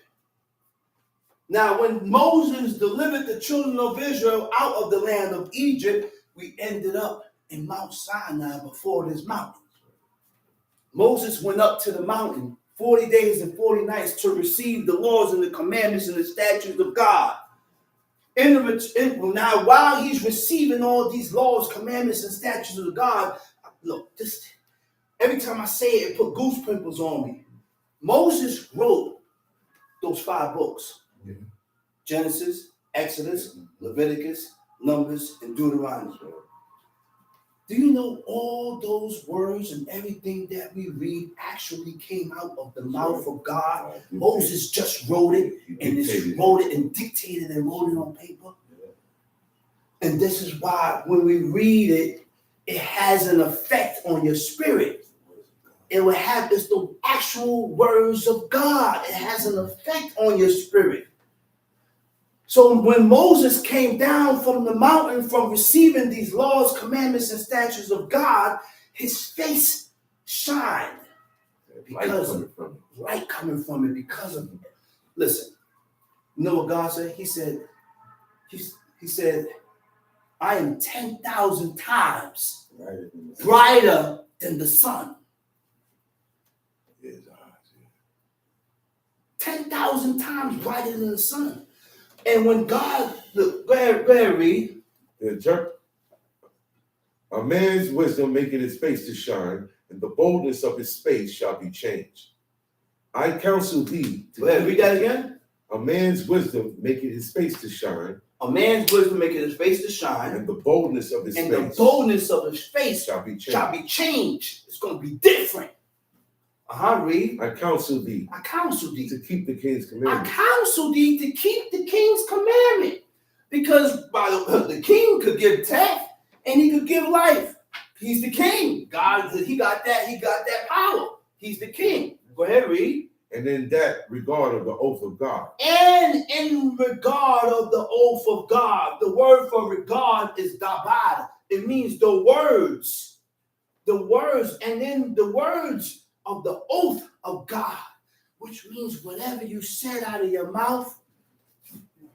Now, when Moses delivered the children of Israel out of the land of Egypt, we ended up in Mount Sinai before this mountain. Moses went up to the mountain 40 days and 40 nights to receive the laws and the commandments and the statutes of God. Now, while he's receiving all these laws, commandments, and statutes of God, look, every time I say it, it put goose pimples on me. Moses wrote those 5 books. Yeah. Genesis, Exodus, Leviticus, Numbers, and Deuteronomy. Do you know all those words and everything that we read actually came out of the mouth of God? Moses just wrote it and wrote it and dictated and wrote it on paper. And this is why when we read it, it has an effect on your spirit. It will have it's the actual words of God. It has an effect on your spirit. So when Moses came down from the mountain from receiving these laws, commandments, and statutes of God, his face shined. Because of light coming from it, because of it. Listen, you know what God said? He said, I am 10,000 times brighter than the sun. 10,000 times brighter than the sun. And when God, look, go ahead, read. A man's wisdom maketh his face to shine, and the boldness of his face shall be changed. I counsel thee. Go ahead, read that again. A man's wisdom maketh his face to shine. A man's wisdom maketh his face to shine. And the boldness of his face. And the boldness of his face shall be changed. It's going to be different. Read. I counsel thee. I counsel thee. To keep the king's commandment. I counsel thee to keep the king's commandment. Because the king could give death and he could give life. He's the king. God, he got that power. He's the king. Go ahead, read. And in that regard of the oath of God. And in regard of the oath of God. The word for regard is dabad. It means the words. The words. And then the words of the oath of God, which means whatever you said out of your mouth,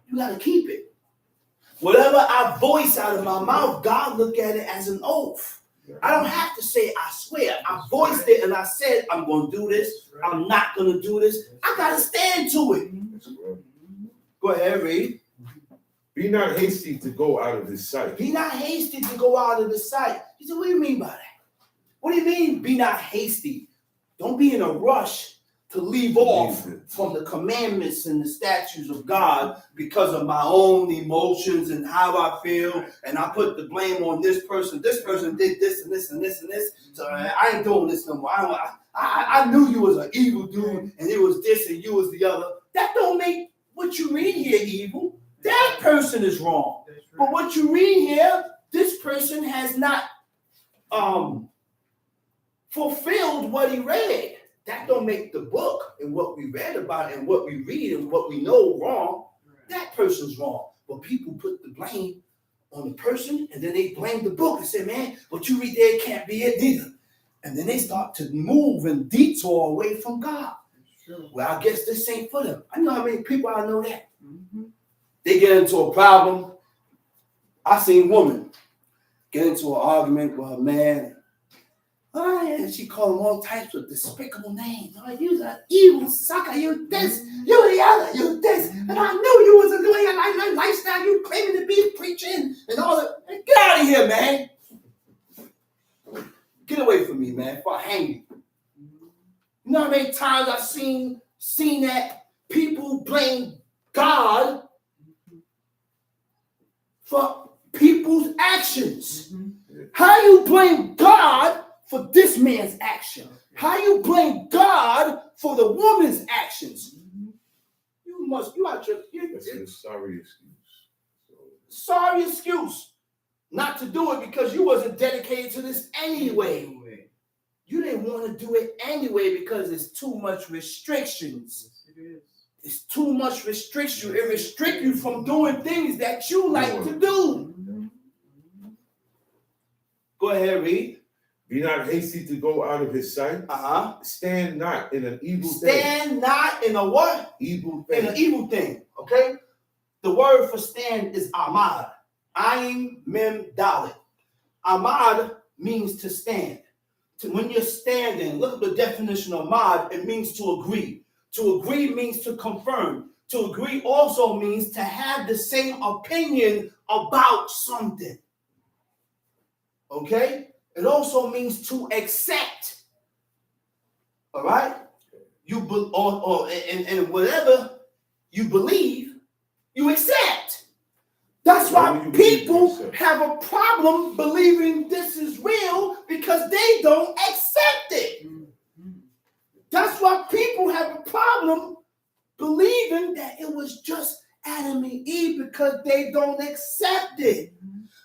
you got to keep it. Whatever I voice out of my mouth, God look at it as an oath. I don't have to say I swear. I voiced it and I said I'm going to do this. I'm not going to do this. I got to stand to it. Go ahead, read. Be not hasty to go out of his sight. Be not hasty to go out of his sight. He said, what do you mean by that? What do you mean be not hasty? Don't be in a rush to leave off from the commandments and the statutes of God because of my own emotions and how I feel. And I put the blame on this person. This person did this and this and this and this. So I ain't doing this no more. I knew you was an evil dude and it was this and you was the other. That don't make what you read here evil. That person is wrong. But what you read here, this person has not fulfilled what he read. That don't make the book and what we read about and what we read and what we know wrong. That person's wrong. But people put the blame on the person and then they blame the book and say, man, what you read there can't be it neither. And then they start to move and detour away from God. Well, I guess this ain't for them. I know how many people I know that. They get into a problem. I seen a woman get into an argument with her man. Oh, yeah, she called him all types of despicable names. Oh, you're an evil sucker. You this, you the other, you this. And I knew you was doing a lifestyle. You claiming to be preaching and all that. Get out of here, man. Get away from me, man, before I hang you. You know how many times I've seen that people blame God for people's actions. How you blame God for this man's action? How you blame God for the woman's actions? You out your That's a sorry excuse. Sorry excuse not to do it because you wasn't dedicated to this anyway. You didn't want to do it anyway because there's too much restrictions. It's too much restriction. It restricts you from doing things that you like to do. Go ahead, read. Be not hasty to go out of his sight. Stand not in an evil thing. Stand not in a what? Evil thing. In an evil thing. Okay? The word for stand is amad. Ayin mem dalet. Amad means to stand. When you're standing, look at the definition of amad. It means to agree. To agree means to confirm. To agree also means to have the same opinion about something. Okay? It also means to accept. All right? And whatever you believe, you accept. That's why people have a problem believing this is real because they don't accept it. That's why people have a problem believing that it was just Adam and Eve because they don't accept it.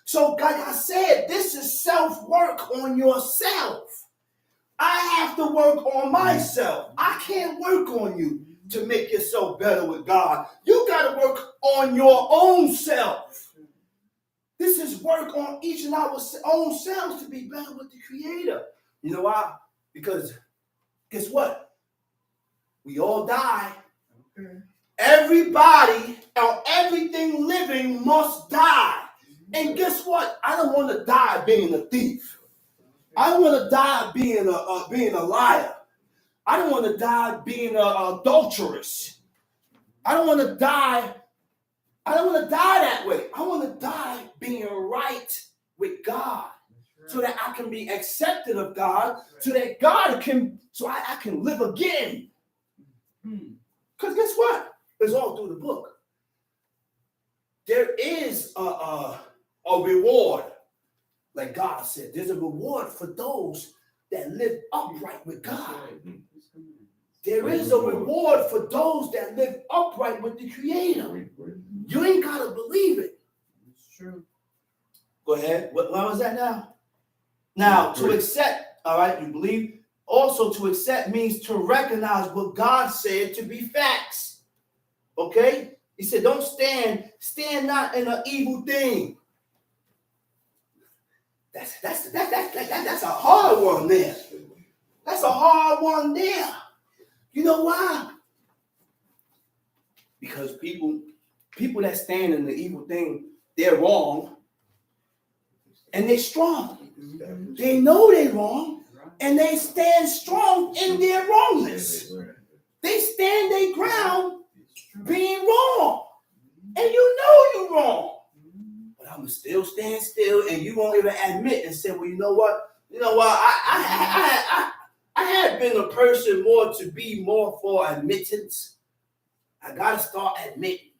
So, like I said, this is self-work on yourself. I have to work on myself. I can't work on you to make yourself better with God. You got to work on your own self. This is work on each and our own selves to be better with the Creator. You know why? Because guess what? We all die. Everybody or everything living must die. And guess what? I don't want to die being a thief. I don't want to die being a liar. I don't want to die being an adulteress. I don't want to die. I don't want to die that way. I want to die being right with God, so that I can be accepted of God, so that God can, so I can live again. Because guess what? It's all through the book. There is a reward. Like God said, there's a reward for those that live upright with God. There is a reward for those that live upright with the Creator. You ain't got to believe it. It's true. Go ahead. What was that now? Now, to accept, all right, you believe. Also, to accept means to recognize what God said to be facts. Okay? He said, don't stand not in an evil thing. That's a hard one there. That's a hard one there. You know why? Because people that stand in the evil thing, they're wrong. And they're strong. They know they're wrong. And they stand strong in their wrongness. They stand their ground being wrong. And you know you're wrong. But I'm going to still stand still, and you won't even admit and say, well, you know what? I had been a person more to be more for admittance. I got to start admitting.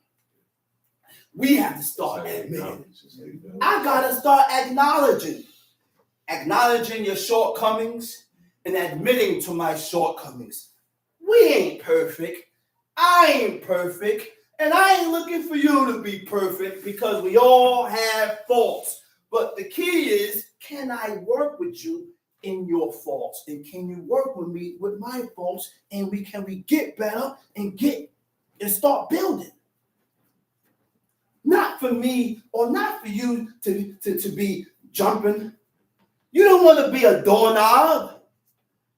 We have to start admitting. I got to start acknowledging your shortcomings and admitting to my shortcomings. We ain't perfect. I ain't perfect. And I ain't looking for you to be perfect because we all have faults. But the key is, can I work with you in your faults? And can you work with me with my faults? And can we get better and start building? Not for me or not for you to be jumping. You don't want to be a doorknob.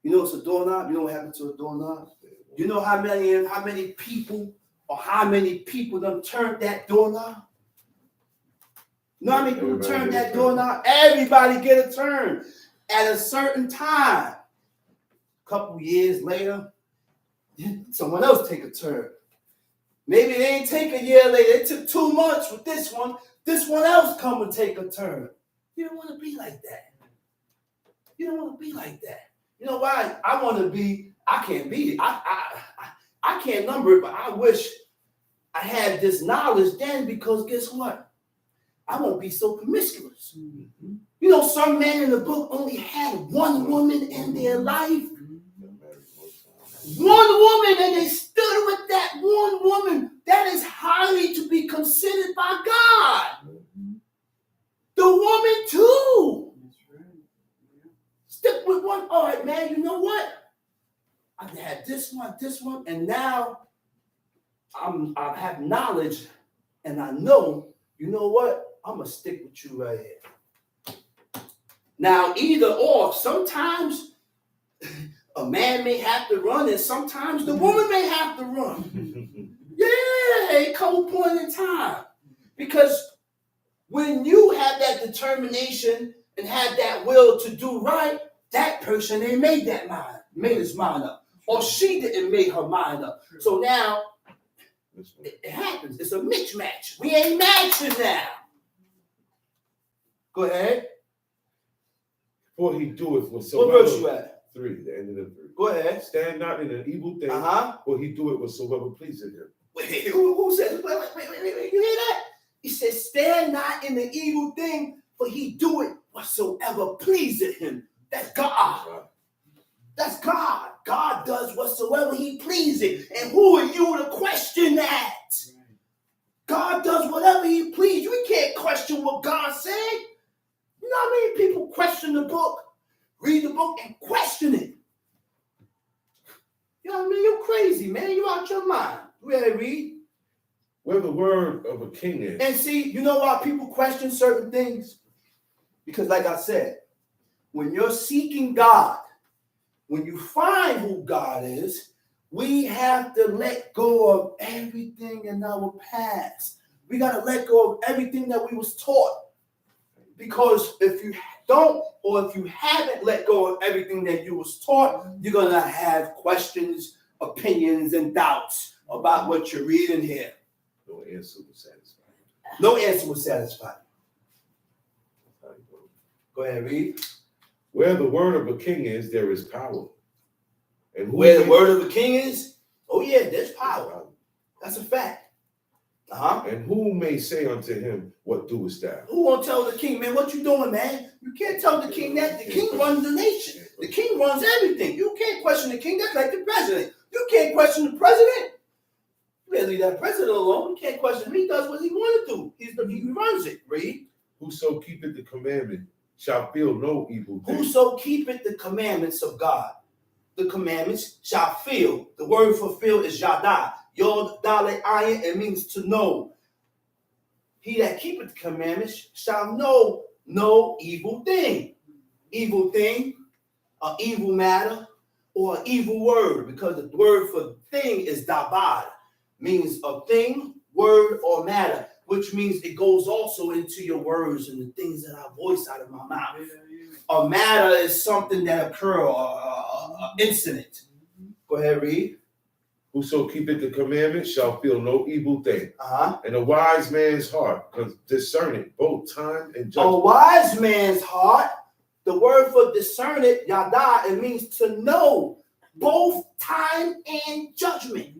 You know what's a doorknob? You know what happened to a doorknob? You know how many people done turned that doorknob? You know how many people turned that doorknob? Everybody get a turn at a certain time. A couple years later, someone else take a turn. Maybe they ain't take a year later. They took 2 months with this one. This one else come and take a turn. You don't want to be like that. You don't want to be like that. You know why? I want to be. I can't be. I can't number it, but I wish I had this knowledge then, because guess what? I won't be so promiscuous. Mm-hmm. You know, some men in the book only had one woman in their life. One woman, and they stood with that one woman. That is highly to be considered by God. The woman too. Stick with one. All right, man, you know what? I've had this one, and now I have knowledge, and I know, you know what? I'm gonna stick with you right here. Now, either or, sometimes a man may have to run, and sometimes the woman may have to run. Yeah, a couple point in time. Because when you have that determination and have that will to do right, that person ain't made his mind up. Or she didn't make her mind up. So now it happens. It's a mismatch. We ain't matching now. Go ahead. For he doeth whatsoever. What verse you at? 3, the end of the 3. Go ahead. Stand not in an evil thing, for he doeth whatsoever pleaseth him. Wait, who says? Wait, you hear that? He says, stand not in the evil thing, for he doeth whatsoever pleaseth him. That's God. Right. That's God. God does whatsoever he pleases. And who are you to question that? God does whatever he pleases. We can't question what God said. You know how many people question the book, read the book, and question it? You know what I mean? You're crazy, man. You out your mind. Go ahead, read. Where the word of a king is. And see, you know why people question certain things? Because like I said, when you're seeking God, when you find who God is, we have to let go of everything in our past. We got to let go of everything that we was taught. Because if you don't, or if you haven't let go of everything that you was taught, you're going to have questions, opinions, and doubts about what you're reading here. No answer was satisfied. No answer was satisfied. Go ahead, read. Where the word of a king is, there is power. And where the word of a king is, oh yeah, there's power. That's a fact. And who may say unto him, what doest thou? Who won't tell the king, man, what you doing, man? You can't tell the king that. The king runs the nation. The king runs everything. You can't question the king. That's like the president. You can't question the president. You better leave that president alone. You can't question him. He does what he want to do. He runs it. Read. Whoso keepeth the commandment shall feel no evil thing. Whoso keepeth the commandments of God, the commandments shall feel. The word for feel is yada. Yod dalet ayin. It means to know. He that keepeth the commandments shall know no evil thing. Evil thing, an evil matter, or an evil word, because the word for thing is dabad, means a thing, word, or matter, which means it goes also into your words and the things that I voice out of my mouth. A matter is something that occur, an incident. Go ahead, read. Whoso keepeth the commandment shall feel no evil thing. And a wise man's heart discerneth both time and judgment. A wise man's heart, the word for discern it, yada, it means to know both time and judgment.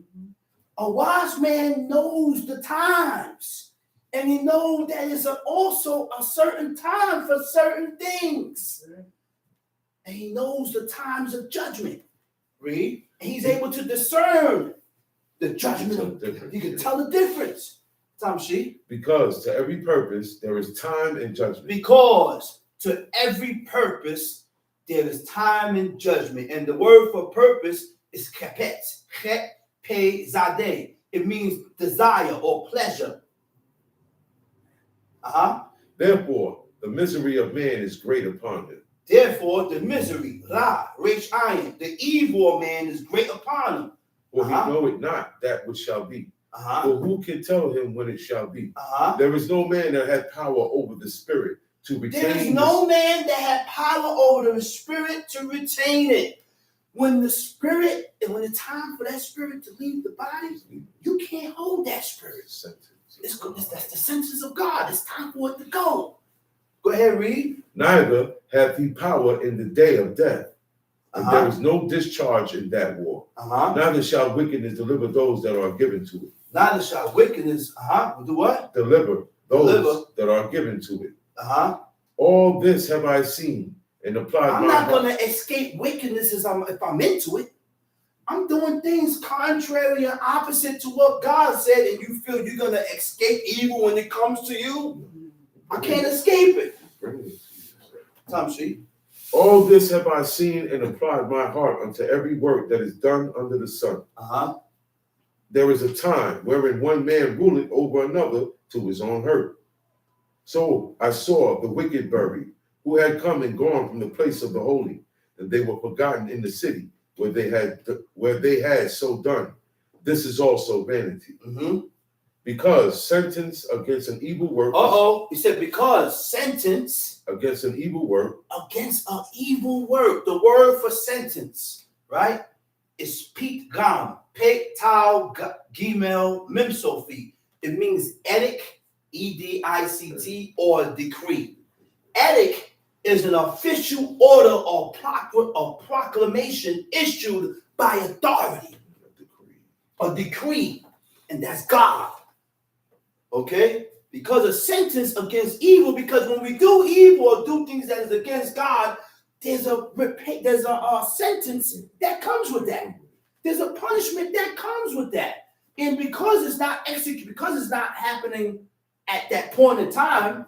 A wise man knows the times, and he knows that it's also a certain time for certain things. And he knows the times of judgment. Read. And he's able to discern the judgment. He can tell the difference. Tamshi. Because to every purpose there is time and judgment. Because to every purpose there is time and judgment. And the word for purpose is kepet. Chet pe zadeh. It means desire or pleasure. Therefore, the misery of man is great upon him. Therefore, the misery, ra, resh ayin, the evil of man is great upon him. For he knoweth not that which shall be. For who can tell him when it shall be? There is no man that hath power over the spirit to retain it. There is no man that hath power over the spirit to retain it. When the spirit, and when it's time for that spirit to leave the body, you can't hold that spirit. That's the senses of God. It's time for it to go. Go ahead, read. Neither hath he power in the day of death. And there is no discharge in that war. Neither shall wickedness deliver those that are given to it. Neither shall wickedness, do what? Deliver those that are given to it. All this have I seen and applied I'm my not heart. going to escape wickedness if I'm into it. I'm doing things contrary and opposite to what God said, and you feel you're going to escape evil when it comes to you? I can't escape it. Tamshi. All this have I seen and applied my heart unto every work that is done under the sun. there is a time wherein one man ruleth over another to his own hurt. So I saw the wicked buried, who had come and gone from the place of the holy, and they were forgotten in the city where they had so done. This is also vanity. Because sentence against an evil work. He said, because sentence against an evil work. Against an evil work. The word for sentence, right, is pit gam, pet tau gimel mimsofi. It means edict, edict, or decree. Edict is an official order or proclamation issued by authority. A decree, and that's God. Okay? Because a sentence against evil, because when we do evil or do things that is against God, there's a sentence that comes with that. There's a punishment that comes with that. And because it's not executed, because it's not happening at that point in time,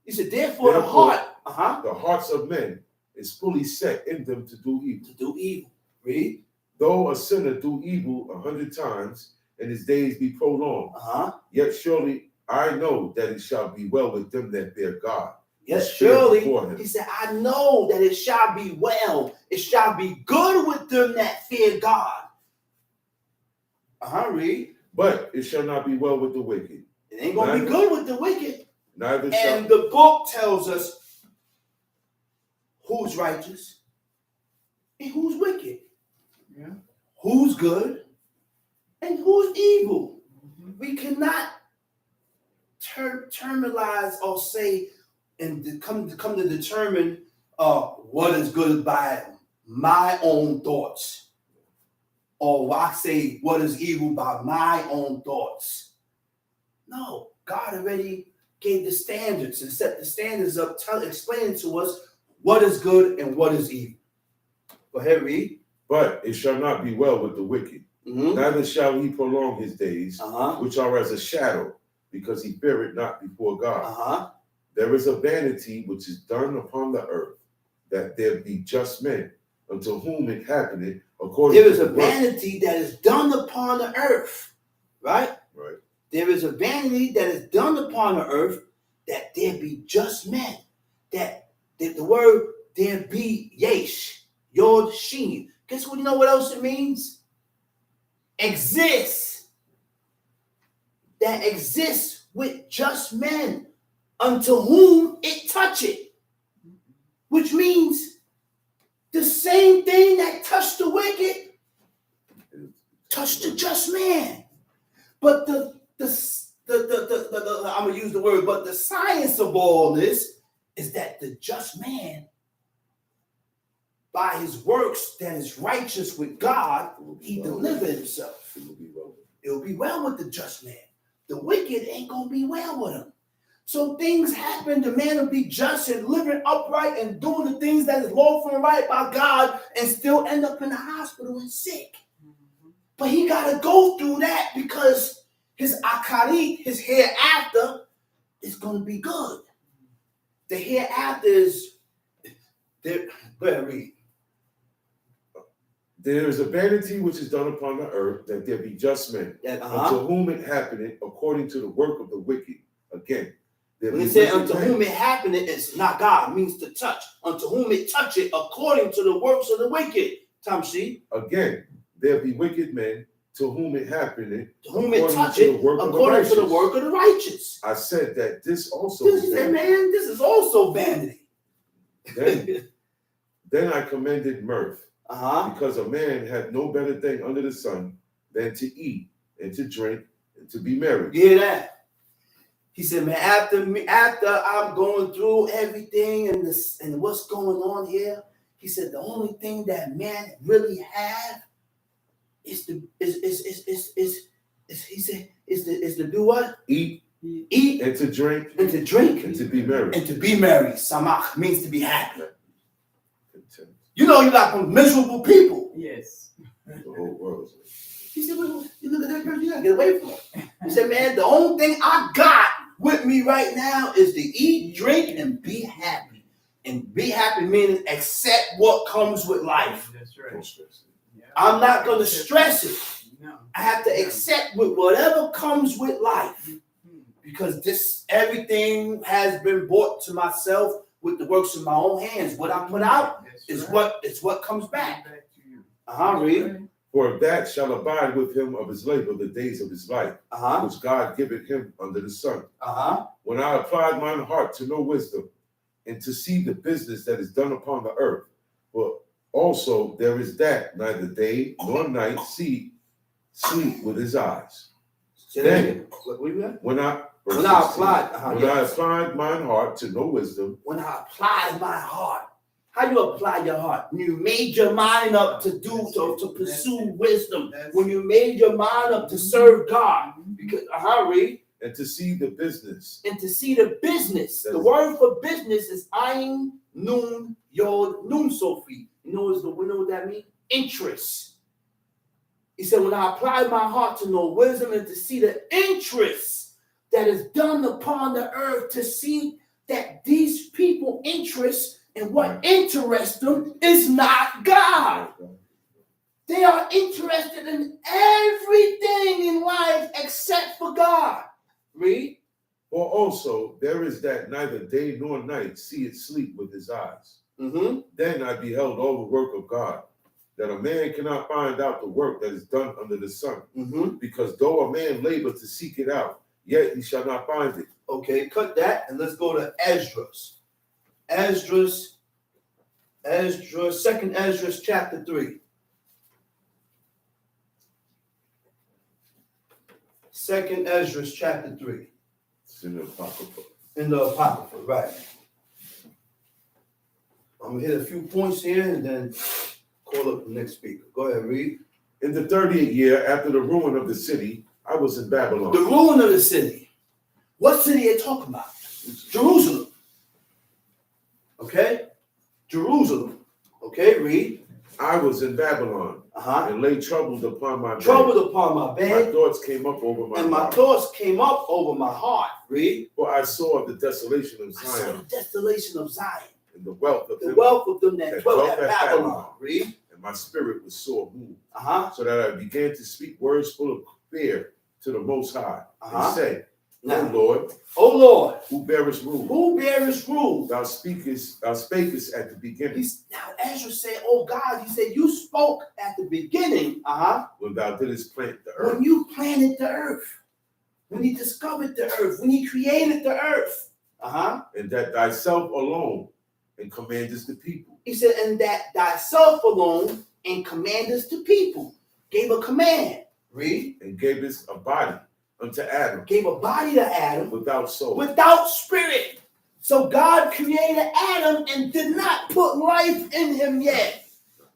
he said, therefore the hearts of men is fully set in them to do evil. To do evil. Read. Though a sinner do evil 100 times, and his days be prolonged, yet surely I know that it shall be well with them that fear God. Yes, surely. He said, I know that it shall be well. It shall be good with them that fear God. Read. But it shall not be well with the wicked. It ain't going to be good with the wicked. Neither and the book tells us who's righteous and who's wicked. Yeah. Who's good and who's evil. We cannot terminalize or say and come to determine what is good by my own thoughts, or I say what is evil by my own thoughts. No, God already gave the standards and set the standards up, explaining to us what is good and what is evil. Go ahead, read. But it shall not be well with the wicked. Neither shall he prolong his days, which are as a shadow, because he feareth not before God. There is a vanity which is done upon the earth, that there be just men, unto whom it happeneth according there is to a vanity that is done upon the earth, right? Right. There is a vanity that is done upon the earth, that there be just men. That the word there be yesh, yod, shin. Guess what? You know what else it means? Exists. That exists with just men, unto whom it toucheth. Which means the same thing that touched the wicked touched the just man. But I'm gonna use the word, but the science of all this is that the just man, by his works that is righteous with God, he delivered himself. It'll be well with the just man. The wicked ain't gonna be well with him. So things happen. The man will be just and living upright and doing the things that is lawful and right by God, and still end up in the hospital and sick. But he got to go through that because his akarit, his hereafter, is going to be good. The hereafter is there. Go ahead, read. There is a vanity which is done upon the earth, that there be just men, unto whom it happeneth according to the work of the wicked. Again, when it said unto whom it happeneth, it's not God, it means to touch. Unto whom it toucheth according to the works of the wicked. Tamshi. Again, there be wicked men to whom it happeneth, to whom it toucheth according to the work of the righteous. I said that this also man, this is also vanity. Then I commended mirth, because a man hath no better thing under the sun than to eat and to drink and to be merry. You hear that? He said, man, after I'm going through everything and what's going on here, he said the only thing that man really have is to do what? Eat and to drink and to drink and to be merry. And to be merry. Samach means to be happy. You know, you got some miserable people. Yes. The whole world. He said, well, you look at that person, you gotta get away from him. He said, man, the only thing I got with me right now is to eat, drink, and be happy. And be happy meaning accept what comes with life. That's right. Don't stress it. Yeah. I'm not going to stress it. No. I have to accept with whatever comes with life. Because everything has been brought to myself with the works of my own hands. What I put out is what comes back. Read. For that shall abide with him of his labor the days of his life, which God giveth him under the sun. When I applied mine heart to know wisdom, and to see the business that is done upon the earth, but also there is that neither day nor night sleep with his eyes. Then, when I applied mine heart to know wisdom. When I applied my heart. How you apply your heart? When you made your mind up to pursue wisdom. When you made your mind up to serve God. Because read. And to see the business. And to see the business. The word for business is ayin, nun, yod, nun, sophie. You know what that means? Interest. He said, when I applied my heart to know wisdom and to see the interest that is done upon the earth, to see that these people interest and what interests them is not God. They are interested in everything in life except for God. Read. For also there is that neither day nor night seeth sleep with his eyes. Then I beheld all the work of God, that a man cannot find out the work that is done under the sun. Because though a man labor to seek it out, yet he shall not find it. Okay, cut that and let's go to Esdras. Second Esdras chapter 3. Second Esdras chapter 3. It's in the Apocrypha. In the Apocrypha, right. I'm going to hit a few points here and then call up the next speaker. Go ahead, read. In the 30th year after the ruin of the city, I was in Babylon. The ruin of the city. What city are you talking about? Jerusalem. Okay? Jerusalem. Okay, read. I was in Babylon and lay troubled upon my bed. Troubled upon my bed. My thoughts came up over my and heart. my thoughts came up over my heart. Read. For I saw the desolation of Zion. I saw the desolation of Zion. And the wealth of them that dwelt at Babylon. Read. And my spirit was sore moved. So that I began to speak words full of fear to the Most High. And say, O Lord, who bearest rule? Thou spakest at the beginning. Now Ezra said, oh God, he said, you spoke at the beginning. When thou didst plant the earth. When you planted the earth. When he discovered the earth. When he created the earth. And that thyself alone and commandest the people. He said, and that thyself alone and commandest the people. Gave a command. Read. And gavest a body unto Adam. Gave a body to Adam. Without soul. Without spirit. So God created Adam and did not put life in him yet.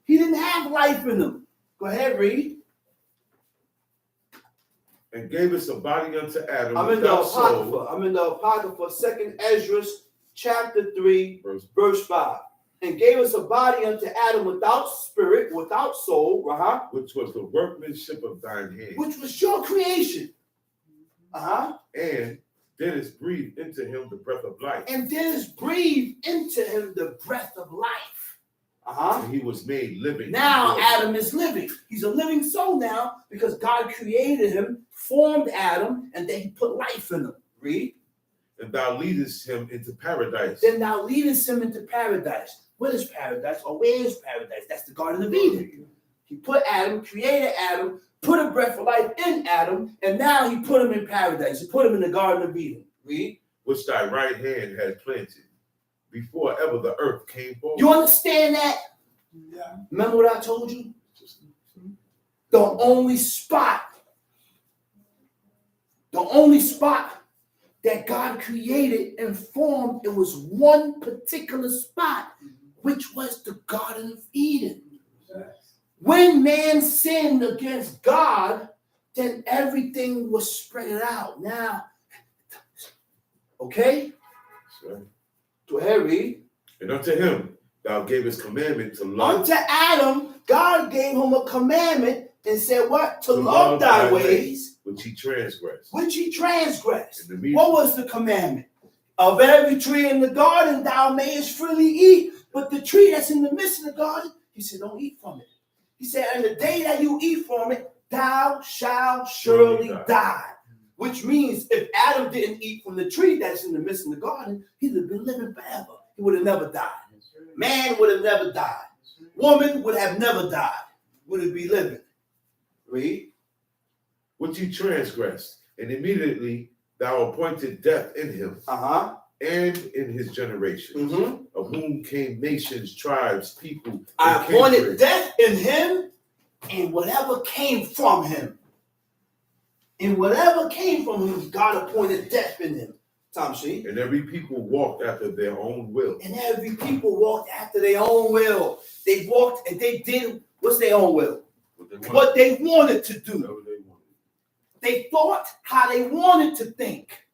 He didn't have life in him. Go ahead, read. And gave us a body unto Adam. I'm in the Apocrypha. Second Ezra chapter 3, verse 5. And gave us a body unto Adam without spirit, without soul. Which was the workmanship of thine hand. Which was your creation. And didst breathe into him the breath of life. And didst breathe into him the breath of life. And he was made living. Now Adam is living. He's a living soul now because God created him, formed Adam, and then he put life in him. Read. And thou leadest him into paradise. Then thou leadest him into paradise. What is paradise? Or where is paradise? That's the Garden of Eden. He put Adam, created Adam, put a breath of life in Adam, and now he put him in paradise. He put him in the Garden of Eden. Read. Which thy right hand had planted before ever the earth came forth. You understand that? Yeah. Remember what I told you? The only spot that God created and formed, it was one particular spot, which was the Garden of Eden. When man sinned against God, then everything was spread out. Now, okay? Right. Go ahead, read. And unto him thou gavest commandment to love. Unto Adam, God gave him a commandment and said what? To love thy ways. Which he transgressed. What was the commandment? Of every tree in the garden thou mayest freely eat, but the tree that's in the midst of the garden, he said, don't eat from it. He said, and the day that you eat from it, thou shalt surely die. Which means if Adam didn't eat from the tree that's in the midst of the garden, he'd have been living forever. He would have never died. Man would have never died. Woman would have never died. Would it be living? Read. Which he transgressed, and immediately thou appointed death in him and in his generation, of whom came nations, tribes, people. I appointed death in him and whatever came from him. And whatever came from him, God appointed death in him. Tom C. And every people walked after their own will. And every people walked after their own will. They walked and they did what's their own will? What they wanted to do. They thought how they wanted to think.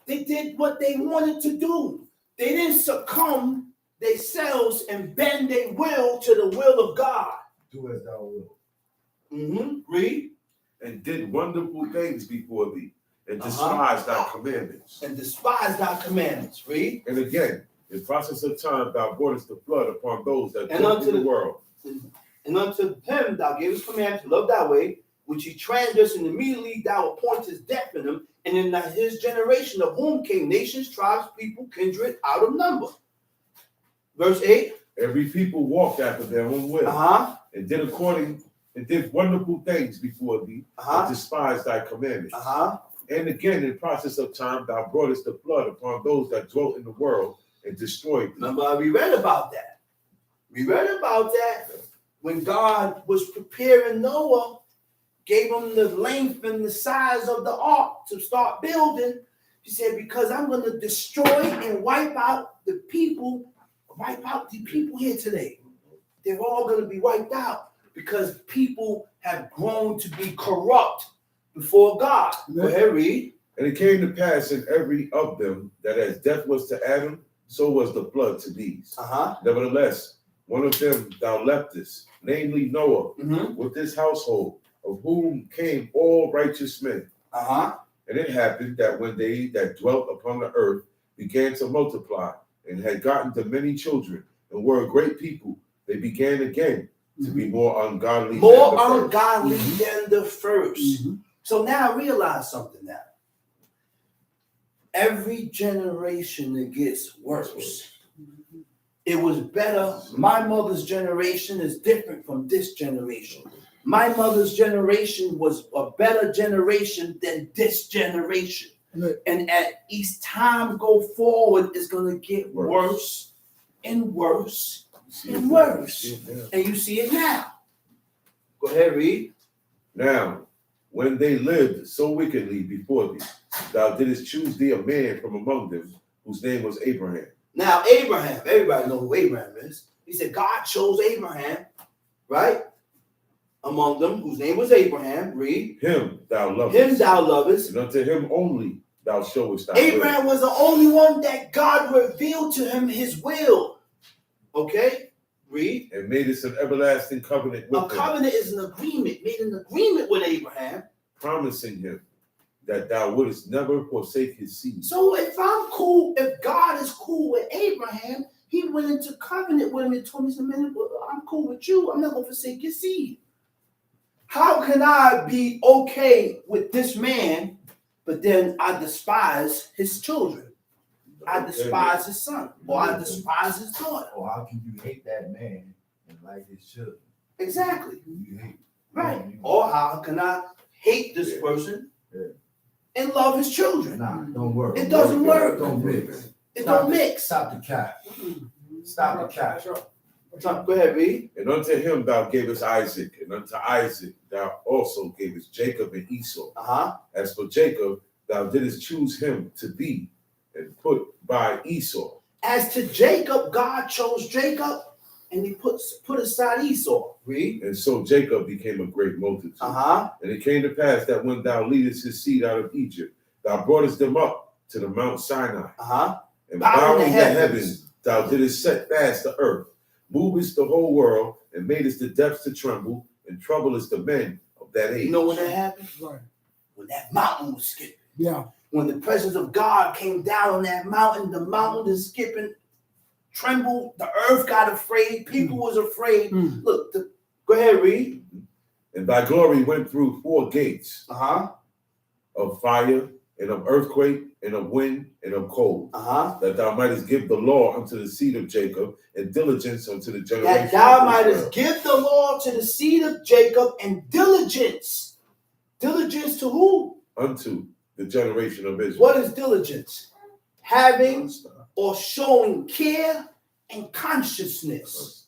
They did what they wanted to do. They didn't succumb themselves and bend their will to the will of God. Do as thou wilt. Read. And did wonderful things before thee, and despised thy commandments. And despised thy commandments. Read. And again, in process of time, thou broughtest the flood upon those that dwelt in the world. And unto him thou gavest commandments to love thy way, which he transgressed, and immediately thou appointest death in him, and in his generation of whom came nations, tribes, people, kindred, out of number. Verse 8. Every people walked after their own will, and did wonderful things before thee, and despised thy commandments. And again, in process of time, thou broughtest the flood upon those that dwelt in the world and destroyed them. Remember, we read about that. We read about that when God was preparing Noah, gave him the length and the size of the ark to start building. He said, because I'm going to destroy and wipe out the people here today. They're all going to be wiped out because people have grown to be corrupt before God. Go ahead, read. And it came to pass in every of them that as death was to Adam, so was the flood to these. Nevertheless, one of them thou leftest, namely Noah, with his household, of whom came all righteous men. And it happened that when they that dwelt upon the earth began to multiply, and had gotten to many children, and were a great people, they began again to be more ungodly than the first. So now realize something now. Every generation it gets worse. It was better. My mother's generation is different from this generation. My mother's generation was a better generation than this generation. And as each time go forward, it's going to get worse and worse and worse. And you see it now. Go ahead, read. Now, when they lived so wickedly before thee, thou didst choose thee a man from among them, whose name was Abraham. Now, Abraham, everybody knows who Abraham is. He said God chose Abraham, right? Among them, whose name was Abraham. Read. Him thou lovest. And unto him only thou showest thy Abraham was the only one that God revealed to him his will. Okay? Read. And made us an everlasting covenant with him. A covenant is an agreement. Made an agreement with Abraham. Promising him that thou wouldest never forsake his seed. So if God is cool with Abraham, he went into covenant with him and told me, man, I'm cool with you. I'm not going to forsake your seed. How can I be okay with this man, but then I despise his children? I despise his son, or I despise his daughter. Or how can you hate that man and like his children? Exactly. You hate. Right. Or how can I hate this person and love his children? Nah, don't work. It doesn't work. Don't mix. It don't mix. Stop the cat. Stop the cat. Go ahead, read. And unto him thou gavest Isaac, and unto Isaac thou also gavest Jacob and Esau. As for Jacob, thou didst choose him to thee, and put by Esau. As to Jacob, God chose Jacob, and he put aside Esau. Read. And so Jacob became a great multitude. And it came to pass that when thou leadest his seed out of Egypt, thou broughtest them up to the Mount Sinai. And bowing the heavens, thou didst set fast the earth, movest the whole world, and madest the depths to tremble, and troublest the men of that age. You know when that happened? Right. When that mountain was skipping. Yeah. When the presence of God came down on that mountain, the mountain is skipping, trembled, the earth got afraid, people was afraid. Look, go ahead, read. And thy glory went through 4 gates Uh-huh. of fire, and of earthquake, and of wind, and of cold, Uh-huh. that thou mightest give the law unto the seed of Jacob, and diligence unto the generation That thou of mightest Israel. give the law to the seed of Jacob, and diligence. Diligence to who? Unto the generation of Israel. What is diligence? Having or showing care and consciousness.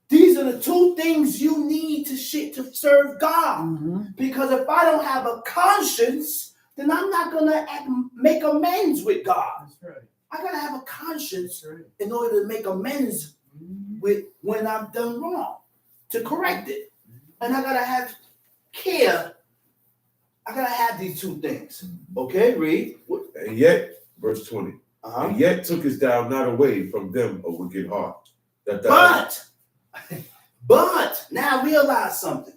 These are the 2 things you need to serve God. Because if I don't have a conscience, then I'm not gonna make amends with God. That's right. I gotta have a conscience That's right. in order to make amends with when I've done wrong, to correct it. And I gotta have care. I gotta have these 2 things. Okay, read. And yet, verse 20, Uh-huh. and yet tookest thou not away from them a wicked heart. That thou But now realize something.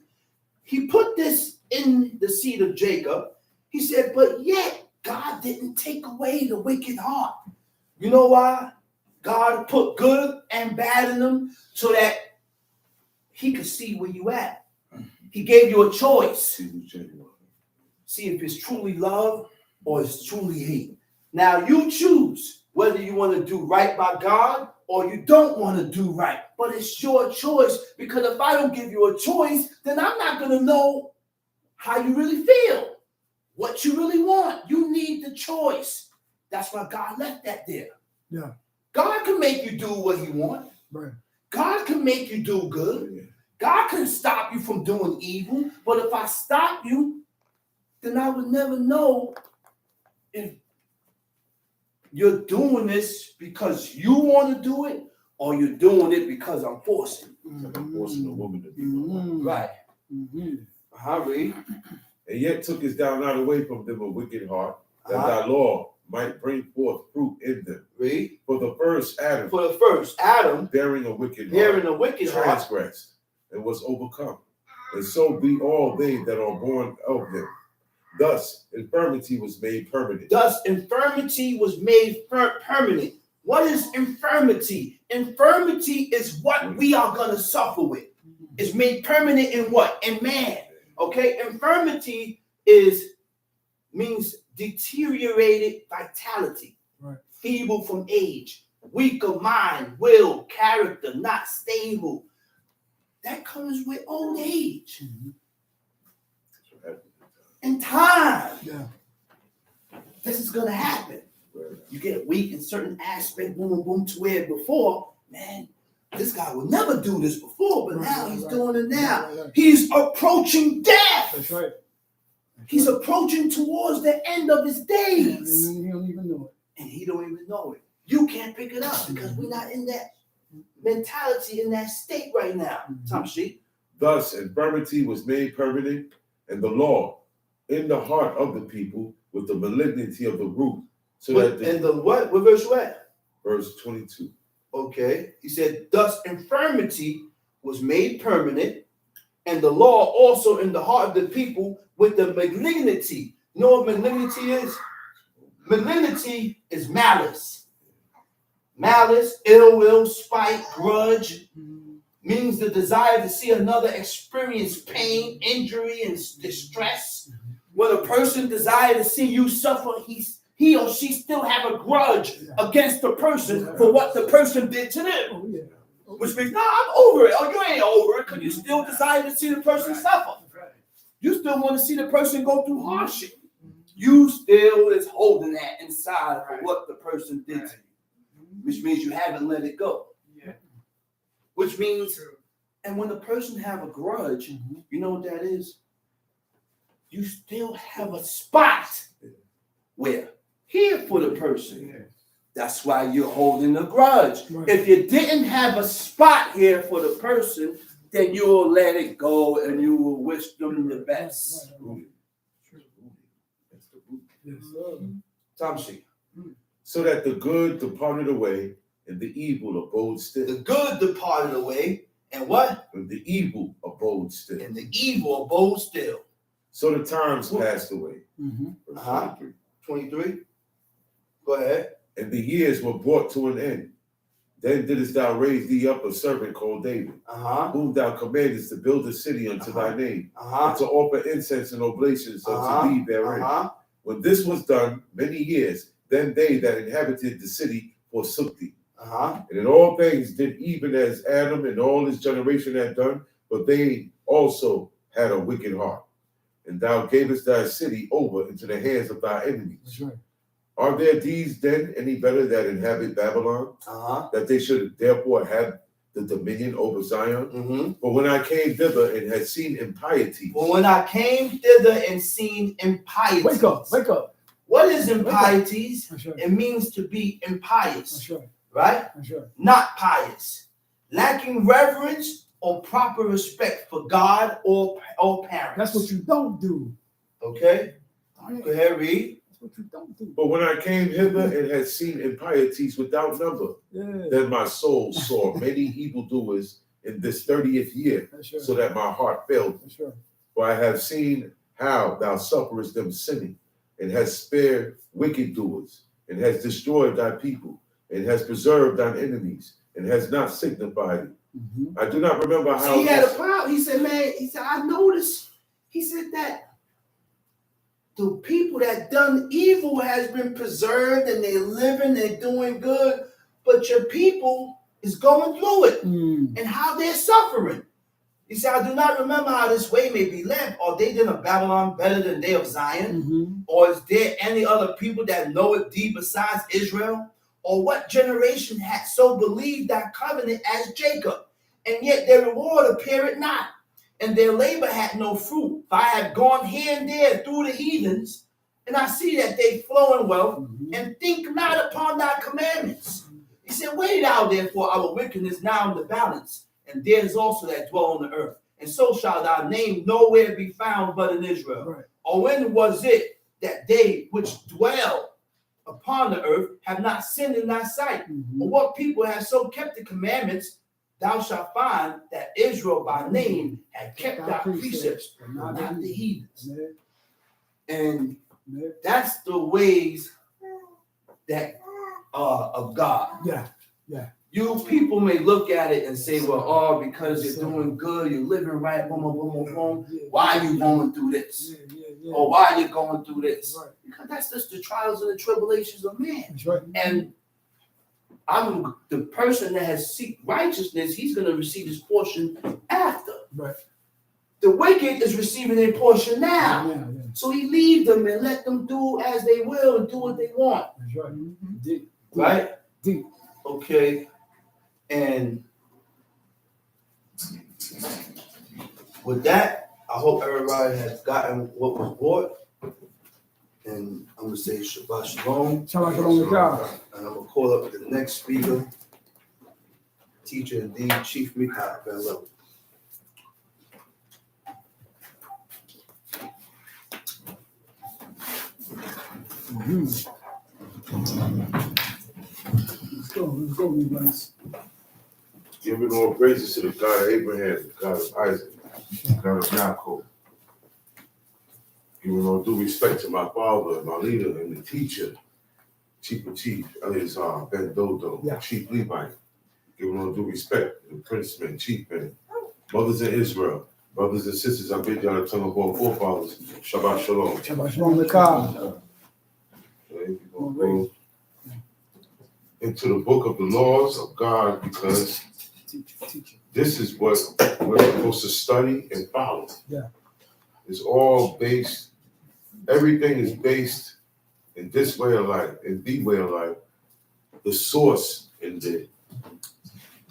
He put this in the seed of Jacob. He said, but yet God didn't take away the wicked heart. You know why? God put good and bad in them so that he could see where you at. He gave you a choice. See if it's truly love or it's truly hate. Now you choose whether you want to do right by God or you don't want to do right. But it's your choice, because if I don't give you a choice, then I'm not going to know how you really feel, what you really want. You need the choice. That's why God left that there. Yeah. God can make you do what he wants. Right. God can make you do good. God can stop you from doing evil. But if I stop you, then I would never know if you're doing this because you want to do it or you're doing it because I'm forcing. It's like I'm forcing a woman to be Right. Read. And yet tookest thou not away from them a wicked heart, that Uh-huh. thy law might bring forth fruit in them. Read. For the first Adam, bearing a wicked heart, transgressed and was overcome. And so be all they that are born of them. Thus infirmity was made permanent. Permanent. What is infirmity? Infirmity is what we are going to suffer with. It's made permanent in what? In man. Okay? Infirmity means deteriorated vitality. Right. Feeble from age. Weak of mind, will, character, not stable. That comes with old age. And time. Yeah. This is going to happen. You get weak in certain aspect, boom, boom, boom, to where before, man, this guy would never do this before, but now he's doing it now. He's approaching death. That's right. He's approaching towards the end of his days. He don't even know it. And he don't even know it. You can't pick it up because we're not in that mentality, in that state right now. Tom Sheep. Thus infirmity was made permanent, and the law in the heart of the people with the malignity of the root. So And the what? What verse you at? Verse 22. Okay. He said, thus infirmity was made permanent, and the law also in the heart of the people with the malignity. You know what malignity is? Malignity is malice. Malice, ill will, spite, grudge, means the desire to see another experience pain, injury, and distress. When a person desires to see you suffer, he or she still have a grudge against the person for what the person did to them. Which means, I'm over it. Oh, you ain't over it because you still desire to see the person suffer. You still want to see the person go through hardship. You still is holding that inside for what the person did to you. Which means you haven't let it go. Which means, and when a person have a grudge, you know what that is? You still have a spot where here for the person. That's why you're holding a grudge. If you didn't have a spot here for the person, then you'll let it go and you will wish them the best. Tom Sheep. So that the good departed away and the evil abode still. The good departed away, and what? And the evil abode still. And the evil abode still. So the times passed away. Verse 23. Go ahead. And the years were brought to an end. Then didst thou raise thee up a servant called David, whom thou commandest to build a city unto thy name, and to offer incense and oblations unto thee therein. When this was done many years, then they that inhabited the city forsook thee. And in all things did even as Adam and all his generation had done, but they also had a wicked heart. And thou gavest thy city over into the hands of thy enemies. That's right. Are there these then any better that inhabit Babylon, that they should therefore have the dominion over Zion? But when I came thither and had seen impiety. Wake up. What is impieties? Right. It means to be impious. That's right. Right? That's right. Not pious. Lacking reverence or proper respect for God or parents. That's what you don't do. Okay? Go ahead, read. That's what you don't do. But when I came hither and had seen impieties without number, then my soul saw many evildoers in this 30th year, so that my heart failed. For I have seen how thou sufferest them sinning, and hast spared wicked doers, and hast destroyed thy people, and hast preserved thine enemies, and has not signified it. I do not remember how. He had a problem. He said, I noticed. He said that the people that done evil has been preserved and they're living, they're doing good, but your people is going through it and how they're suffering. He said, I do not remember how this way may be led. Are they in of Babylon better than they of Zion? Or is there any other people that know it deep besides Israel? Or what generation had so believed that covenant as Jacob? And yet their reward appeared not, and their labor had no fruit. For I have gone here and there through the heathens, and I see that they flow in wealth, and think not upon thy commandments. He said, weigh thou therefore our wickedness now in the balance, and there is also that dwell on the earth. And so shall thy name nowhere be found but in Israel. Right. Or when was it that they which dwell upon the earth have not sinned in thy sight? Or what people have so kept the commandments? Thou shalt find that Israel by name had kept thy precepts, but not the heathens. And that's the ways that of God. Yeah. You people may look at it and say, well, because you're doing good, you're living right, boom, boom, boom, boom, boom. Why are you going through this? Or why are you going through this? Right. Because that's just the trials and the tribulations of man. That's right. And I'm the person that has seek righteousness, he's going to receive his portion after. Right. The wicked is receiving their portion now. Yeah. So he leave them and let them do as they will and do what they want. That's right. Right? Deep. Okay. And with that, I hope everybody has gotten what was brought. And I'm going to say Shabbat Shalom. Shabbat Shalom, God. And I'm going to call up the next speaker, teacher and dean, Chief Mikhail Ben Level. Let's go, you guys. Giving all praises to the God of Abraham, the God of Isaac, the God of Yaakov. Giving all due respect to my father, my leader, and the teacher, Chief of Chief, Eleazar Ben Dodo, Chief Levite. Giving all due respect to the princemen, chiefmen, mothers in Israel, brothers and sisters, I bid y'all to tongue of all forefathers. Shabbat Shalom. Shabbat Shalom, God. Okay, we're going to go into the book of the laws of God, because this is what we're supposed to study and follow. Yeah. It's all based, everything is based in this way of life, in the way of life, the source in the,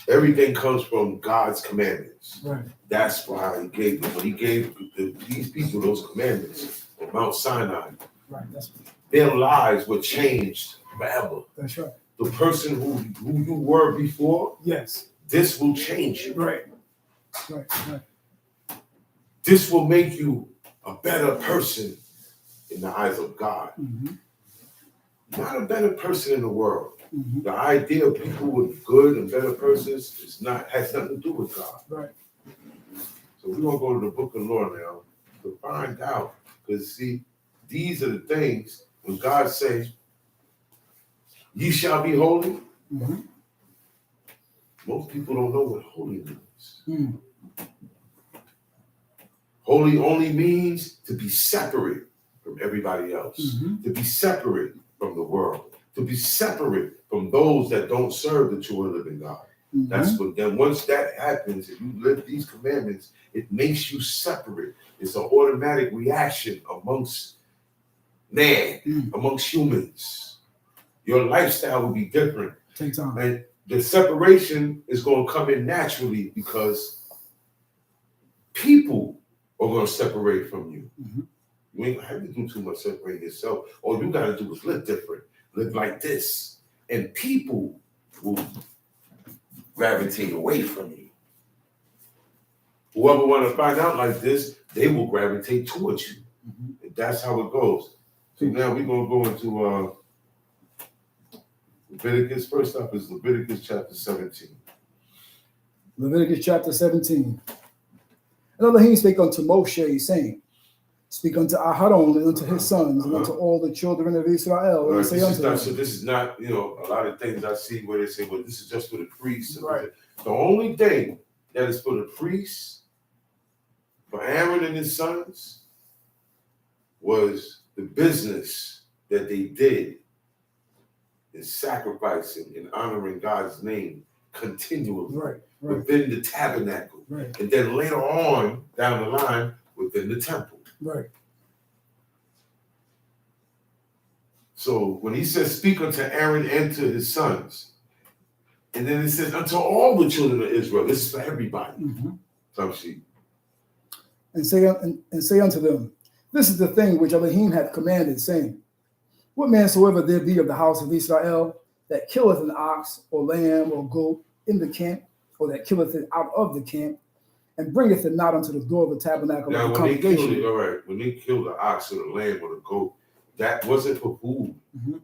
everything comes from God's commandments. Right. That's why he gave them, when he gave these people those commandments on Mount Sinai, Right. their lives were changed forever. That's right. The person who you were before, Yes. this will change you. Right. This will make you a better person in the eyes of God. Not a better person in the world. The idea of people with good and better persons has nothing to do with God. Right. So we're gonna go to the book of the law now to find out. Because see, these are the things when God says, ye shall be holy. Most people don't know what holy means. Mm. Holy only means to be separate from everybody else, Mhm. to be separate from the world, to be separate from those that don't serve the true and living God. Mhm. That's what. Then once that happens, if you live these commandments, it makes you separate. It's an automatic reaction amongst man, amongst humans. Your lifestyle will be different, Take time. and the separation is going to come in naturally because people are going to separate from you. Mhm. You ain't gonna have to do too much separating yourself. All you got to do is live different, live like this, and people will gravitate away from you. Whoever want to find out like this, they will gravitate towards you. Mhm. And that's how it goes. So now we're going to go into Leviticus. First up is Leviticus chapter 17. Leviticus chapter 17. And Elohim spake unto Moshe, saying, Speak unto Aharon and unto his sons and unto all the children of Israel, and say unto them. So this is not, a lot of things I see where they say, well, this is just for the priests. Right. The only thing that is for the priests, for Aaron and his sons, was the business that they did in sacrificing and honoring God's name continually Right. within the tabernacle. Right. And then later on down the line within the temple. Right. So when he says, speak unto Aaron and to his sons, and then it says, unto all the children of Israel, this is for everybody. Mhm. Some sheep. And say unto them, This is the thing which Elohim hath commanded, saying, What man soever there be of the house of Israel that killeth an ox or lamb or goat in the camp, or that killeth it out of the camp, and bringeth it not unto the door of the tabernacle Now, of the when they killed congregation. it, all right, when they killed the ox or the lamb or the goat, that wasn't for food. Mhm.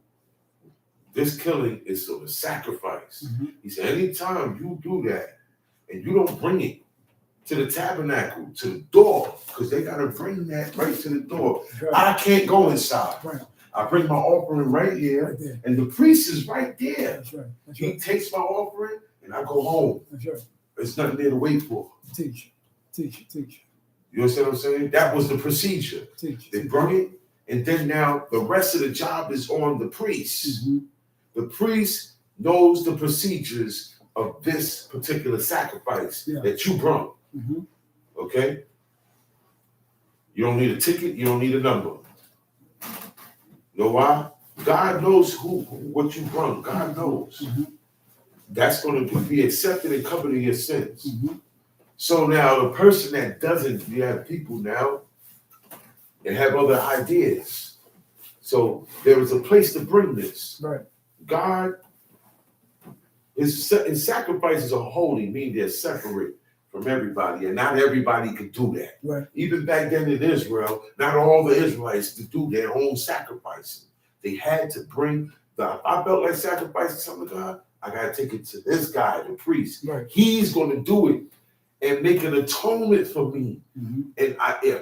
This killing is for the sacrifice. Mhm. He said, anytime you do that and you don't bring it to the tabernacle, to the door, because they got to bring that right to the door. Right. I can't go inside. Right. I bring my offering right here, Right there. and the priest is right there. That's right. That's He right. takes my offering, and I go home. That's right. There's nothing there to wait for. Teach. You understand what I'm saying? That was the procedure. They brought it, and then now the rest of the job is on the priest. Mhm. The priest knows the procedures of this particular sacrifice that you brought. Mhm. Okay? You don't need a ticket, you don't need a number. You know why? God knows what you brought. God knows. Mhm. That's going to be accepted and covered in your sins. Mhm. So now the person that doesn't, you have people now that have other ideas. So there is a place to bring this. Right. God, his sacrifices are holy, meaning they're separate from everybody, and not everybody could do that. Right. Even back then in Israel, not all the Israelites could do their own sacrificing. They had to bring if I felt like sacrificing something to God, I gotta take it to this guy, the priest. Right. He's gonna do it and make an atonement for me, Mhm. and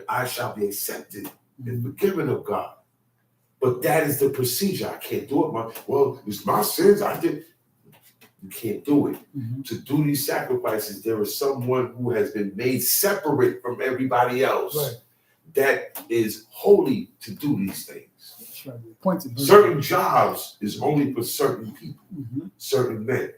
I shall be accepted and forgiven of God. But that is the procedure. I can't do it. It's my sins. I did. You can't do it. Mhm. To do these sacrifices, there is someone who has been made separate from everybody else. Right. That is holy to do these things. That's right. Pointed. Certain jobs is only for certain people, Mhm. certain men.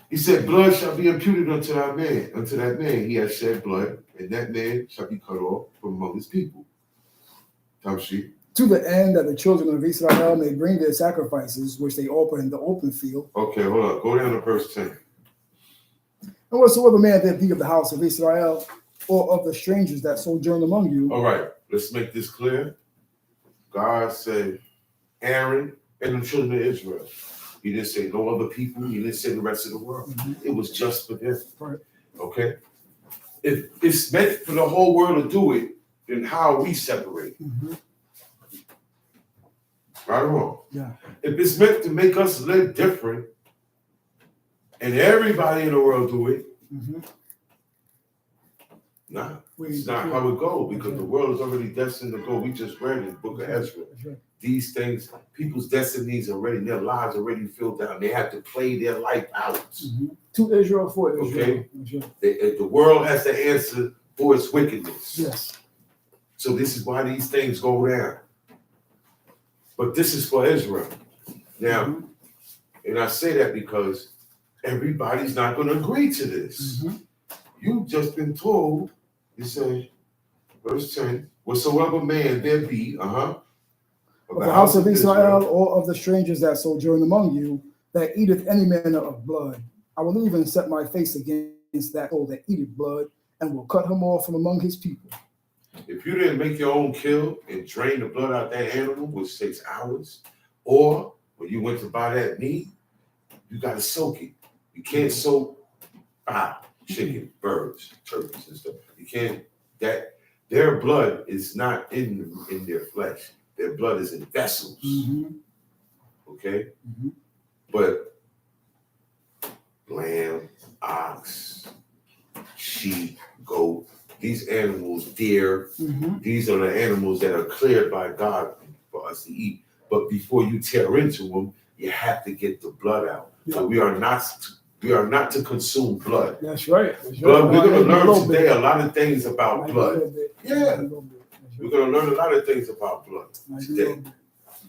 He said, blood shall be imputed unto that man. Unto that man he has shed blood, and that man shall be cut off from among his people. Tamshi. To the end that the children of Israel may bring their sacrifices, which they offer in the open field. Okay, hold on. Go down to verse 10. And whatsoever man there be of the house of Israel, or of the strangers that sojourn among you. All right, let's make this clear. God said Aaron and the children of Israel. He didn't say no other people. He didn't say the rest of the world. Mhm. It was just for them. Right. Okay? If it's meant for the whole world to do it, then how are we separate? Mhm. Right or wrong? Yeah. If it's meant to make us live different, and everybody in the world do it, Mhm. Nah, We it's ain't not secure. how it go because That's the right. world is already destined to go. We just read in the book of Ezra. That's right. These things, people's destinies already, their lives already filled out. They have to play their life out. Mm-hmm. To Israel, for Israel. Okay. That's right. The world has to answer for its wickedness. Yes. So this is why these things go down. But this is for Israel. Now, Mm-hmm. and I say that because everybody's not going to agree to this. Mm-hmm. You've just been told, you say, verse 10, whatsoever man there be, Of the house of Israel, or of the strangers that sojourn among you, that eateth any manner of blood, I will even set my face against that soul that eateth blood, and will cut him off from among his people. If you didn't make your own kill and drain the blood out that animal, which takes hours, or when you went to buy that meat, you got to soak it. You can't soak fowl, chicken, birds, turkeys, and stuff. You can't. That their blood is not in their flesh. Their blood is in vessels. Mm-hmm. Okay, Mm-hmm. but lamb, ox, sheep, goat, these animals, deer, Mm-hmm. these are the animals that are cleared by God for us to eat. But before you tear into them, you have to get the blood out. Yeah. So we are not to consume blood. That's right. That's Blood. right. We're going to Maybe learn today a lot of things about Maybe blood. a little bit. Yeah. Maybe a little bit. That's We're right. going to learn a lot of things about blood Maybe a today. little bit.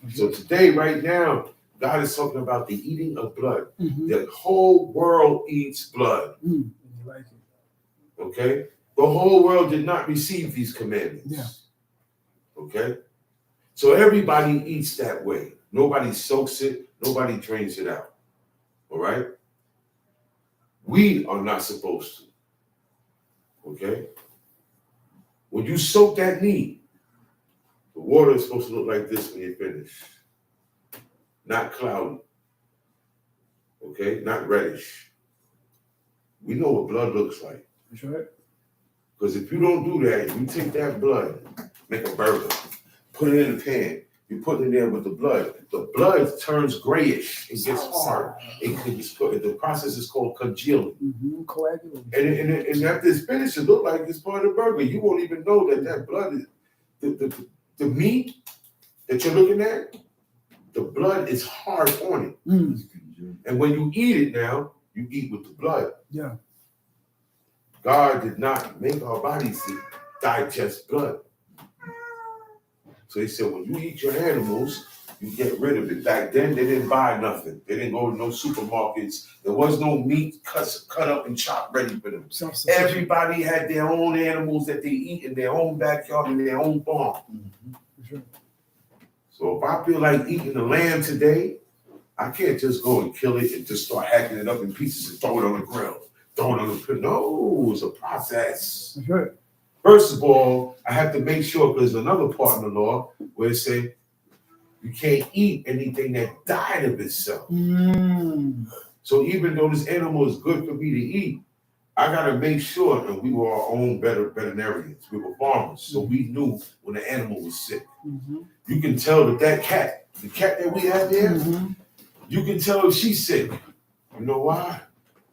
That's So right. today, right now, God is talking about the eating of blood. Mm-hmm. The whole world eats blood. Mm. You like it. Okay? The whole world did not receive these commandments. Yeah. Okay? So everybody eats that way. Nobody soaks it. Nobody drains it out. All right? We are not supposed to. Okay? When you soak that meat, the water is supposed to look like this when you finish. Not cloudy. Okay? Not reddish. We know what blood looks like. That's right. Because if you don't do that, you take that blood, make a burger, put it in a pan, you put it in there with the blood turns grayish, it gets hard. The process is called congealing. Mm-hmm. Coagulation. And after it's finished, it looks like it's part of the burger. You won't even know that blood is, the meat that you're looking at, the blood is hard on it. Mm. And when you eat it now, you eat with the blood. Yeah. God did not make our bodies to digest blood. So he said, when you eat your animals, you get rid of it. Back then, they didn't buy nothing. They didn't go to no supermarkets. There was no meat cut up and chopped ready for them. Everybody had their own animals that they eat in their own backyard, in their own farm. Mm-hmm. Sure. So if I feel like eating a lamb today, I can't just go and kill it and just start hacking it up in pieces and throw it on the grill. Throw it on the grill. No, it's a process. That's right. First of all, I have to make sure, because there's another part in the law where it says you can't eat anything that died of itself. Mm. So even though this animal is good for me to eat, I got to make sure, and we were our own veterinarians. We were farmers, so we knew when the animal was sick. Mm-hmm. You can tell that cat, the cat that we have there, Mm-hmm. you can tell if she's sick. You know why?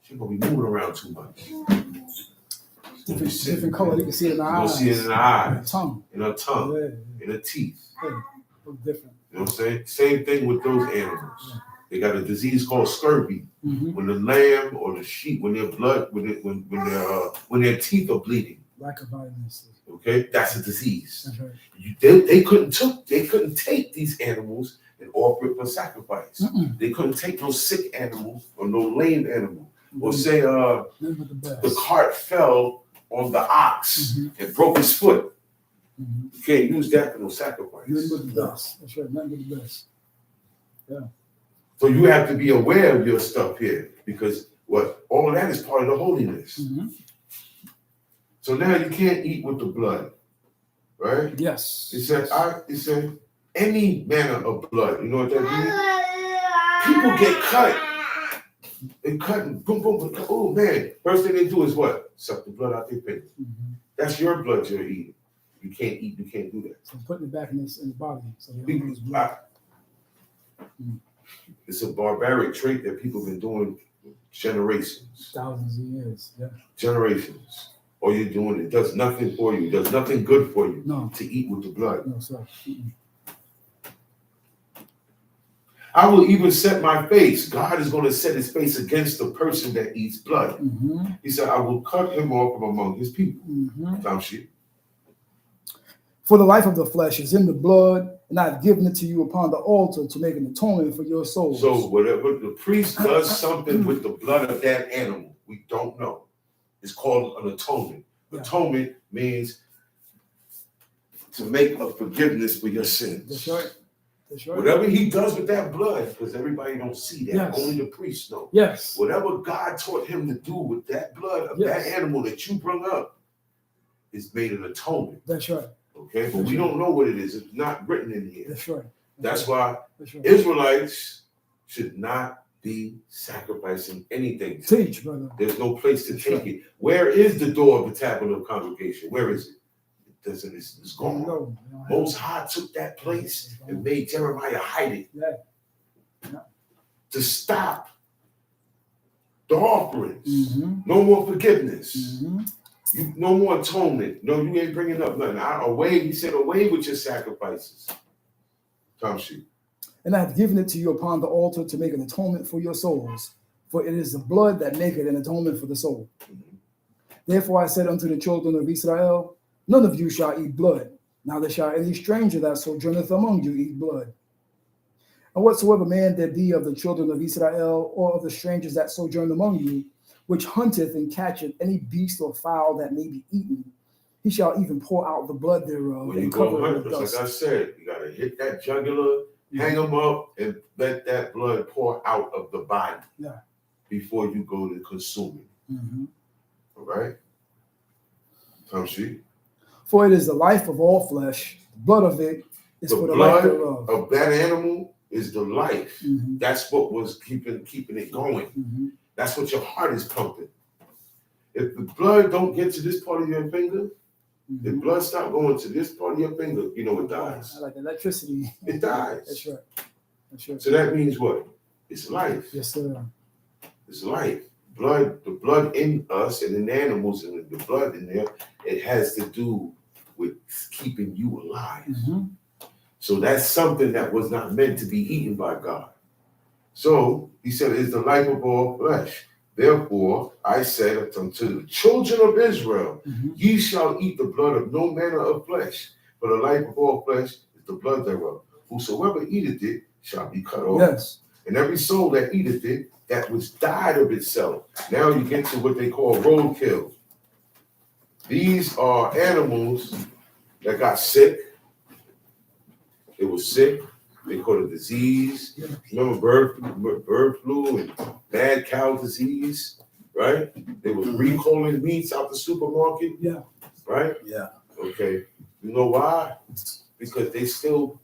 She's going to be moving around too much. Different color. You can see it in the eyes. You can see it in the eyes, Tongue. in her tongue, Yeah. in her teeth. Yeah. Look different. You know what I'm saying? Same thing with those animals. They got a disease called scurvy. Mm-hmm. When the lamb or the sheep, when their teeth are bleeding, Lack of vitamins. okay, that's a disease. That's right. They couldn't take these animals and offer it for sacrifice. Mm-mm. They couldn't take no sick animal or no lame animal. Or Mm-hmm. say the cart fell on the ox and broke his foot. Mm-hmm. You can't use that for no sacrifice. Nothing but the best. That's right. Nothing but the best. Yeah. So you have to be aware of your stuff here, because all of that is part of the holiness. Mm-hmm. So now you can't eat with the blood, right? Yes. It said any manner of blood. You know what that means? People get cut. They cut and boom, boom, boom. Oh man! First thing they do is what? Suck the blood out their face. Mm-hmm. That's your blood you're eating. You can't eat. You can't do that. So putting it back in the body, so they don't lose blood. It's a barbaric trait that people have been doing generations. Thousands of years. Yeah. Generations. all you're doing, it does nothing for you. It does nothing good for you No. to eat with the blood. No, sir. I will even set my face. God is going to set his face against the person that eats blood. Mm-hmm. He said, I will cut him off from among his people. Mm-hmm. Tamshi. For the life of the flesh is in the blood, and I have given it to you upon the altar to make an atonement for your souls. So whatever the priest does something with the blood of that animal, we don't know. It's called an atonement. Yeah. Atonement means to make a forgiveness for your sins. That's right. That's right. Whatever he does with that blood, because everybody don't see that. Yes. Only the priest know. Yes. Whatever God taught him to do with that blood of Yes. that animal that you brought up is made an atonement. That's right. Okay, but That's we right. don't know what it is. It's not written in here. That's right. That's why That's right. Israelites should not be sacrificing anything. Teach, brother. There's no place to That's take right. it. Where is the door of the tabernacle of congregation? Where is it? It doesn't. It's gone. No. Most High took that place and made Jeremiah hide it. Yeah. Yeah. To stop the offerings. Mm-hmm. No more forgiveness. Mm-hmm. You, no more atonement. No, you ain't bringing up nothing. He said, away with your sacrifices. Tamshi. And I have given it to you upon the altar to make an atonement for your souls, for it is the blood that maketh an atonement for the soul. Therefore I said unto the children of Israel, none of you shall eat blood, neither shall any stranger that sojourneth among you eat blood. And whatsoever man there be of the children of Israel, or of the strangers that sojourn among you, which hunteth and catcheth any beast or fowl that may be eaten, he shall even pour out the blood thereof When you and go cover it hunt, with like dust. I said, you got to hit that jugular, hang them up, and let that blood pour out of the body before you go to consume it. Mm-hmm. All right? Tamshi. For it is the life of all flesh, the blood of it is The for the life blood thereof. of that animal is the life. Mm-hmm. That's what was keeping it going. Mm-hmm. That's what your heart is pumping. If the blood don't get to this part of your finger, if blood stop going to this part of your finger, you know it dies. Like electricity. It dies. That's right. That's right. So that means what? It's life. Yes, sir. It's life. Blood, the blood in us and in the animals and the blood in there, it has to do with keeping you alive. Mm-hmm. So that's something that was not meant to be eaten by God. So he said, it's the life of all flesh. Therefore, I said unto the children of Israel, ye shall eat the blood of no manner of flesh, for the life of all flesh is the blood thereof. Whosoever eateth it shall be cut off. Yes. And every soul that eateth it, that was died of itself. Now you get to what they call roadkill. These are animals that got sick. They were sick. They caught a disease. Remember bird flu and mad cow disease, right? They were recalling meats out the supermarket. Yeah. Right? Yeah. Okay. You know why? Because the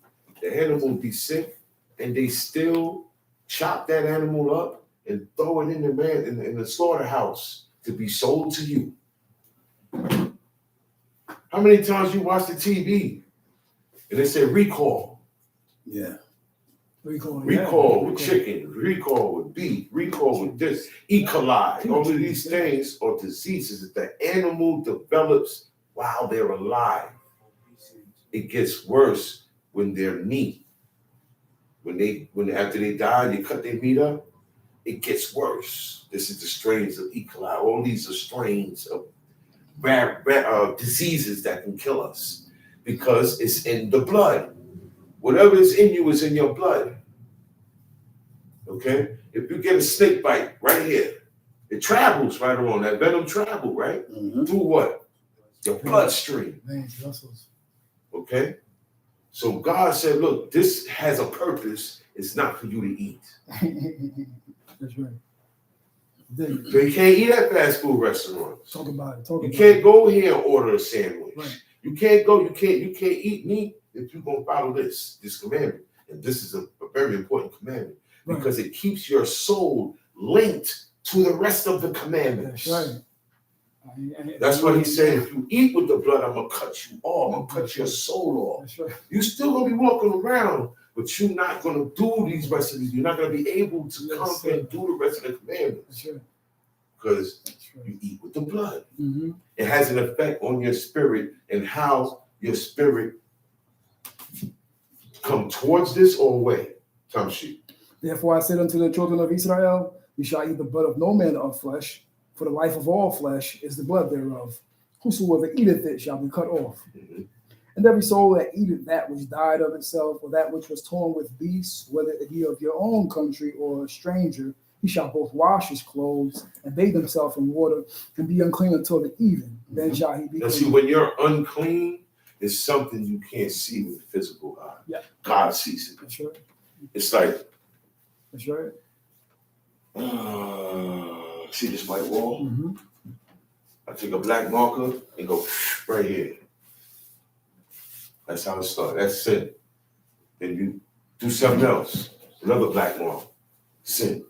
animal be sick and they still chop that animal up and throw it in the slaughterhouse to be sold to you. How many times you watch the TV and they say recall? Yeah. Recall with chicken, recall with beef, recall with this, E. coli. All of these things are diseases that the animal develops while they're alive. It gets worse when they're meat. When after they die, you cut their meat up, it gets worse. This is the strains of E. coli. All these are strains of diseases that can kill us because it's in the blood. Whatever is in you is in your blood. Okay? If you get a snake bite right here, it travels right along. That venom travel, right? Mm-hmm. Through what? Your bloodstream. Veins, vessels. Okay? So God said, look, this has a purpose. It's not for you to eat. That's right. So you can't eat at fast food restaurants. Talk about it. You can't go here and order a sandwich. Right. You can't eat meat if you're going to follow this commandment. And this is a very important commandment because it keeps your soul linked to the rest of the commandments. That's right. That's why he said, if you eat with the blood, I'm going to cut you off. I'm going to cut your soul off. That's right. You're still going to be walking around, but you're not going to do these rest of these. You're not going to be able to conquer and do the rest of the commandments. That's right. because That's right. you eat with the blood. Mm-hmm. It has an effect on your spirit and how your spirit come towards this or away. Tamshi. Therefore I said unto the children of Israel, ye shall eat the blood of no man of flesh, for the life of all flesh is the blood thereof. Whosoever eateth it shall be cut off. Mm-hmm. And every soul that eateth that which died of itself, or that which was torn with beasts, whether it be of your own country or a stranger, he shall both wash his clothes and bathe himself in water and be unclean until the even. Then shall he be Now, see, clean. when you're unclean, it's something you can't see with the physical eye. Yeah. God sees it. That's right. It's like, That's right. see this white wall? Mm-hmm. I take a black marker and go right here. That's how it starts. That's sin. Then you do something else. Another black mark. Sin.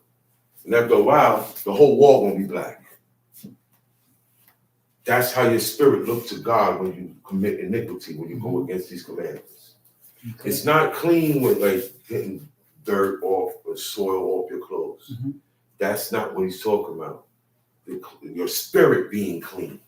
And after a while, the whole wall won't be black. That's how your spirit looks to God when you commit iniquity, when you go against these commandments. Okay. It's not clean with like getting dirt off or soil off your clothes. Mm-hmm. That's not what he's talking about. Your spirit being clean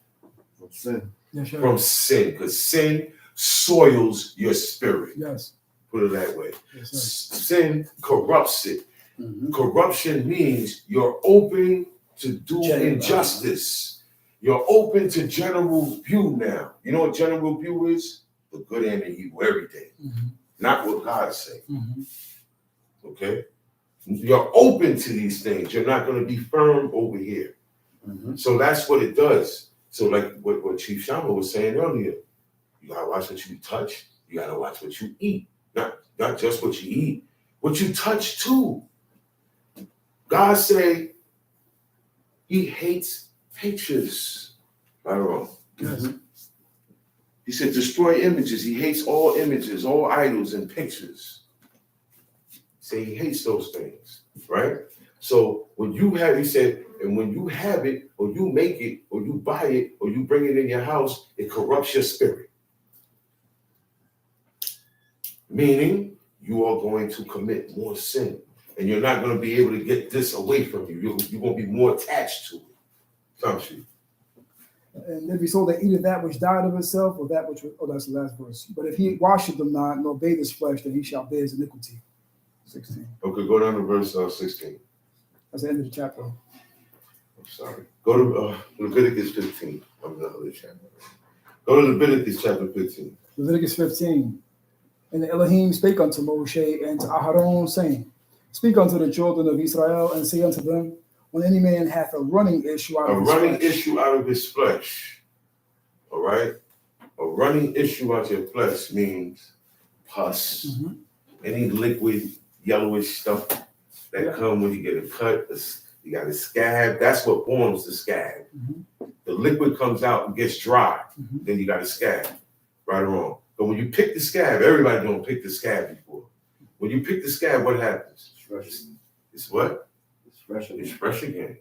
From sin. That's right. from sin, because sin soils your spirit. Yes. Put it that way. Yes, sir. Sin corrupts it. Mm-hmm. Corruption means you're open to do General. injustice. You're open to general view now. You know what general view is? The good and the evil every day. Mm-hmm. Not what God says. Mm-hmm. Okay? You're open to these things. You're not going to be firm over here. Mm-hmm. So that's what it does. So like what Chief Shama was saying earlier, you gotta watch what you touch. You gotta watch what you eat. Not just what you eat, what you touch too. God say he hates pictures. Right or wrong? Yes. He said destroy images. He hates all images, all idols and pictures. Say he hates those things, right? So when you have, he said, and when you have it, or you make it, or you buy it, or you bring it in your house, it corrupts your spirit. Meaning, you are going to commit more sin. And you're not going to be able to get this away from you. You're going to be more attached to it. Don't you? And every soul that eateth that which died of itself, or that which was, oh, that's the last verse. But if he washeth them not, nor bathe his flesh, then he shall bear his iniquity. 16. Okay, go down to verse 16. That's the end of the chapter. I'm sorry. Go to Leviticus 15. I'm not other chapter. Go to Leviticus chapter 15. Leviticus 15. And the Elohim spake unto Moshe and to Aharon, saying, Speak unto the children of Israel, and say unto them, when any man hath a running issue out A of his running flesh, issue out of his flesh. All right? A running issue out of your flesh means pus, Mhm. any liquid, yellowish stuff that come when you get a cut. You got a scab. That's what forms the scab. Mhm. The liquid comes out and gets dry. Mhm. Then you got a scab. Right or wrong? But when you pick the scab, everybody don't pick the scab before. When you pick the scab, what happens? It's fresh. It's what? It's fresh. It's fresh again.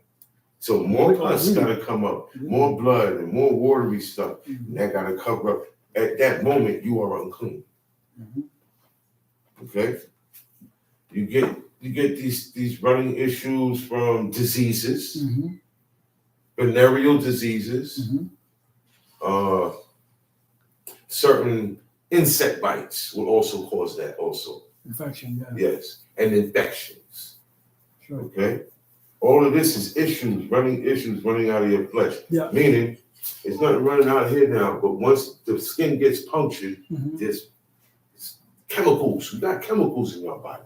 So more pus gotta come up, more blood and more watery stuff. Mhm. And that gotta cover up. At that moment, you are unclean. Mhm. Okay? You get these running issues from diseases, Mhm. venereal diseases, Mhm. certain insect bites will also cause that also. Infection, yeah. Yes. And infections. Sure. Okay? All of this is issues running out of your flesh. Yeah. Meaning, it's not running out here now, but once the skin gets punctured, Mhm. there's chemicals. You got chemicals in your body.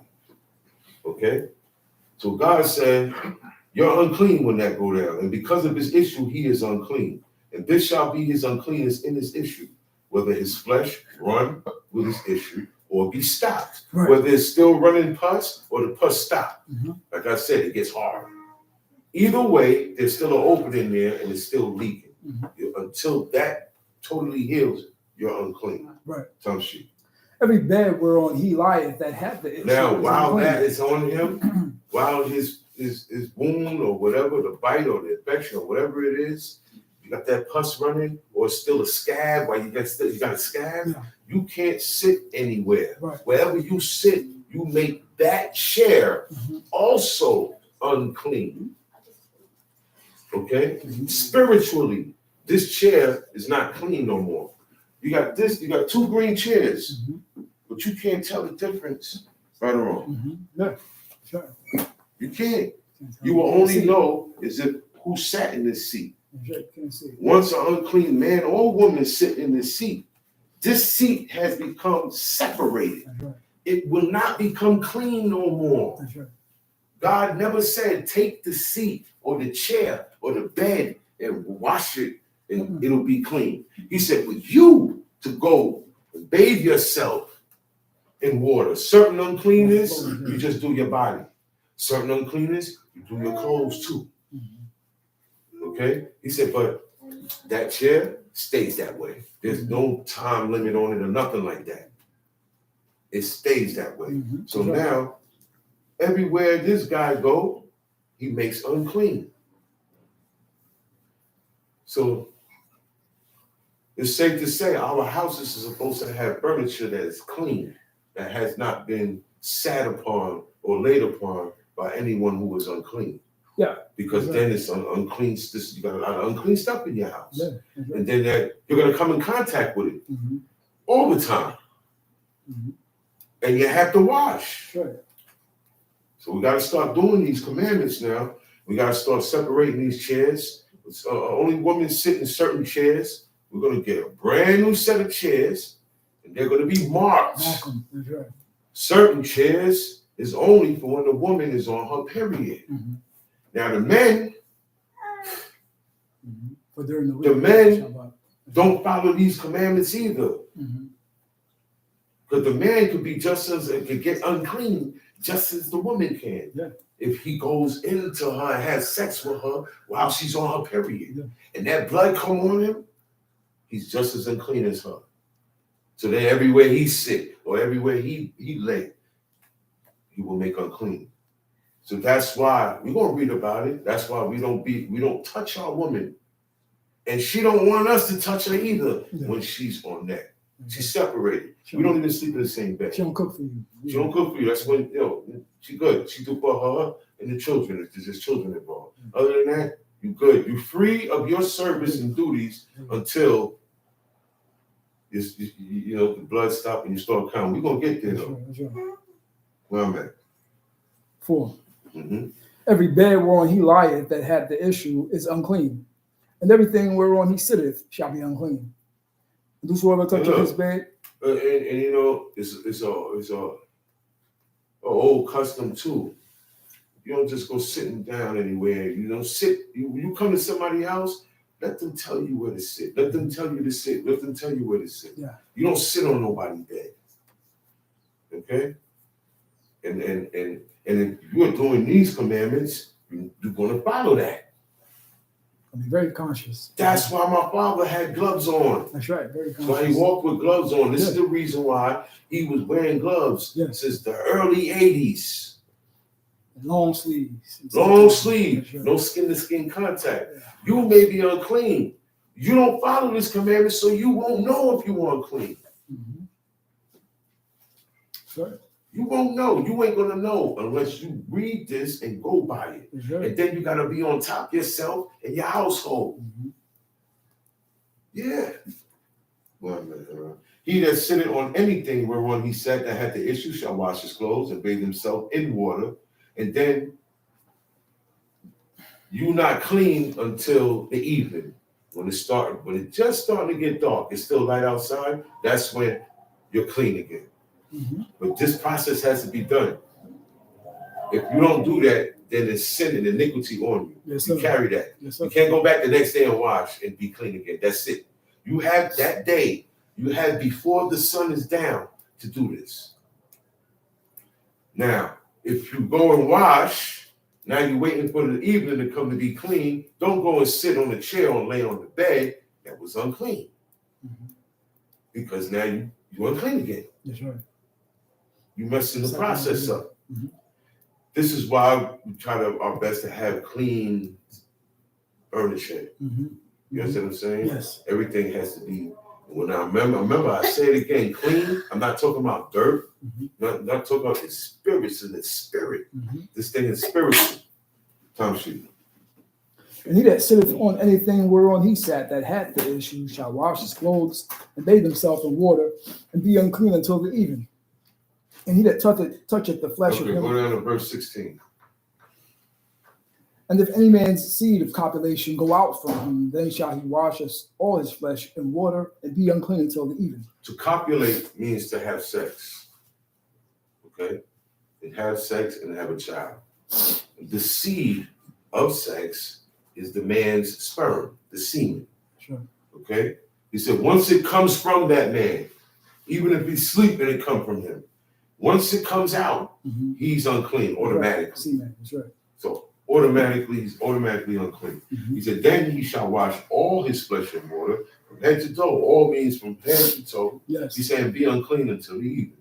Okay? So God said, you're unclean when that go down. And because of his issue, he is unclean. And this shall be his uncleanness in his issue, whether his flesh run with his issue or be stopped. Right. Whether it's still running pus or the pus stop. Mhm. Like I said, it gets hard. Either way, there's still an opening there and it's still leaking. Until that totally heals, you're unclean. Right. Some shit. Every bed whereon he lieth that hath the issue Now, is while unclean. that is on him, while his wound or whatever, the bite or the infection or whatever it is, you got that pus running, or it's still a scab, while you got a scab, Yeah. you can't sit anywhere. Right. Wherever you sit, you make that chair Mhm. also unclean. Okay? Spiritually, this chair is not clean no more. You got this, you got two green chairs, but you can't tell the difference, right or wrong. Yeah, sure. You can't. You will only know is if who sat in this seat. Can't see. Once an unclean man or woman sit in this seat has become separated. That's right. It will not become clean no more. That's right. God never said take the seat or the chair or the bed and wash it and it'll be clean. He said for you to go and bathe yourself in water. Certain uncleanness, you just do your body. Certain uncleanness, you do your clothes too. Okay? He said, but that chair stays that way. There's no time limit on it or nothing like that. It stays that way. So now, everywhere this guy go, he makes unclean. So it's safe to say our houses are supposed to have furniture that is clean, that has not been sat upon or laid upon by anyone who was unclean. Yeah. Because then it's unclean. You got a lot of unclean stuff in your house. Yeah. And then you're going to come in contact with it all the time. And you have to wash. Right. So we got to start doing these commandments now. We got to start separating these chairs. Only women sit in certain chairs. We're going to get a brand new set of chairs, and they're going to be marked. That's right. Certain chairs is only for when the woman is on her period. Now the men, But during the week, the men Shabbat. don't follow these commandments either. Because the man could be could get unclean just as the woman can. Yeah. If he goes into her and has sex with her while she's on her period, Yeah. and that blood come on him, he's just as unclean as her. So then everywhere he sit or everywhere he lay, he will make unclean. So that's why we're gonna read about it. That's why we don't touch our woman. And she don't want us to touch her either when she's on that. She's separated. We don't even sleep in the same bed. She don't cook for you. She don't cook for you. That's when, she good. She do for her and the children if there's children involved. Other than that, you good. You free of your service and duties until the blood stop and you start counting. We're gonna get there though. That's right. Where I'm at. 4. Every bed whereon he lieth that had the issue is unclean, and everything whereon he sitteth shall be unclean. And whosoever toucheth his bed, it's a old custom too. You don't just go sitting down anywhere. You don't sit. You come to somebody's house. Let them tell you where to sit. Let them tell you to sit. Let them tell you where to sit. Yeah. You don't sit on nobody's bed. Okay? And if you're doing these commandments, you're going to follow that. I'll be very conscious. That's why my father had gloves on. That's right. Very conscious. So he walked with gloves on. This is the reason why he was wearing gloves since the early 80s. Long sleeves. Long sleeve, no skin-to-skin contact. You may be unclean. You don't follow this commandment, so you won't know if you're unclean. Sure. You won't know. You ain't gonna know unless you read this and go by it. Right. And then you gotta be on top of yourself and your household. Yeah. He that sitteth on anything whereon he sat that had the issue shall wash his clothes and bathe himself in water. And then you not clean until the evening. When it's just starting to get dark, it's still light outside, that's when you're clean again. But this process has to be done. If you don't do that, then it's sin and iniquity on you. Yes, you sir. carry that. Yes, sir. You can't go back the next day and wash and be clean again. That's it. You have that day. You have before the sun is down to do this. Now, if you go and wash, now you're waiting for the evening to come to be clean. Don't go and sit on the chair or lay on the bed that was unclean. Because now you're unclean again. That's right. You messing the process up. This is why we try our best to have clean furniture. You understand what I'm saying? Yes. Everything has to be. When I remember I say it again, clean. I'm not talking about dirt. Not talking about the spirits in the spirit. This thing is spiritual. Time sheet. And he that sitteth on anything whereon he sat that had the issue shall wash his clothes and bathe himself in water and be unclean until the even. And he that toucheth the flesh of Okay, him. go down to verse 16. And if any man's seed of copulation go out from him, then shall he wash all his flesh in water and be unclean until the even. To copulate means to have sex. Okay? To have sex and have a child. The seed of sex is the man's sperm, the semen. Sure. Okay? He said once it comes from that man, even if he's sleeping, it comes from him. Once it comes out, he's unclean automatically. Right. Semen, that's right. So he's automatically unclean. He said, then he shall wash all his flesh in water from head to toe. All means from head to toe. Yes. He's saying, be unclean until the even.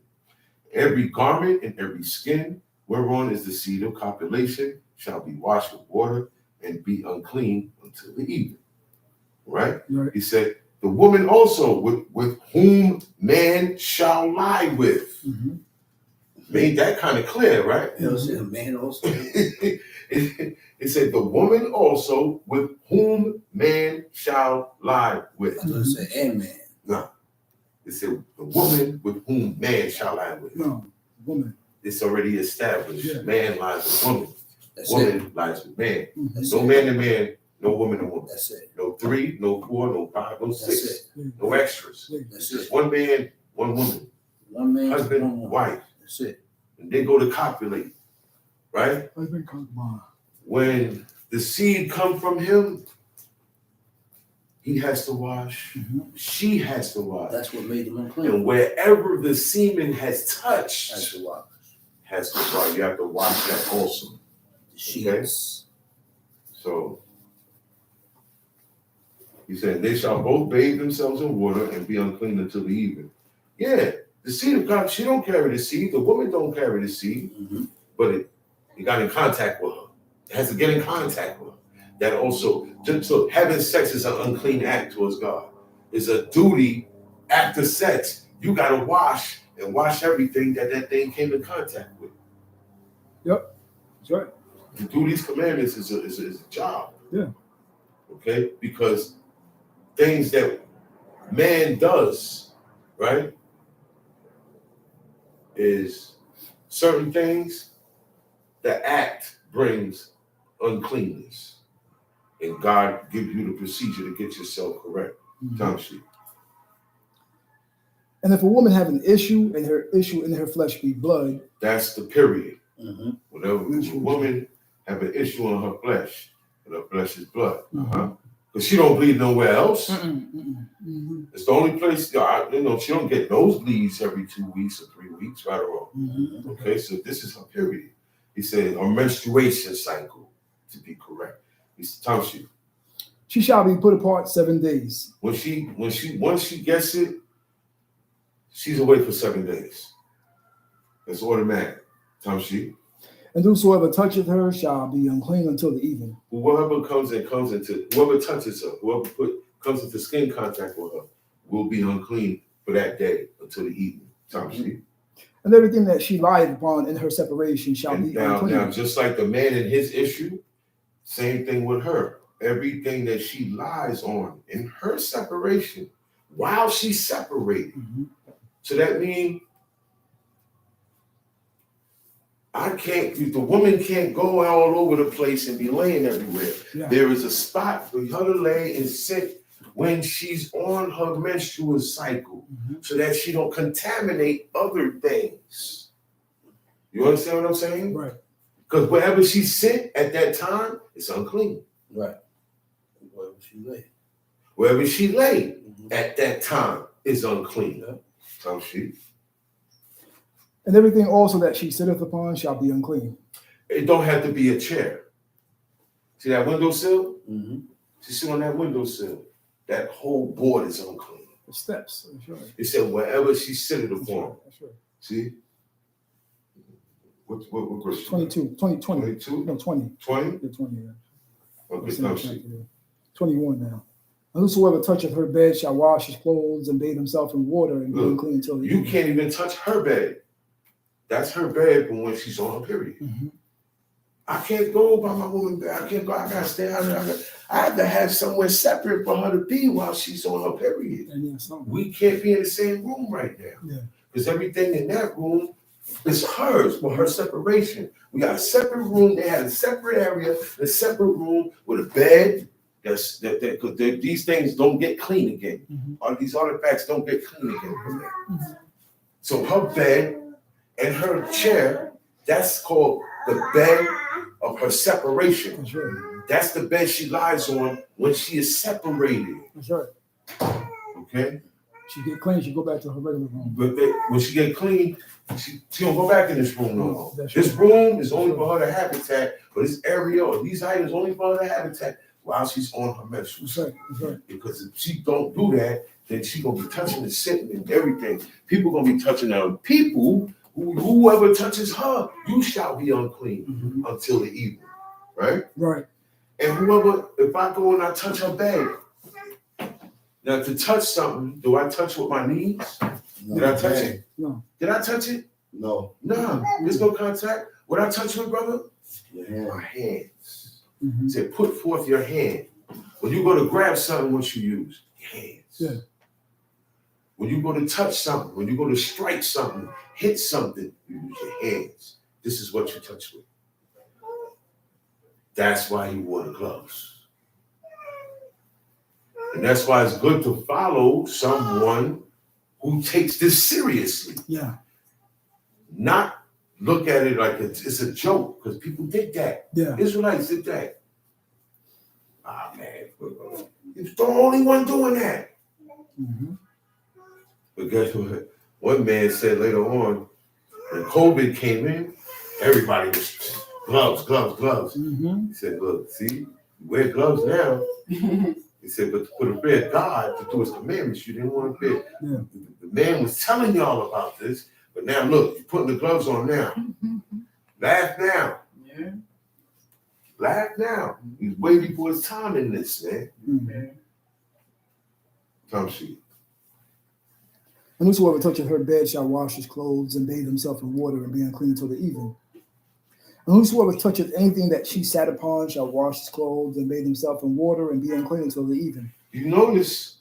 Every garment and every skin whereon is the seed of copulation shall be washed with water and be unclean until the even. Right? He said, the woman also with whom man shall lie with. Made that kind of clear, right? You know what I'm saying? Man also. It said the woman also with whom man shall lie with. I thought it said and man. No. It said the woman with whom man shall lie with. No, woman. It's already established. Yeah. Man lies with woman. That's Woman lies with man. That's No man to man, no woman to woman. That's it. No 3, no 4, no 5, no That's 6. it. No extras. That's Just it. one man, one woman. One man, Husband, one woman. wife. That's it. And they go to copulate. Right? Husband, concubine. When the seed come from him, he has to wash. She has to wash. That's what made them unclean. And wherever the semen has touched, That's the wash. has to wash. You have to wash that also. The sheets. So he said, they shall both bathe themselves in water and be unclean until the even. Yeah, the seed of God, she don't carry the seed. The woman don't carry the seed, but it got in contact with her. It has to get in contact with her. That also, so having sex is an unclean act towards God. It's a duty after sex. You got to wash everything that thing came in contact with. Yep, that's right. To do these commandments is a job. Yeah. Okay? Because things that man does, right, is certain things, the act brings uncleanness. And God gives you the procedure to get yourself correct. Time sheet. And if a woman have an issue and her issue in her flesh be blood, That's the period. Whenever a woman have an issue on her flesh, and her flesh is blood. Because she don't bleed nowhere else. It's the only place, she don't get nosebleeds every 2 weeks or 3 weeks, right or wrong. Okay, so this is her period. He said a menstruation cycle, to be correct. He's time sheet. she shall be put apart 7 days. Once she gets it, she's away for 7 days. That's automatic. Time sheet. And whosoever toucheth her shall be unclean until the even. Whoever touches her, comes into skin contact with her, will be unclean for that day until the evening. Time sheet. And everything that she lieth upon in her separation shall be unclean. Now, just like the man in his issue, same thing with her. Everything that she lies on in her separation, while she's separated. So that means the woman can't go all over the place and be laying everywhere. Yeah. There is a spot for her to lay and sit when she's on her menstrual cycle, so that she don't contaminate other things. You understand what I'm saying? Right. Because wherever she sit at that time, it's unclean. Right. Wherever she lay. Wherever she lay at that time is unclean. Time sheet. And everything also that she sitteth upon shall be unclean. It don't have to be a chair. See that windowsill? She sit on that windowsill. That whole board is unclean. The steps. That's right. It said wherever she sitteth upon. That's right. See? What verse? 22. 22? No, 20. 20? Yeah, 20, yeah. Okay, time sheet. 21 now. And whosoever toucheth her bed shall wash his clothes and bathe himself in water and be unclean until the You evening. can't even touch her bed. That's her bed when she's on her period. I can't go by my woman bed. I can't go. I gotta stay out there. I have to have somewhere separate for her to be while she's on her period. We can't be in the same room right now. Because everything in that room is hers for her separation. We got a separate room. They had a separate area, a separate room with a bed. Because these things don't get clean again. Or these artifacts don't get clean again from there. So her bed and her chair, that's called the bed of her separation. That's right. That's the bed she lies on when she is separated. That's right. Okay? She get clean, she go back to her regular room. But when she get clean, she don't go back in this room no more. That's This right. room is only for her to habitat, but this area or these items only for her to habitat while she's on her menstrual That's cycle. right. That's right. Because if she don't do that, then she gonna be touching and sitting and everything. People gonna be touching her. People, whoever touches her, you shall be unclean until the evening, right? Right. And whoever, if I go and I touch her bed, now to touch something, do I touch with my knees? Did I touch it? No. Did I touch it? No. No, there's no contact. What I touch with, brother? Your hand. My hands. Mm-hmm. It said, put forth your hand. When you go to grab something, what you use? Your hands. Yeah. When you go to touch something, when you go to strike something, hit something, you use your hands. This is what you touch with. That's why you wore the gloves. And that's why it's good to follow someone who takes this seriously. Yeah. Not look at it like it's a joke, because people did that. Yeah. Israelites did that. Ah, man. It's the only one doing that. Mm-hmm. But guess what? One man said later on, when COVID came in, everybody was gloves. Mm-hmm. He said, look, see, you wear gloves now. He said, but for the fear of God, to do his commandments, you didn't want to fear. Yeah. The man was telling y'all about this, but now look, you're putting the gloves on now. Laugh now. Yeah. Laugh now. He's way before his time in this, man. Mm-hmm. Come see. And whosoever toucheth her bed shall wash his clothes and bathe himself in water and be unclean until the evening. And whosoever toucheth anything that she sat upon shall wash his clothes and bathe himself in water and be unclean until the evening. You notice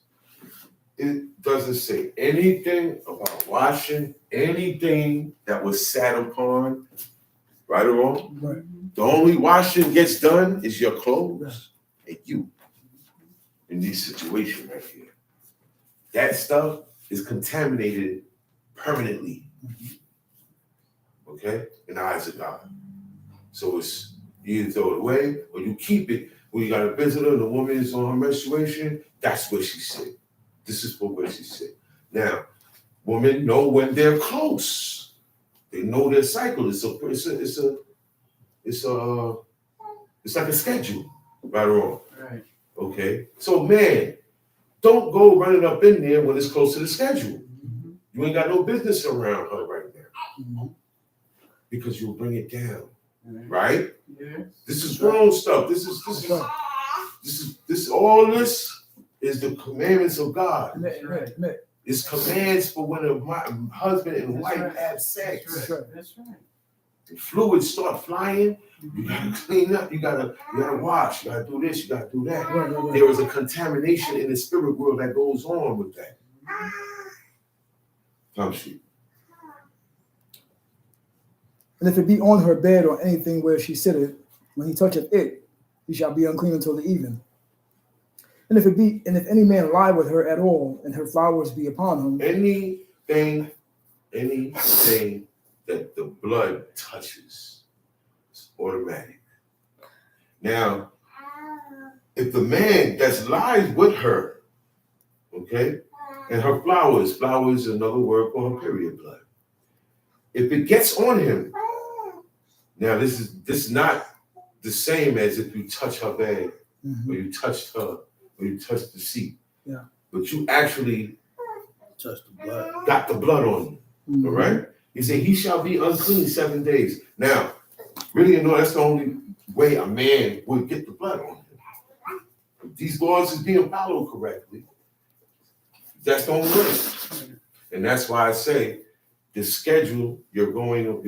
it doesn't say anything about washing anything that was sat upon, right or wrong. Right. The only washing gets done is your clothes and you in these situations right here. That stuff is contaminated permanently, okay, in the eyes of God. So it's you either throw it away or you keep it. When you got a visitor and the woman is on her menstruation, that's where she sit. This is for where she sit. Now, women know when they're close. They know their cycle. It's like a schedule, right or wrong. Right. Okay. So man, don't go running up in there when it's close to the schedule. Mm-hmm. You ain't got no business around her right now. Mm-hmm. Because you'll bring it down. Right. Right? Yeah. This is wrong stuff. This is all this is the commandments of God. Right. It's commands for when a husband and That's wife right. have sex. That's right. That's right. The fluids start flying, you gotta clean up, you gotta wash, you gotta do this, you gotta do that. Right. There is a contamination in the spirit world that goes on with that. Come see. And if it be on her bed or anything where she sitteth, when he toucheth it, he shall be unclean until the evening. And if any man lie with her at all, and her flowers be upon him, Anything that the blood touches, it's automatic. Now, if the man that's lies with her, okay, and her flowers is another word for her period blood. If it gets on him, now this is not the same as if you touch her bag, mm-hmm. or you touched her, or you touched the seat. Yeah. But you actually Touch the blood. got the blood on you. Mm-hmm. All right. He said, he shall be unclean 7 days. Now, really, that's the only way a man would get the blood on him. If these laws is being followed correctly, that's the only way. And that's why I say the schedule, you're going up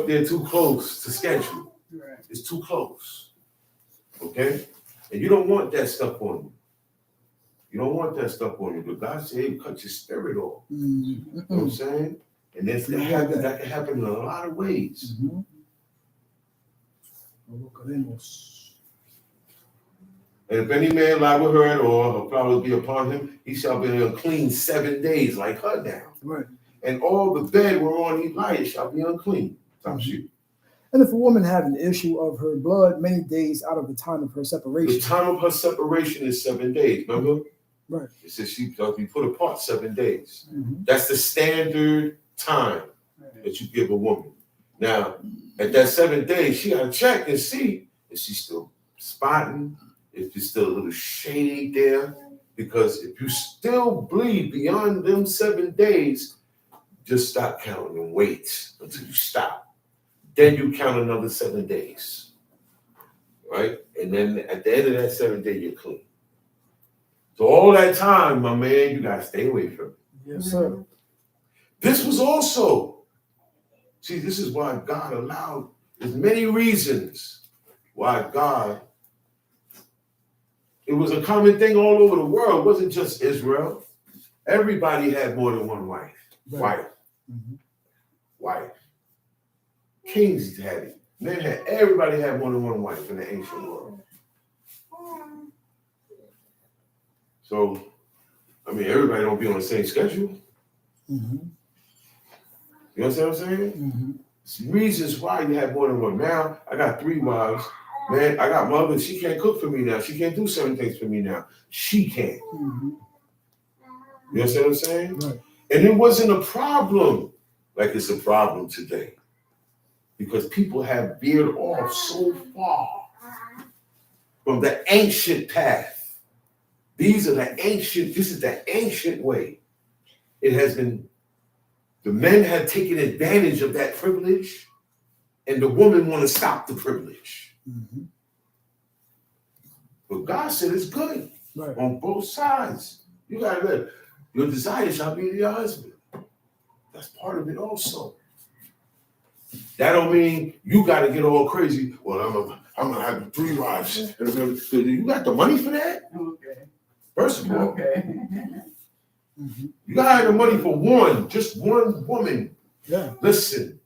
there too close to schedule. Right. It's too close. Okay? And you don't want that stuff on you. You don't want that stuff on you. But God said, hey, cut your spirit off. You know what I'm saying? And that can happen in a lot of ways. And if any man lie with her at all, her flowers be upon him, he shall be unclean 7 days, like her now. Right. And all the bed whereon he lieth shall be unclean. And if a woman have an issue of her blood many days out of the time of her separation. The time of her separation is 7 days, remember? Right. It says she shall be put apart 7 days. That's the standard time that you give a woman. Now, at that 7 days, she got to check and see if she's still spotting, if there's still a little shade there. Because if you still bleed beyond them 7 days, just stop counting and wait until you stop. Then you count another 7 days, right? And then at the end of that 7th day, you're clean. So all that time, my man, you gotta stay away from it. Yes, sir. This was also, see, this is why God allowed, there's many reasons why God, it was a common thing all over the world. It wasn't just Israel. Everybody had more than one wife. Right. Wife. Kings had it. Everybody had more than one wife in the ancient world. So, I mean, everybody don't be on the same schedule. You understand what I'm saying? It's reasons why you have more than one. Now, I got 3 wives. Man, I got mother. She can't cook for me now. She can't do certain things for me now. She can't. You understand what I'm saying? Right. And it wasn't a problem like it's a problem today. Because people have veered off so far from the ancient path. This is the ancient way. It has been, the men have taken advantage of that privilege, and the woman want to stop the privilege. But God said it's good on both sides. You gotta live. Your desire shall be to your husband. That's part of it also. That don't mean you got to get all crazy. Well, I'm gonna have 3 wives. You got the money for that? Okay. First of all, Okay. you gotta have the money for one, just one woman. Yeah. Listen.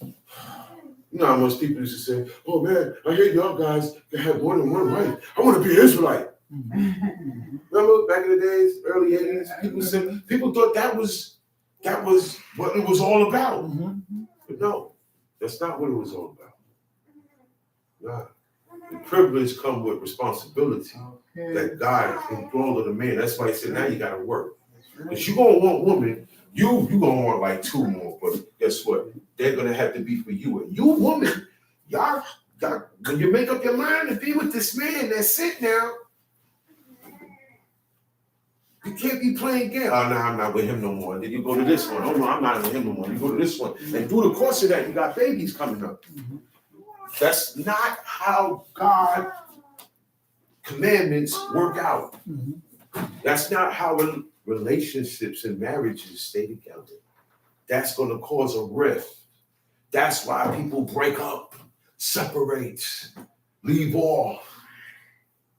You know how much people used to say, "Oh man, I hear y'all guys can have more than one wife. I want to be an Israelite." Remember back in the days, early 80s, people thought that was what it was all about. But no, that's not what it was all about. Nah. The privilege comes with responsibility that God is in control of the man. That's why he said, now you got to work. Because you're going to want woman, you going to want like 2 more, but guess what? They're going to have to be for you. And you woman, y'all, when you make up your mind to be with this man, that's it now. You can't be playing games. Oh, no, I'm not with him no more. Then you go to this one. Oh, no, I'm not with him no more. You go to this one. And through the course of that, you got babies coming up. That's not how God commandments work out. That's not how relationships and marriages stay together. That's going to cause a rift. That's why people break up, separate, leave off.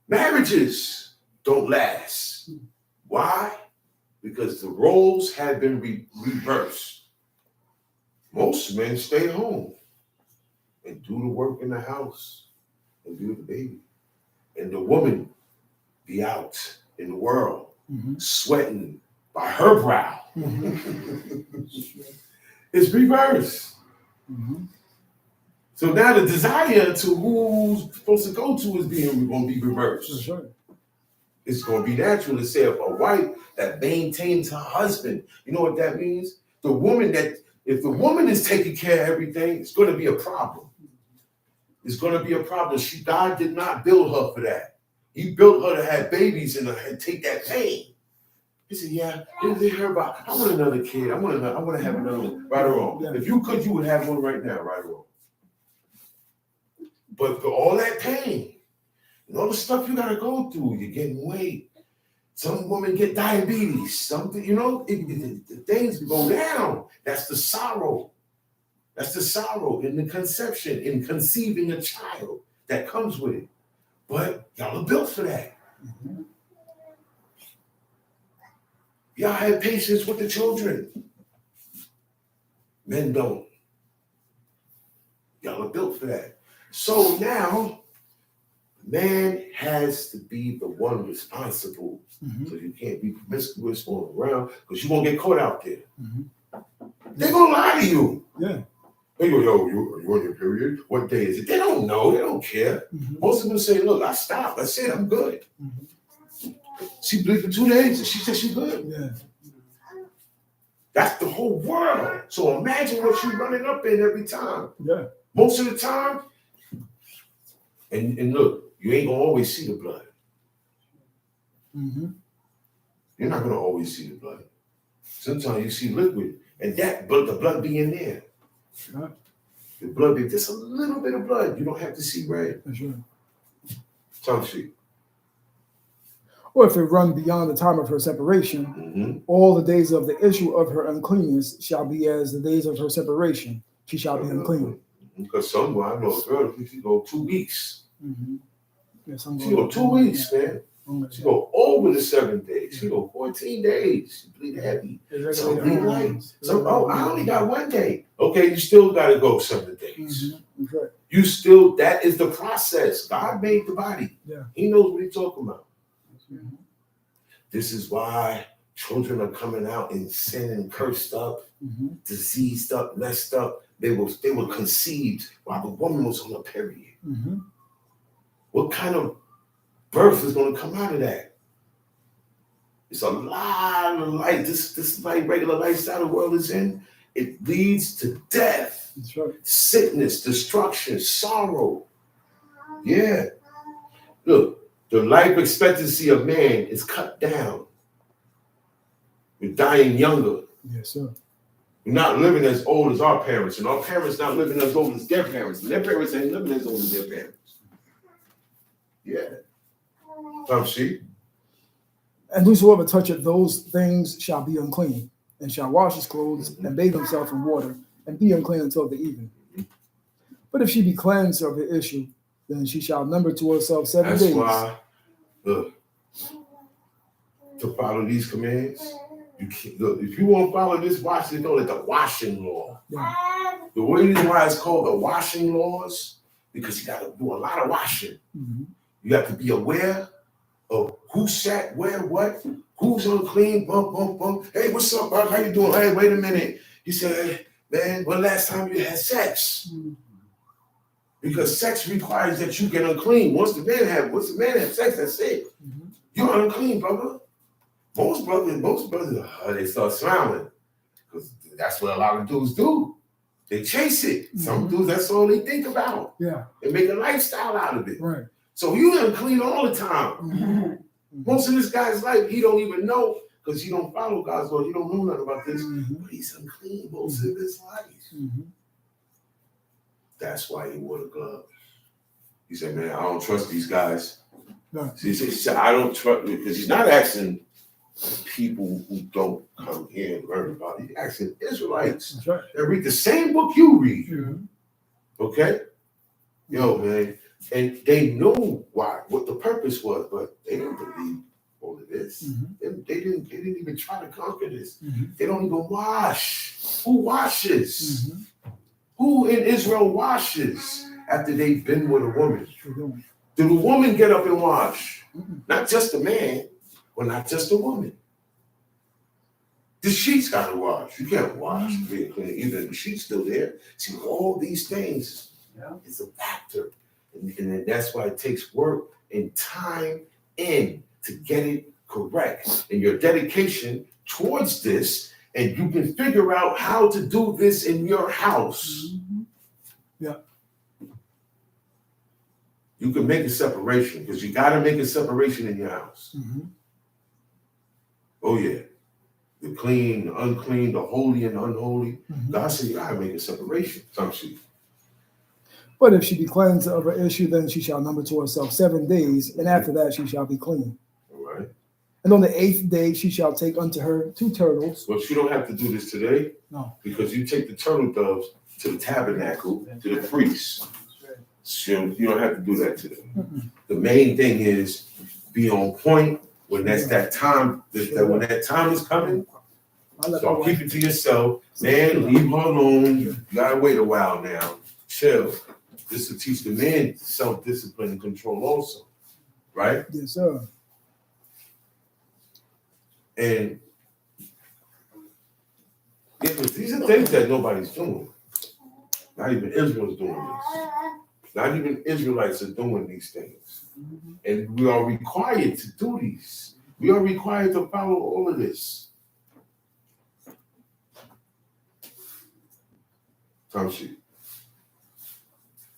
Marriages don't last. Why? Because the roles have been reversed. Most men stay home and do the work in the house and do the baby. And the woman be out in the world sweating by her brow. It's reversed. So now the desire to who's supposed to go to is going to be reversed. It's going to be natural to say if a wife that maintains her husband, you know what that means? If the woman is taking care of everything, it's going to be a problem. It's going to be a problem. God did not build her for that. He built her to have babies and take that pain. He said, yeah, they heard about, I want another kid. I want to have another one, right or wrong. If you could, you would have one right now, right or wrong. But for all that pain, and all the stuff you got to go through, you're getting weight. Some women get diabetes. Something, the things go down. That's the sorrow. That's the sorrow in the conception, in conceiving a child that comes with it. But y'all are built for that. Y'all have patience with the children. Men don't. Y'all are built for that. So now, man has to be the one responsible. So you can't be promiscuous going around because you're going to get caught out there. They're going to lie to you. Yeah. They go, yo, are you on your period? What day is it? They don't know. They don't care. Most of them say, look, I stopped. I said I'm good. She bleed for 2 days and she said she's good. Yeah. That's the whole world. So imagine what you're running up in every time. Yeah. Most of the time, and look, you ain't gonna always see the blood. You're not gonna always see the blood. Sometimes you see liquid, and the blood be in there. Right. The blood be just a little bit of blood. You don't have to see red. That's right. Tongue sheet. Or if it run beyond the time of her separation, all the days of the issue of her uncleanness shall be as the days of her separation. She shall be unclean. Because someone, I know a girl, she go 2 weeks. Yeah, She go 2 weeks, man. She go over the 7 days. She go 14 days. She bleed heavy. Some bleed light. Some, I only got 1 day. Okay, you still got to go 7 days. Right. You still, that is the process. God made the body. Yeah. He knows what he's talking about. This is why children are coming out in sin and cursed up, diseased up, messed up. They were conceived while the woman was on a period. What kind of birth is going to come out of that? It's a lot of light. This like regular lifestyle the world is in, it leads to death, That's right. sickness, destruction, sorrow. Yeah. Look, the life expectancy of man is cut down. We're dying younger. Yes, sir. We're not living as old as our parents, and our parents not living as old as their parents, and their parents ain't living as old as their parents. Yeah. See? And whosoever toucheth those things shall be unclean, and shall wash his clothes, and bathe himself in water, and be unclean until the evening. But if she be cleansed of the issue, then she shall number to herself 7 days. That's why, look, to follow these commands, you can't, look, if you won't follow this, watch it, call it the washing law. Yeah. The reason why it's called the washing laws, because you got to do a lot of washing. You have to be aware of who sat where, what, who's unclean, bump, bump, bump. Hey, what's up, Bob? How you doing? Hey, wait a minute. He said, man, when last time you had sex? Because sex requires that you get unclean. Once the man have sex, that's it. You're unclean, brother. Most brothers, they start smiling. Because that's what a lot of dudes do. They chase it. Some dudes, that's all they think about. Yeah. They make a lifestyle out of it. Right. So you unclean all the time. Most of this guy's life, he don't even know because he don't follow God's law. He don't know nothing about this. But he's unclean most of his life. That's why he wore the gloves. He said, man, I don't trust these guys. No. So he said, I don't trust, because he's not asking people who don't come here and learn about it. He's asking Israelites That's right. that read the same book you read. Okay? Yo, man. And they knew what the purpose was, but they didn't believe all of this. They didn't even try to conquer this. They don't even wash. Who washes? Who in Israel washes after they've been with a woman? Do the woman get up and wash? Not just the man, or not just the woman. The sheets got to wash. You can't wash even the sheets still there. See, all these things is a factor. And that's why it takes work and time in to get it correct. And your dedication towards this, and you can figure out how to do this in your house. Yeah. You can make a separation because you got to make a separation in your house. Oh, yeah. The clean, the unclean, the holy and the unholy. God said you got to make a separation. Some sheep. But if she be cleansed of her issue, then she shall number to herself 7 days, and after that she shall be clean. All right. And on the 8th day she shall take unto her 2 turtles. But you don't have to do this today. No. Because you take the turtle doves to the tabernacle, to the priests. So you don't have to do that today. The main thing is be on point when that's that time, when that time is coming. So keep it to yourself. Man, leave her alone. You gotta wait a while now. Chill. This will teach the man self-discipline and control also. Right? Yes, sir. And these are things that nobody's doing. Not even Israel's doing this. Not even Israelites are doing these things. And we are required to do these. We are required to follow all of this. Time sheet.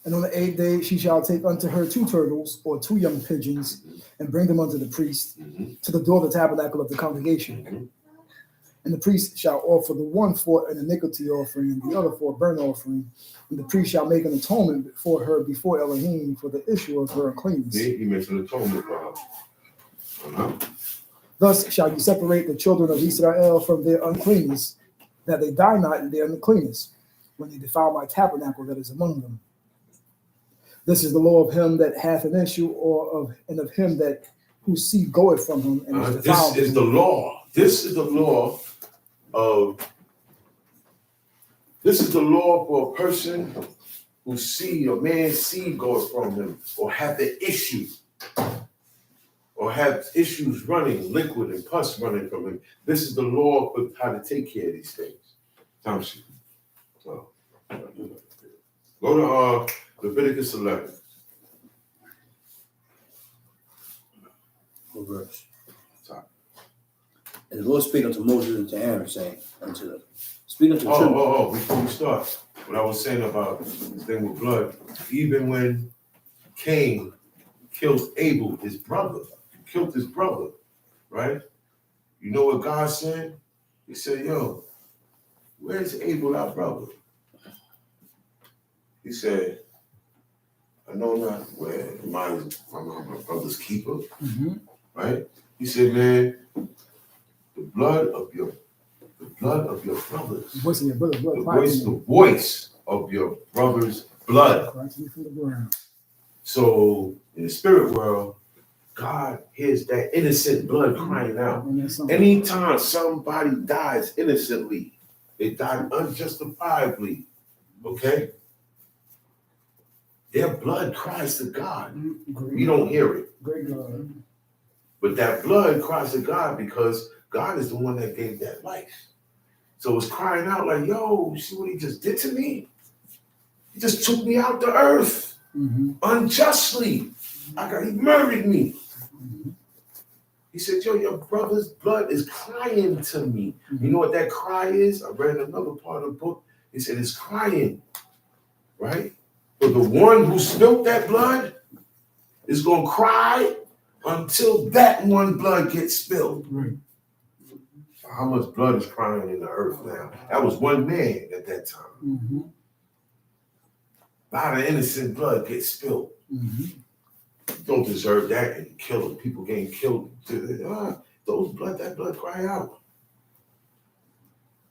And on the 8th day she shall take unto her 2 turtles or 2 young pigeons and bring them unto the priest to the door of the tabernacle of the congregation. And the priest shall offer the one for an iniquity offering and the other for a burnt offering. And the priest shall make an atonement before her, before Elohim, for the issue of her uncleanness. He makes an atonement for her. Thus shall you separate the children of Israel from their uncleanness, that they die not in their uncleanness, when they defile my tabernacle that is among them. This is the law of him that hath an issue, of him that whose seed goeth from him and is defiled. This is the law. This is the law for a person whose seed, or man's seed goes from him, or have the issue, or have issues running, liquid and pus running from him. This is the law of how to take care of these things. Time sheet. So, go to Leviticus 11. What verse? And the Lord spake unto Moses and to Aaron, saying unto them, speak unto the children. Before we start, what I was saying about this thing with blood, even when Cain killed Abel, his brother, right? You know what God said? He said, yo, where's Abel, our brother? He said, I know not where my brother's keeper, right? He said, man, the blood of your brothers, the voice of your brother's blood. So in the spirit world, God hears that innocent blood crying out. Anytime somebody dies innocently, they died unjustifiably, okay? Their blood cries to God. We don't hear it. Great God. But that blood cries to God because God is the one that gave that life. So it's crying out like, yo, see what he just did to me? He just took me out the earth unjustly. He murdered me. He said, yo, your brother's blood is crying to me. You know what that cry is? I read another part of the book. He said it's crying, right? But the one who spilled that blood is going to cry until that one blood gets spilled. Right. So how much blood is crying in the earth now? That was one man at that time. A lot of innocent blood gets spilled. You don't deserve that, and you kill them. People getting killed. That blood cry out.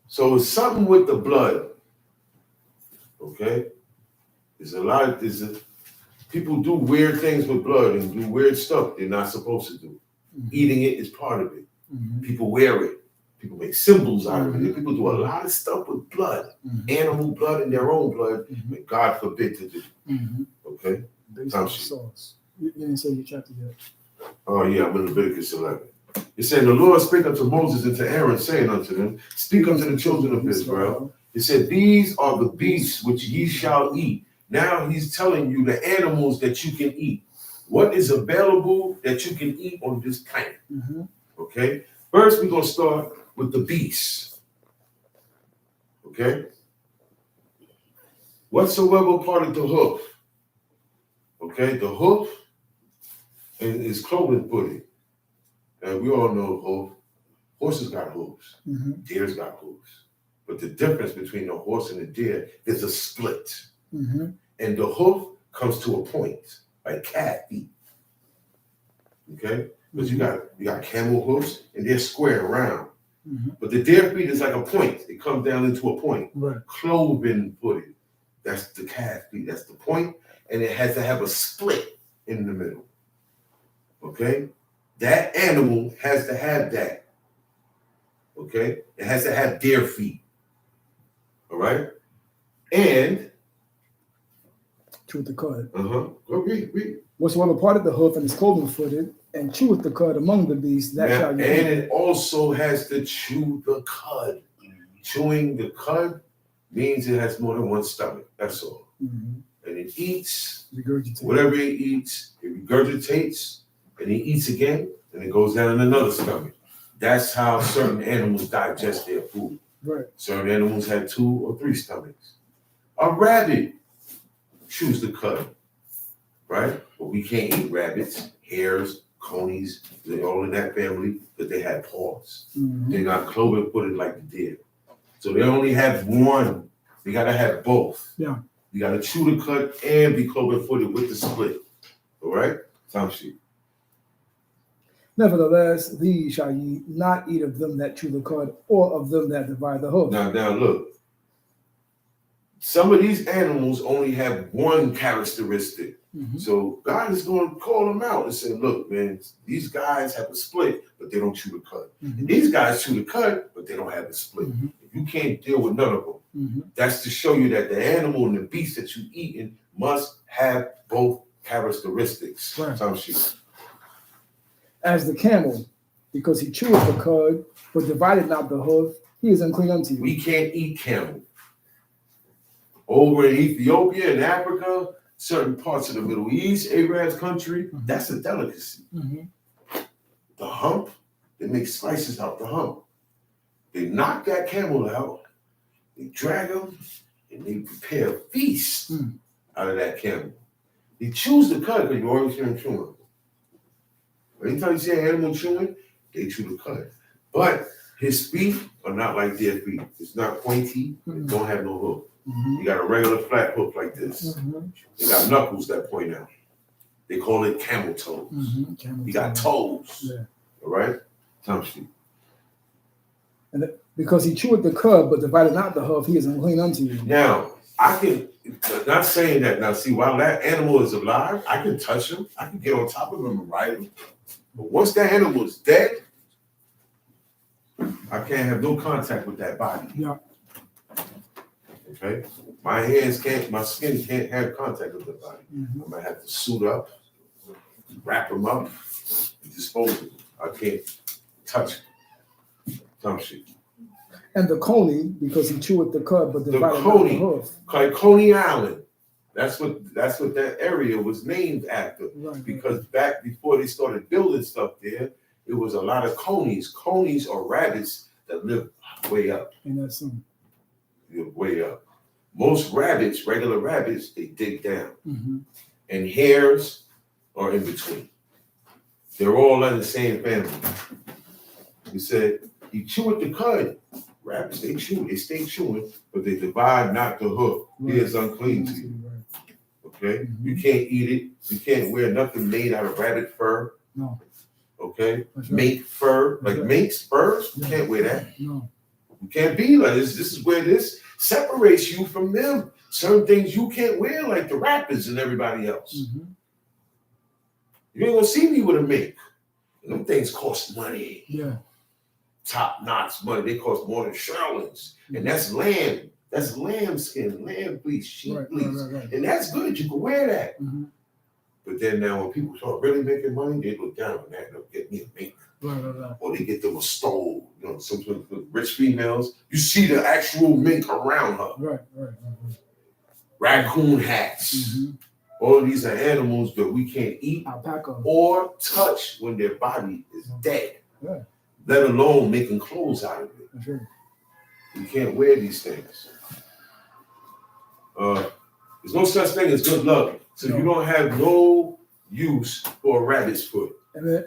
So it's something with the blood. Okay? People do weird things with blood and do weird stuff they're not supposed to do. Eating it is part of it. People wear it. People make symbols out of it. People do a lot of stuff with blood, animal blood and their own blood, that God forbid to do. Okay? You didn't say your chapter yet. Oh, yeah, I'm in Leviticus 11. It said, the Lord spake unto Moses and to Aaron, saying unto them, speak unto the children of Israel. He said, these are the beasts which ye shall eat. Now he's telling you the animals that you can eat. What is available that you can eat on this planet? Okay? First, we're going to start with the beasts. Okay? Whatsoever part of the hoof. Okay? The hoof is cloven footed. And we all know hoof. Horses got hooves. Deer's got hooves. But the difference between the horse and the deer is a split. And the hoof comes to a point, like cat feet. Okay? Because you got camel hoofs and they're square round. Mm-hmm. But the deer feet is like a point. It comes down into a point. Right. Cloven footed. That's the calf feet. That's the point. And it has to have a split in the middle. Okay? That animal has to have that. Okay? It has to have deer feet. All right? And Cheweth the cud. Go read. Whatsoever part of the hoof and is cloven footed, and cheweth the cud among the beasts, that Now, shall and you eat. it also has to chew the cud. Chewing the cud means it has more than one stomach. That's all. Mm-hmm. And it eats Regurgitate. whatever it eats, it regurgitates, and it eats again, and it goes down in another stomach. That's how certain animals digest their food. Right. Certain animals have 2 or 3 stomachs. A rabbit chews the cud, right? But we can't eat rabbits, hares, conies, they're all in that family, but they have paws. Mm-hmm. They're not cloven footed like the deer. So they only have one. They gotta have both. Yeah. You gotta chew the cud and be cloven footed with the split. All right? Time sheet. Nevertheless, these shall ye not eat of them that chew the cud, or of them that divide the hoof. Now look. Some of these animals only have one characteristic. Mm-hmm. So God is going to call them out and say, look, man, these guys have a split, but they don't chew the cud. Mm-hmm. And these guys chew the cud, but they don't have a split. Mm-hmm. You can't deal with none of them. Mm-hmm. That's to show you that the animal and the beast that you eating must have both characteristics. Right. Time sheet. As the camel, because he cheweth the cud, but divided not the hoof, he is unclean unto you. We can't eat camel. Over in Ethiopia and Africa, certain parts of the Middle East, Arab's country, that's a delicacy. Mm-hmm. The hump, they make slices out the hump. They knock that camel out, they drag him, and they prepare a feast out of that camel. They choose the cud because you always hear them chewing. Anytime you see an animal chewing, they chew the cud. But his feet are not like their feet. It's not pointy, it don't have no hook. Mm-hmm. You got a regular flat hook like this. Mm-hmm. You got knuckles that point out. They call it camel toes. Mm-hmm. You got toes. Yeah. All right? Time sheet. And because he cheweth the cud, but divided not the hoof, he is unclean unto you. Now, I can, not saying that, now see, while that animal is alive, I can touch him. I can get on top of him and ride him. But once that animal is dead, I can't have no contact with that body. Yeah. Okay? My skin can't have contact with the body. Mm-hmm. I'm gonna have to suit up, wrap him up, and dispose of him. I can't touch him. Time sheet. And the coney, because he cheweth the cud, but divided not the coney. hoof. Like Coney Island. That's what that area was named after. Right. Because back before they started building stuff there, it was a lot of conies. Conies are rabbits that live way up. And that's some. Way up. Most rabbits, regular rabbits, they dig down. Mm-hmm. And hares are in between. They're all in the same family. He said, you chew at the cud. Rabbits, they chew, they stay chewing, but they divide not the hook. Right. He is unclean to you. Right. Okay? Mm-hmm. You can't eat it. You can't wear nothing made out of rabbit fur. No. Okay? That's right. Mink fur, like That's right. mink's furs, you Yeah. can't wear that. No. You can't be like this. This is where this separates you from them. Certain things you can't wear, like the rappers and everybody else. Mm-hmm. You ain't gonna see me with a mink. Them things cost money. Yeah. Top-notch money. They cost more than Sherlin's. And that's lamb. That's lamb skin, lamb fleece, sheep Right, fleece. right. And that's good. You can wear that. Mm-hmm. But then now when people start really making money, they look down on that. They'll get me a mink. Right. Or they get them a stole. You know, some rich females, you see the actual mink around her. Right. Raccoon hats. Mm-hmm. All of these are animals that we can't eat Alpaca. or touch when their body is dead. Yeah. Let alone making clothes out of it. That's right. You can't wear these things. There's no such thing as good luck. So you don't have no use for a rabbit's foot. And then,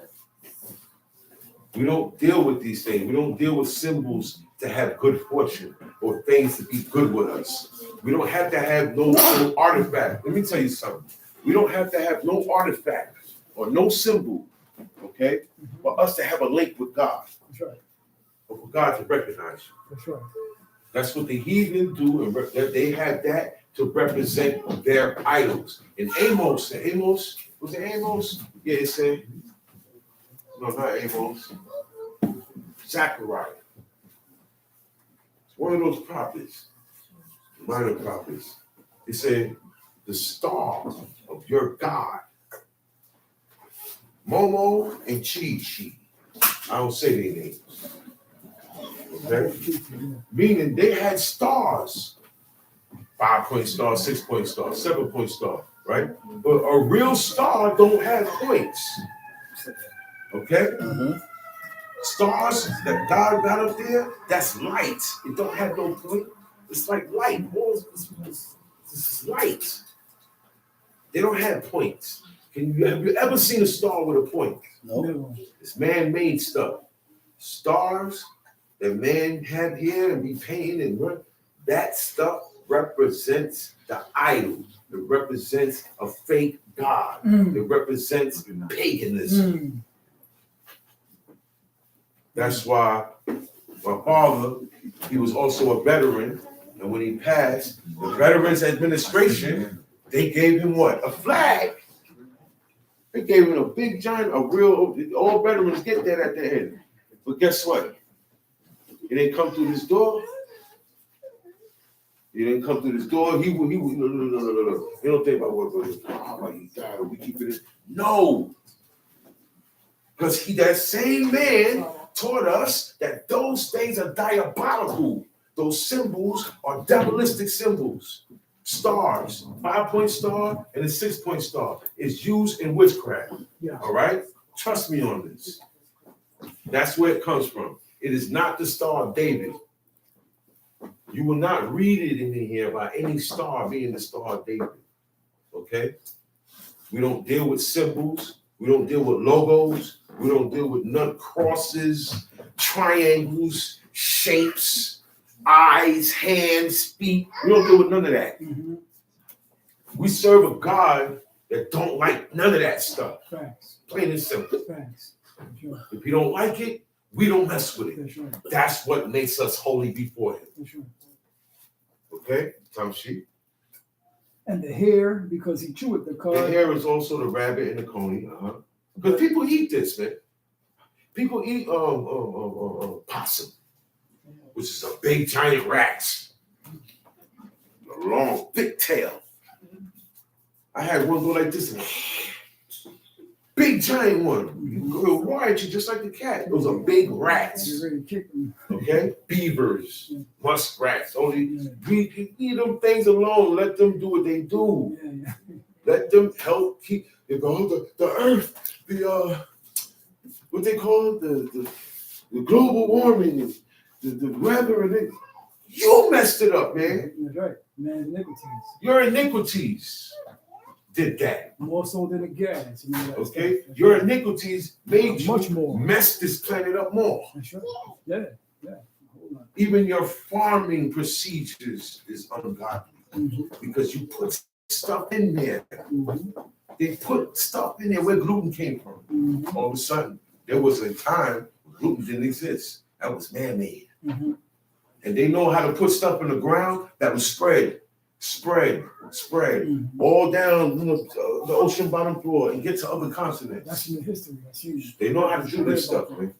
We don't deal with these things. We don't deal with symbols to have good fortune or things to be good with us. We don't have to have no artifact. Let me tell you something. We don't have to have no artifact or no symbol Okay? For us to have a link with God. That's right. For God to recognize you. That's right. That's what the heathen do, and they had that to represent their idols. In Amos, was it Amos? Yeah, it said, no, not Amos. Zechariah. It's one of those prophets, minor prophets. It said, the star of your God, Momo and Chi. I don't say their names. Okay? Meaning they had stars. 5-point star, 6-point star, 7-point star, right? But a real star don't have points. Okay? Stars that God got up there, that's light. It don't have no point. It's like light. This is light. They don't have points. Have you ever seen a star with a point? No. It's man-made stuff. Stars that man had here and be painting and run, that stuff represents the idol. It represents a fake God. It represents paganism. That's why my father, he was also a veteran, and when he passed, the Veterans Administration, they gave him what? A flag. They gave him a big giant, all veterans get that at the end. But guess what? He didn't come through this door. He didn't come through this door. He would, no. You don't think about what he died, we keep it in. No. Because that same man taught us that those things are diabolical. Those symbols are diabolistic symbols. Stars, 5-point star and a 6-point star is used in witchcraft. Yeah. All right? Trust me on this. That's where it comes from. It is not the Star of David. You will not read it in here about any star being the Star of David. Okay? We don't deal with symbols. We don't deal with logos. We don't deal with nut crosses, triangles, shapes, eyes, hands, feet. We don't deal with none of that. We serve a God that don't like none of that stuff. Facts. Plain and simple. Facts. Sure. If you don't like it, we don't mess with it. That's right. That's what makes us holy before him. That's right. Okay? Tom sheep. And the hair, because he chewed the The card. hair is also the rabbit and the coney. Because people eat this, man. People eat possum, which is a big giant rat. A long, thick tail. I had one go like this. Big giant one. It'll ride you just like the cat. Those are big rats. You're ready to kick them. Okay? Beavers, muskrats. Only leave them things alone. Let them do what they do. Yeah. Let them help keep the earth, what they call it, the global warming, the weather, and it. You messed it up, man. That's right. Man's iniquities. Your iniquities did that. More so than the gas. You know, that Okay? stuff. Your iniquities made you Much more. mess this planet up more. That's right. Yeah. Hold on. Even your farming procedures is ungodly because you put stuff in there. They put stuff in there where gluten came from. All of a sudden, there was a time gluten didn't exist. That was man-made. And they know how to put stuff in the ground that was spread, all down the ocean bottom floor and get to other continents. That's in the history. That's huge. They know how to do this stuff, man.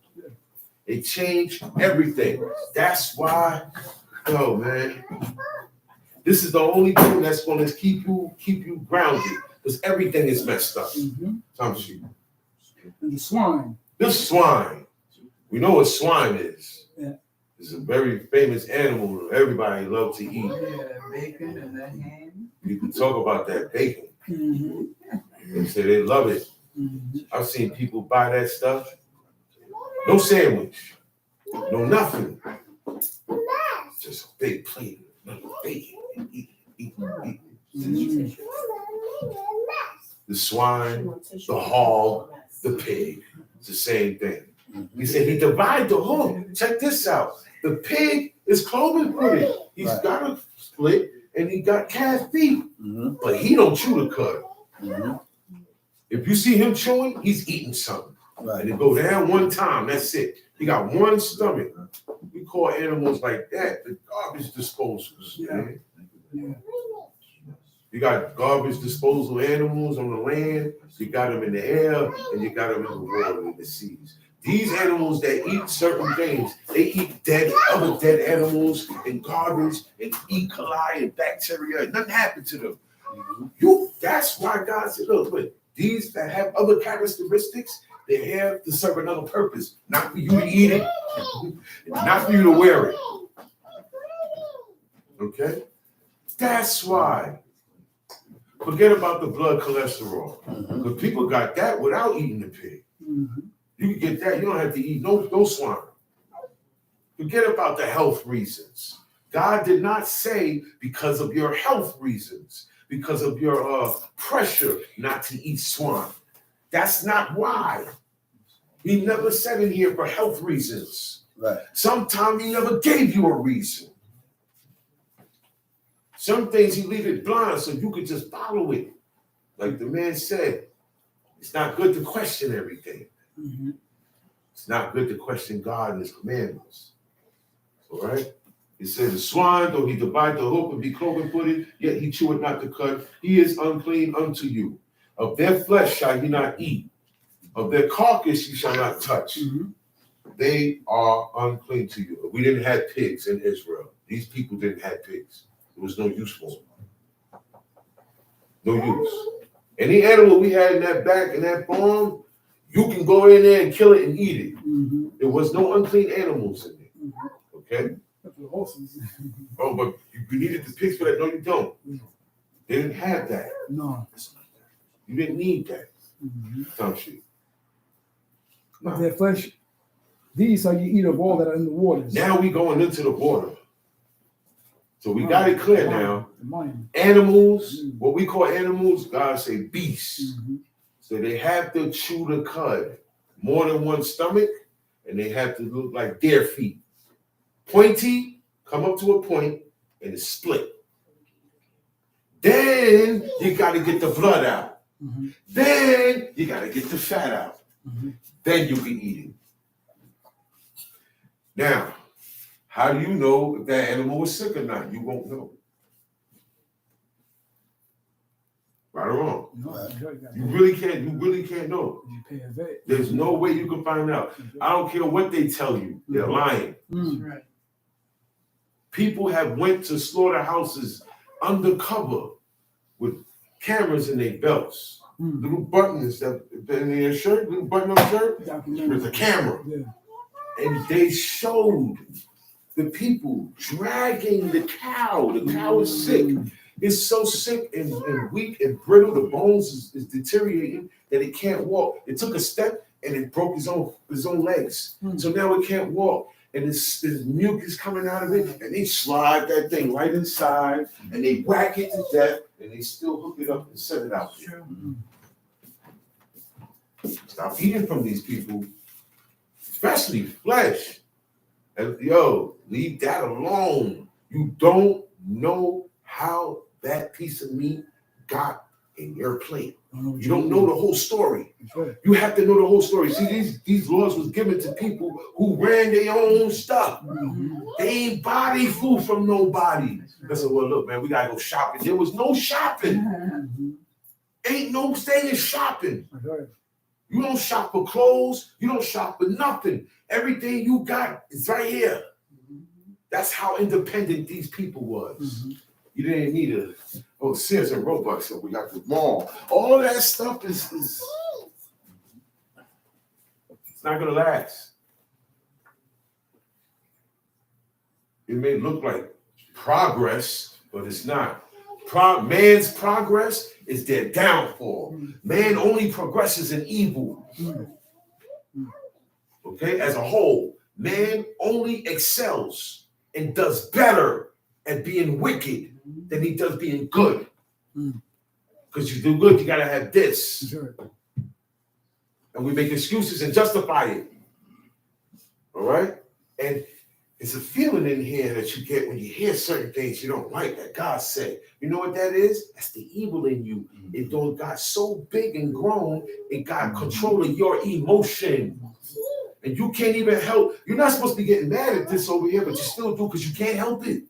They change everything. That's why, man, this is the only thing that's going to keep you grounded, because everything is messed up. Tom sheep. And the swine. This swine, we know what swine is. Yeah. It's a very famous animal everybody loves to eat. Bacon and the ham. You can talk about that bacon. They say they love it. I've seen people buy that stuff. No sandwich. No nothing. Just a big plate of bacon. Eat. The swine, the hog, the pig. It's the same thing. He said he divided the hoof. Check this out. The pig is cloven footed. He's got a split and he got calf feet. But he don't chew the cud. If you see him chewing, he's eating something. Right. And they go down one time, that's it. He got one stomach. We call animals like that the garbage disposals. Yeah. Man. Yeah. You got garbage disposal animals on the land, you got them in the air, and you got them in the water, in the seas. These animals that eat certain things, they eat other dead animals and garbage and E. coli and bacteria. Nothing happened to them. That's why God said, look, these that have other characteristics, they're here to serve another purpose, not for you to eat it, not for you to wear it. Okay? That's why. Forget about the blood cholesterol. Because people got that without eating the pig. Mm-hmm. You can get that. You don't have to eat no swine. Forget about the health reasons. God did not say because of your health reasons, because of your pressure not to eat swine. That's not why. He never said in here for health reasons. Right. Sometimes he never gave you a reason. Some things he leave it blind so you could just follow it. Like the man said, it's not good to question everything. Mm-hmm. It's not good to question God and his commandments. All right? He said, the swine, though he divide the hook and be cloven footed, yet he cheweth not the cud. He is unclean unto you. Of their flesh shall ye not eat. Of their carcass ye shall not touch. Mm-hmm. They are unclean to you. We didn't have pigs in Israel. These people didn't have pigs. There was no use for them. No use. Any animal we had in that back, in that farm, you can go in there and kill it and eat it. Mm-hmm. There was no unclean animals in there. Mm-hmm. Okay? The horses. Oh, but you needed the pigs for that. No, you don't. They didn't have that. No. You didn't need that. Mm-hmm. Don't you? But their flesh, these are you eat of all that are in the waters. Now we going into the water. So we got it clear now. Animals, what we call animals, God say beasts. Mm-hmm. So they have to chew the cud, more than one stomach, and they have to look like deer feet. Pointy, come up to a point, and it's split. Then you got to get the blood out. Mm-hmm. Then you got to get the fat out. Mm-hmm. Then you can eat it. Now, how do you know if that animal was sick or not? You won't know. Right or wrong? No, You really can't know. You pay a vet. There's no way you can find out. I don't care what they tell you. They're lying. Mm. Right. People have went to slaughterhouses undercover with cameras in their belts. Mm. Little buttons that in their shirt, little button up shirt, with a camera. Yeah. And they showed the people dragging the cow. The cow is sick. It's so sick and weak and brittle. The bones is deteriorating that it can't walk. It took a step and it broke his own legs. So now it can't walk. And this mucus coming out of it. And they slide that thing right inside and they whack it to death and they still hook it up and set it out there. Stop eating from these people, especially flesh. And leave that alone. You don't know how that piece of meat got in your plate. You don't know the whole story. You have to know the whole story. See, these laws was given to people who ran their own stuff. They ain't buy their food from nobody. They said, well, look, man, we gotta go shopping. There was no shopping. Ain't no staying shopping. You don't shop for clothes. You don't shop for nothing. Everything you got is right here. That's how independent these people was. You didn't need Sears and Roebuck, so we got the mall. All of that stuff is it's not gonna last. It may look like progress, but it's not. Man's progress is their downfall. Man only progresses in evil. Okay, as a whole, man only excels and does better at being wicked than he does being good. Because you do good, you gotta have this. And we make excuses and justify it. All right? And It's a feeling in here that you get when you hear certain things you don't like that God said. You know what that is? That's the evil in you. It don't got so big and grown, it got control of your emotion. And you can't even help. You're not supposed to be getting mad at this over here, but you still do because you can't help it.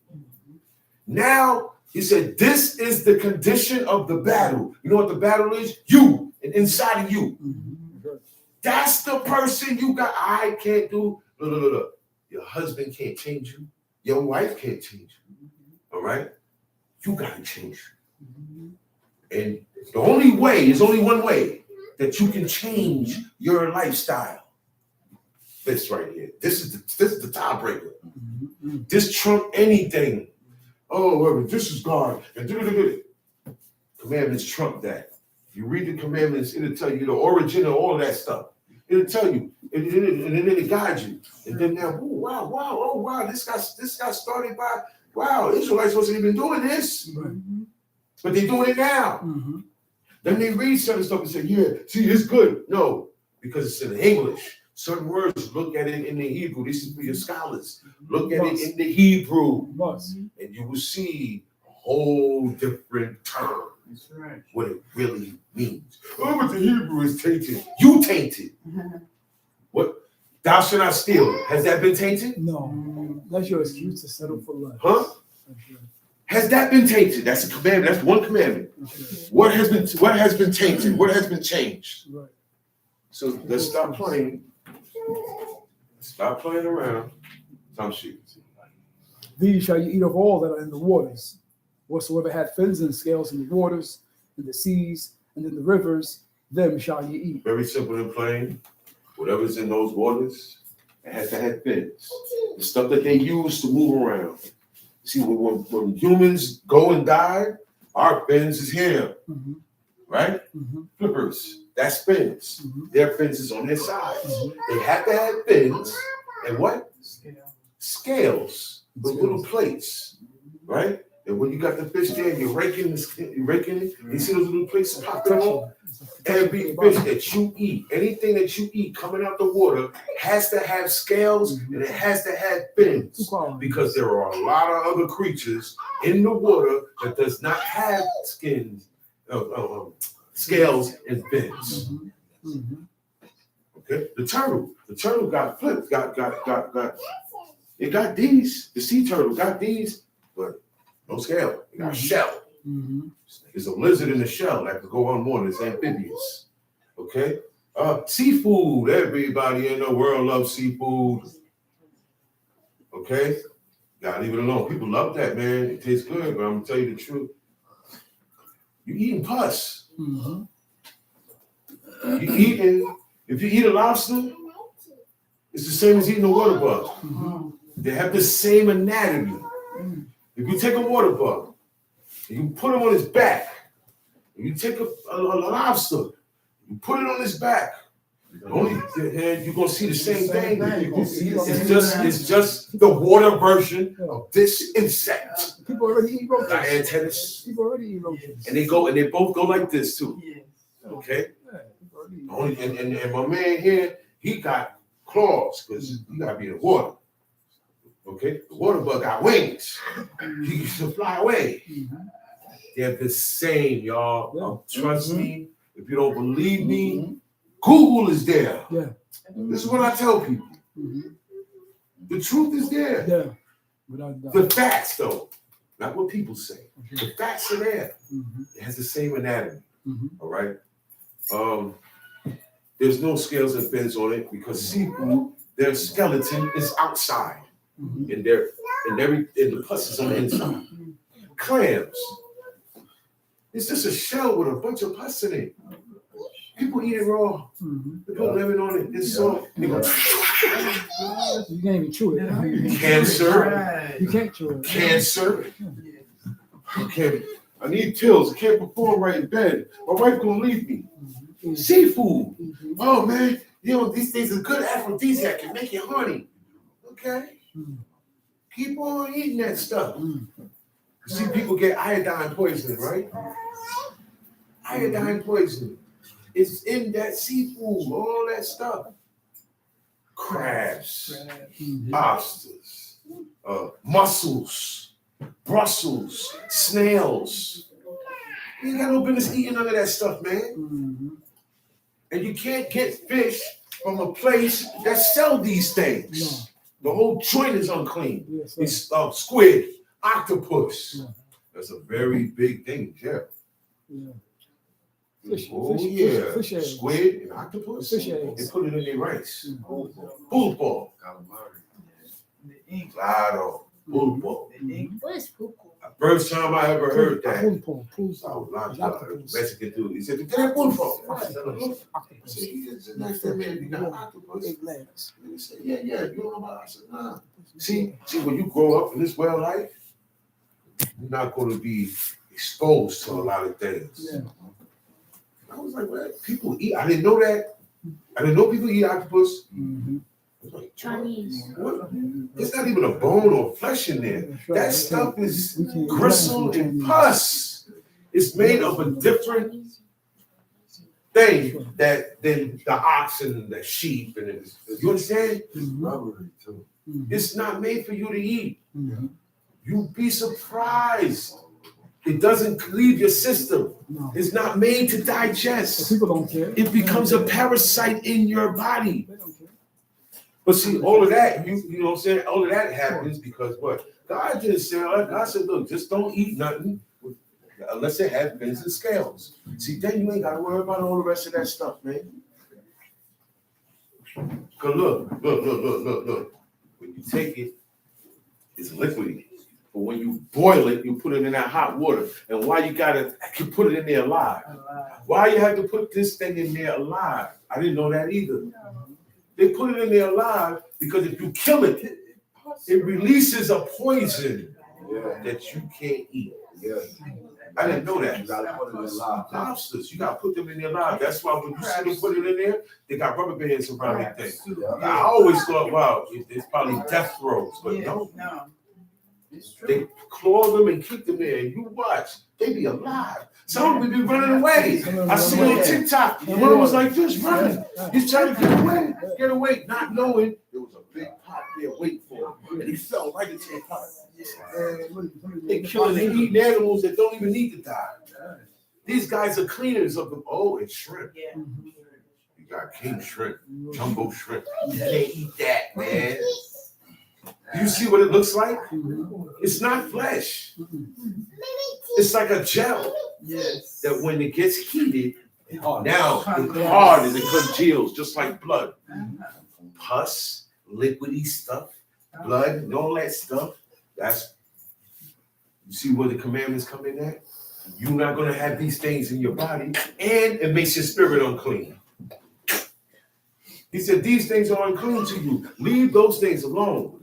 Now, he said, this is the condition of the battle. You know what the battle is? You, and inside of you. That's the person you got. I can't do. Look. Your husband can't change you. Your wife can't change you. All right? You got to change. And the only way, is only one way that you can change your lifestyle. This right here. This is the tiebreaker. This trump anything. Oh, this is God. And commandments trump that. You read the commandments, it'll tell you the origin of all of that stuff. It'll tell you, and then it guides you. And then now, wow, this got started by, Israelites wasn't even doing this. But they're doing it now. Then they read certain stuff and say, yeah, see, it's good. No, because it's in English. Certain words, look at it in the Hebrew. This is for your scholars. Look at it in the Hebrew. And you will see a whole different term. That's right. What it really means. Oh, but the Hebrew is tainted. You tainted. What? Thou shalt not steal. Has that been tainted? No. That's your excuse to settle for less. Huh? Has that been tainted? That's a commandment. That's one commandment. What has been tainted? What has been changed? Right. So let's stop playing. Stop playing around. Some shit. These shall you eat of all that are in the waters. Whatsoever had fins and scales in the waters, in the seas, and in the rivers, them shall you eat. Very simple and plain. Whatever's in those waters, it has to have fins. The stuff that they use to move around. See, when humans go and die, our fins is here, right? Flippers, that's fins. Their fins is on their sides. They have to have fins and what? Scales, the little plates, right? And when you got the fish there, you're raking it, you see those little plates popping off? Every fish that you eat, anything that you eat coming out the water has to have scales and it has to have fins, because there are a lot of other creatures in the water that does not have scales and fins. Okay, the turtle got flipped, it got these. The sea turtle got these, but no scale. It got a shell. There's a lizard in the shell that could go on water. It's amphibious. Okay? Seafood. Everybody in the world loves seafood. Okay? Gotta leave it alone. People love that, man. It tastes good, but I'm gonna tell you the truth. You're eating pus. If you eat a lobster, it's the same as eating a water bug. They have the same anatomy. If you take a water bug, and you put him on his back, and you take a lobster, you put it on his back, you're gonna see the same thing. It's just the water version of this insect. People already eat roaches. Got antennas. People already eat roaches. And they both go like this too. Okay? And my man here, he got claws because you gotta be in the water. Okay, the water bug got wings. He used to fly away. They're the same, y'all. Trust me. If you don't believe me, Google is there. This is what I tell people. The truth is there. The facts, though, not what people say. The facts are there. It has the same anatomy. All right. There's no scales and fins on it because seafood, their skeleton is outside. And the pus is on the inside. Clams. It's just a shell with a bunch of pus in it. People eat it raw. They put lemon on it. It's soft. They go, you can't even chew it. Cancer. You can't chew it. Cancer. Okay. I need pills. I can't perform right in bed. My wife gonna leave me. Seafood. Oh man, these things are good aphrodisiac. Can make you horny. Okay. Keep on eating that stuff. You see people get iodine poisoning, right? Iodine poisoning. It's in that seafood, all that stuff. Crabs, oysters, mussels, Brussels, snails. You ain't got no business eating none of that stuff, man. And you can't get fish from a place that sell these things. The whole joint is unclean. Yes, sir. It's squid, octopus. Yeah. That's a very big thing, yeah. Yeah. Fish eggs. Squid and octopus. Fish eggs. They put it in their rice. Pulpo. Claro. Pulpo. What is poo? First time I ever heard that. Pulpo. I was locked up. Mexican dude. He said, "Get that pulpo." I said, "He next to me, you got octopus." He said, "Yeah, you don't know about it." I said, "Nah." See, when you grow up in this world life, you're not going to be exposed to a lot of things. Yeah. I was like, "Well, people eat." I didn't know that. I didn't know people eat octopus. I was like, Chinese. what? There's not even a bone or flesh in there. That stuff is gristle and pus. It's made of a different thing than the oxen and the sheep. And you understand? It's rubbery too. It's not made for you to eat. You'd be surprised. It doesn't leave your system. No. It's not made to digest. People don't care. It becomes a parasite in your body. They don't care. But see, all of that, you know what I'm saying? All of that happens because what? God didn't say, God said, look, just don't eat nothing unless it has fins and scales. See, then you ain't got to worry about all the rest of that stuff, man. Because look. When you take it, it's liquidy. But when you boil it, you put it in that hot water. And why you put it in there alive? Why you have to put this thing in there alive? I didn't know that either. They put it in there alive because if you kill it, it releases a poison that you can't eat. Yeah. I didn't know that. You gotta put it in live. Lobsters, you gotta put them in there alive. That's why when you see them put it in there, they got rubber bands around that thing. I always thought, wow, it's probably death throes, but no. They claw them and keep them there, and you watch, they be alive. Some of them be running away. I see on TikTok, and one was like this, running. He's trying to get away, not knowing there was a big pot there waiting for him, and he fell right into the pot. They're killing and eating animals that don't even need to die. These guys are cleaners of them. Oh, and shrimp. You got king shrimp, jumbo shrimp. You can't eat that, man. You see what it looks like? It's not flesh. It's like a gel that when it gets heated, now it hard and it congeals just like blood. Pus, liquidy stuff, blood, and all that stuff. You see where the commandments come in at? You're not going to have these things in your body, and it makes your spirit unclean. He said, these things are unclean to you. Leave those things alone.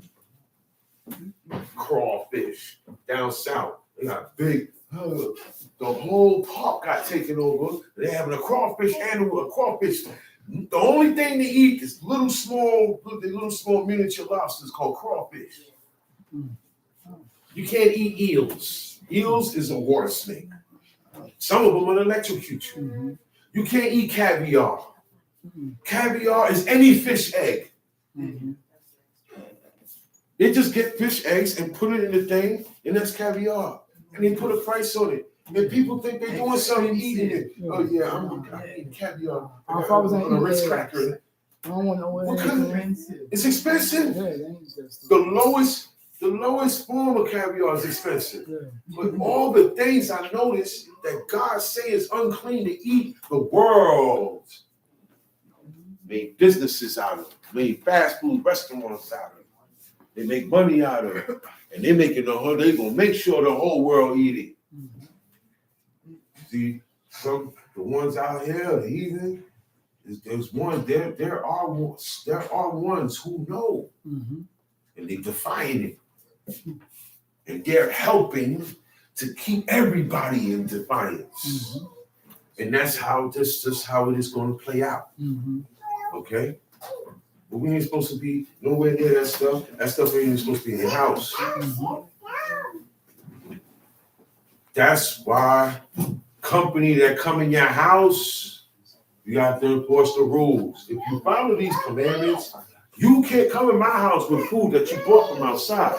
Crawfish down south, they got big, the whole park got taken over. They're having a crawfish animal, a crawfish. The only thing they eat is little small miniature lobsters called crawfish. You can't eat eels. Eels is a water snake. Some of them will electrocute you. You can't eat caviar. Caviar is any fish egg. They just get fish eggs and put it in the thing, and that's caviar. And they put a price on it. And people think they're doing something eating it. Oh yeah, I'm eating caviar. Our fathers ain't a Ritz eating cracker. I don't want no way. What kind of, it's expensive. Yeah, they ain't just- The lowest form of caviar is expensive. Yeah. But all the things I noticed that God say is unclean to eat, the world made businesses out of it, made fast food restaurants out of it. They make money out of it, and they're making they're gonna make sure the whole world eat it. See, the ones out here, the heathen, there's one. There are ones who know, and they define it, and they're helping to keep everybody in defiance, and that's how it is going to play out. Okay. But we ain't supposed to be nowhere near that stuff. That stuff ain't even supposed to be in your house. That's why company that come in your house, you have to enforce the rules. If you follow these commandments, you can't come in my house with food that you bought from outside.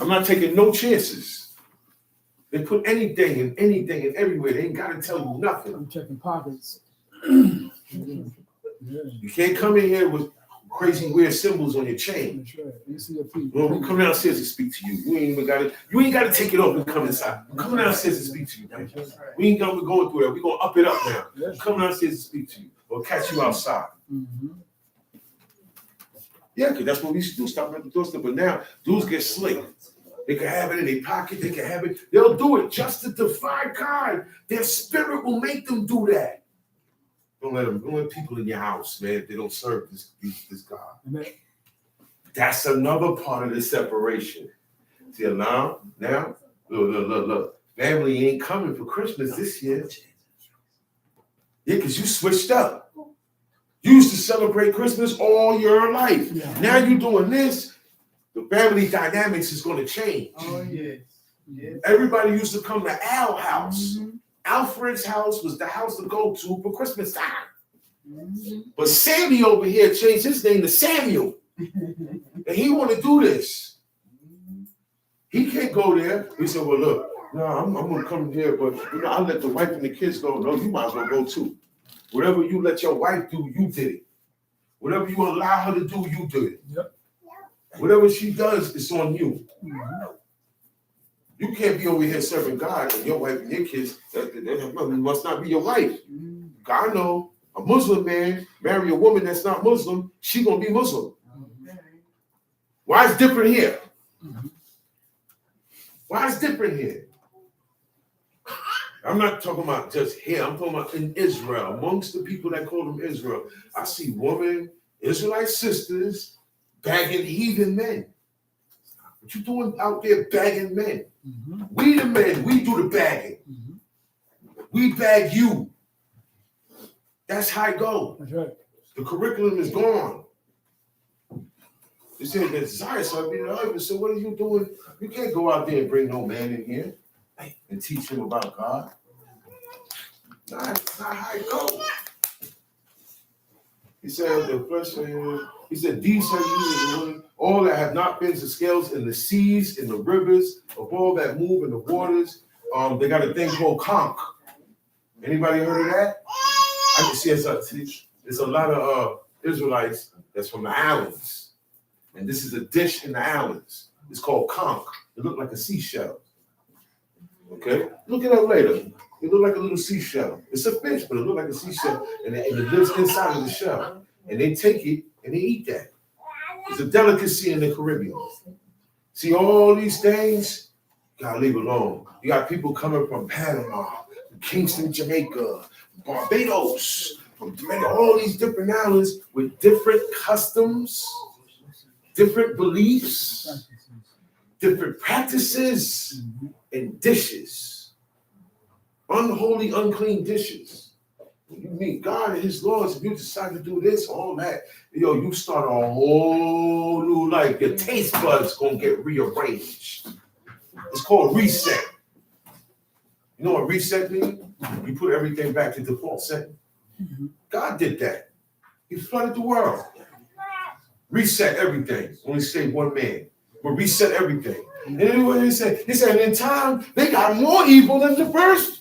I'm not taking no chances. They put anything and everywhere. They ain't got to tell you nothing. I'm checking pockets. You can't come in here with crazy weird symbols on your chain. That's right. You see your feet. Well, we come downstairs and speak to you. You ain't gotta take it off and come inside. We come downstairs and speak to you, man. We ain't gonna go through that. We're gonna up it up now. Come downstairs and speak to you. Or catch you outside. Yeah, because that's what we used to do, stop at the doorstep. But now dudes get slick. They can have it in their pocket, they can have it. They'll do it just to defy God. Their spirit will make them do that. Don't let people in your house, man, if they don't serve this God. Amen. That's another part of the separation. See, now, look. Family ain't coming for Christmas this year. Yeah, because you switched up. You used to celebrate Christmas all your life. Yeah. Now you're doing this. The family dynamics is going to change. Oh, yes. Everybody used to come to Al's house. Alfred's house was the house to go to for Christmas time. But Sammy over here changed his name to Samuel. And he want to do this. He can't go there. He said, well, look, no, I'm going to come here, but I'll let the wife and the kids go. No, you might as well go too. Whatever you let your wife do, you did it. Whatever you allow her to do, you did it. Yep. Whatever she does, it's on you. You can't be over here serving God and your wife and your kids. That must not be your wife. God know a Muslim man marry a woman that's not Muslim, she gonna be Muslim. Why is different here? Why is different here? I'm not talking about just here. I'm talking about in Israel, amongst the people that call them Israel. I see women, Israelite sisters, bagging heathen men. What you doing out there bagging men? We the men, we do the bagging. We bag you. That's how it go. That's right. The curriculum is gone. They said that Zion started being husband. So what are you doing? You can't go out there and bring no man in here and teach him about God. That's not how it goes. He said the flesh. He said these are you, all that have not been to scales in the seas, in the rivers, of all that move in the waters. They got a thing called conch. Anybody heard of that? I can see there's a lot of Israelites that's from the islands, and this is a dish in the islands. It's called conch. It looked like a seashell. Okay, look it up later. It looked like a little seashell. It's a fish, but it looked like a seashell, and it lives inside of the shell. And they take it and they eat that. It's a delicacy in the Caribbean. See all these things, you gotta leave alone. You got people coming from Panama, Kingston, Jamaica, Barbados, from all these different islands with different customs, different beliefs, different practices, and dishes. Unholy, unclean dishes. You meet God and his laws, and you decide to do this, all that, you start a whole new life. Your taste buds gonna get rearranged. It's called reset. You know what reset means? You put everything back to default setting. God did that. He flooded the world. Reset everything. Only save one man. But reset everything. And then what he said in time, they got more evil than the first.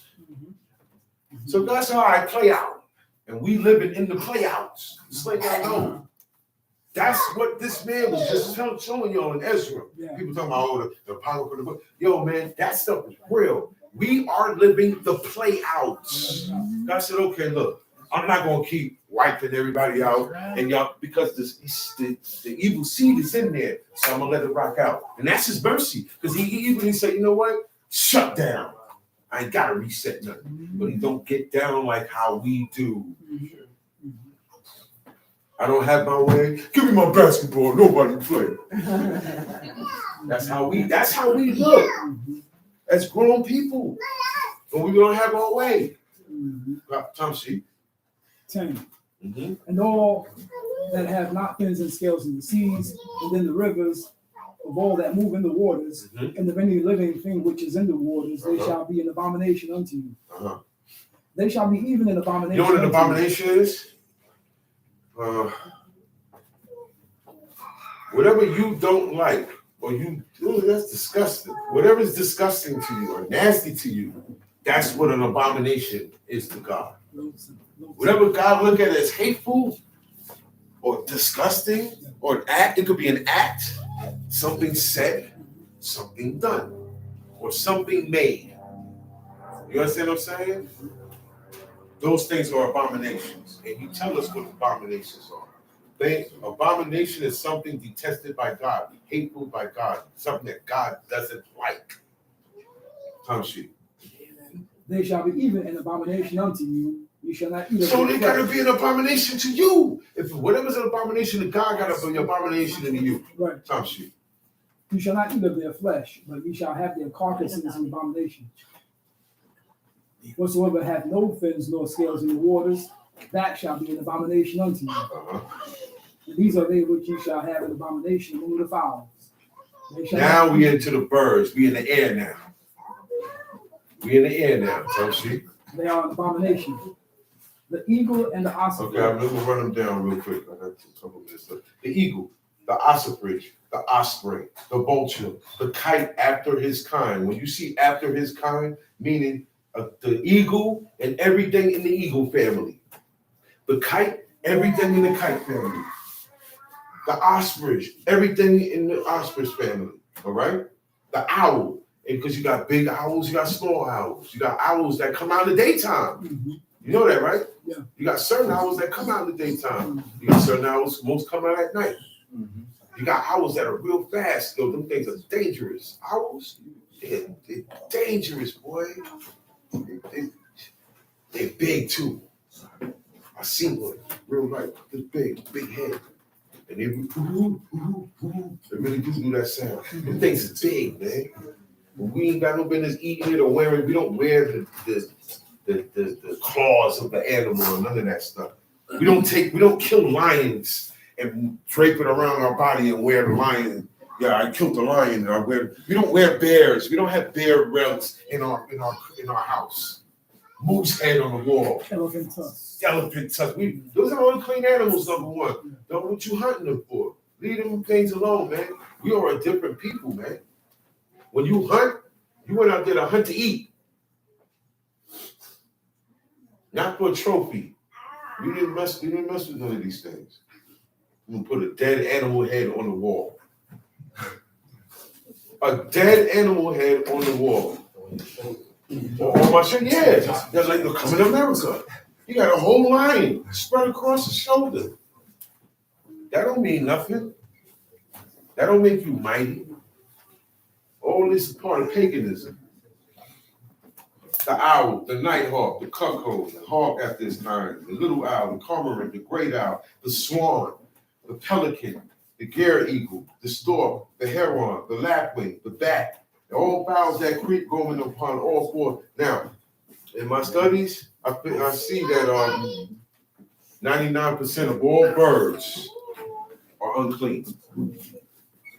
So God said, all right, play out. And we living in the play outs. It's like I know. That's what this man was just showing y'all in Ezra. Yeah. People talking about the apocryphal of the book. Yo, man, that stuff is real. We are living the play outs. God said, okay, look, I'm not going to keep wiping everybody out. And y'all, because the evil seed is in there. So I'm going to let it rock out. And that's his mercy. Because he even said, you know what? Shut down. I ain't got to reset nothing. But he don't get down like how we do. I don't have my way. Give me my basketball. Nobody play. That's how we look as grown people. When we don't have our way. Tom sheet. 10. And all that have not fins and scales in the seas and in the rivers, of all that move in the waters, and of any living thing which is in the waters, they shall be an abomination unto you. They shall be even an abomination. You know what an abomination is? Whatever you don't like or you, ooh, that's disgusting. Whatever is disgusting to you or nasty to you, that's what an abomination is to God. Whatever God look at as hateful or disgusting or an act, it could be an act, something said, something done, or something made. You understand what I'm saying? Those things are abominations. And you tell us what abominations are. Abomination is something detested by God, hateful by God, something that God doesn't like. Tamshi. They shall be even an abomination unto you. You shall not eat of So their they gotta flesh. be an abomination to you. If whatever's an abomination to God, gotta be an abomination to you. Right. Tamshi. You shall not eat of their flesh, but you shall have their carcasses in abomination. Whatsoever hath no fins nor scales in the waters, that shall be an abomination unto you. And these are they which you shall have an abomination among the fowls. Now we into the birds. We in the air now. We in the air now, Tamshi. They are an abomination. The eagle and the ostrich. Okay, I'm gonna run them down real quick. I got a couple minutes left. The eagle, the ostrich, the osprey, the vulture, the kite after his kind. When you see after his kind, meaning the eagle and everything in the eagle family. The kite, everything in the kite family. The ostrich, everything in the ostrich family. All right? The owl, because you got big owls, you got small owls. You got owls that come out in the daytime. Mm-hmm. You know that, right? Yeah. You got certain owls that come out in the daytime. You got certain owls, most come out at night. Mm-hmm. You got owls that are real fast. Yo, them things are dangerous. Owls, they're dangerous, boy. They're big too. I seen one, real life, this big head. And they really do that sound. Them things is big, man. But we ain't got no business eating it or wearing it. We don't wear the claws of the animal or none of that stuff. We don't kill lions and drape it around our body and wear the lion. Yeah, I killed the lion and I wear. We don't wear bears. We don't have bear relics in our house. Moose head on the wall. Elephant tusk. Elephant tusk. Those are unclean animals, number one. Don't know what you hunting them for. Leave them things alone, man. We are a different people, man. When you hunt, you went out there to hunt to eat. Not for a trophy. You didn't mess with none of these things. You can put a dead animal head on the wall. A dead animal head on the wall. Oh my shit, yeah. That's like coming to America. You got a whole lion spread across the shoulder. That don't mean nothing. That don't make you mighty. All this is part of paganism. The owl, the nighthawk, the cuckoo, the hawk after its kind, the little owl, the cormorant, the great owl, the swan, the pelican, the gare eagle, the stork, the heron, the lapwing, the bat, all fowls that creep going upon all four. Now, in my studies, I see that 99% of all birds are unclean.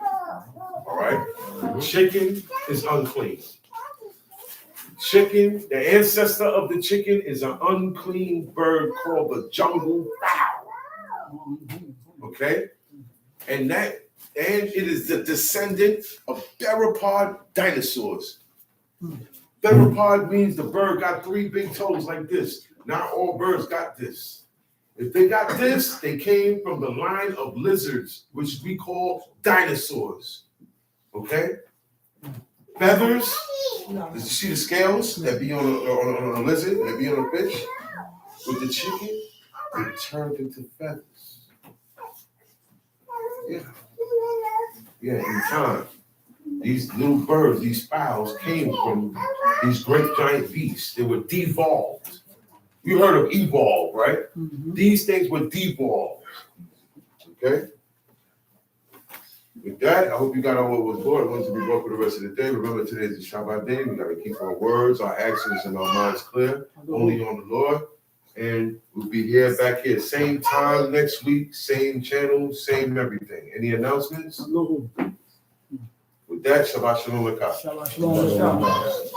All right? Chicken is unclean. Chicken, the ancestor of the chicken is an unclean bird called the jungle fowl. Okay? And it is the descendant of theropod dinosaurs. Theropod means the bird got 3 big toes like this. Not all birds got this. If they got this, they came from the line of lizards, which we call dinosaurs. Okay? Feathers. Did you see the scales that be on a lizard, that be on a fish? With the chicken, they turned into feathers. Yeah. Yeah, in time. These little birds, these fowls came from these great giant beasts. They were devolved. You heard of evolve, right? Mm-hmm. These things were devolved. Okay? With that, I hope you got on what was Lord wants to be brought for the rest of the day. Remember, today is the Shabbat day. We got to keep our words, our actions, and our minds clear, only on the Lord. And we'll be here back here, same time next week, same channel, same everything. Any announcements? No. With that, Shabbat Shalom Lekah. Shabbat Shalom.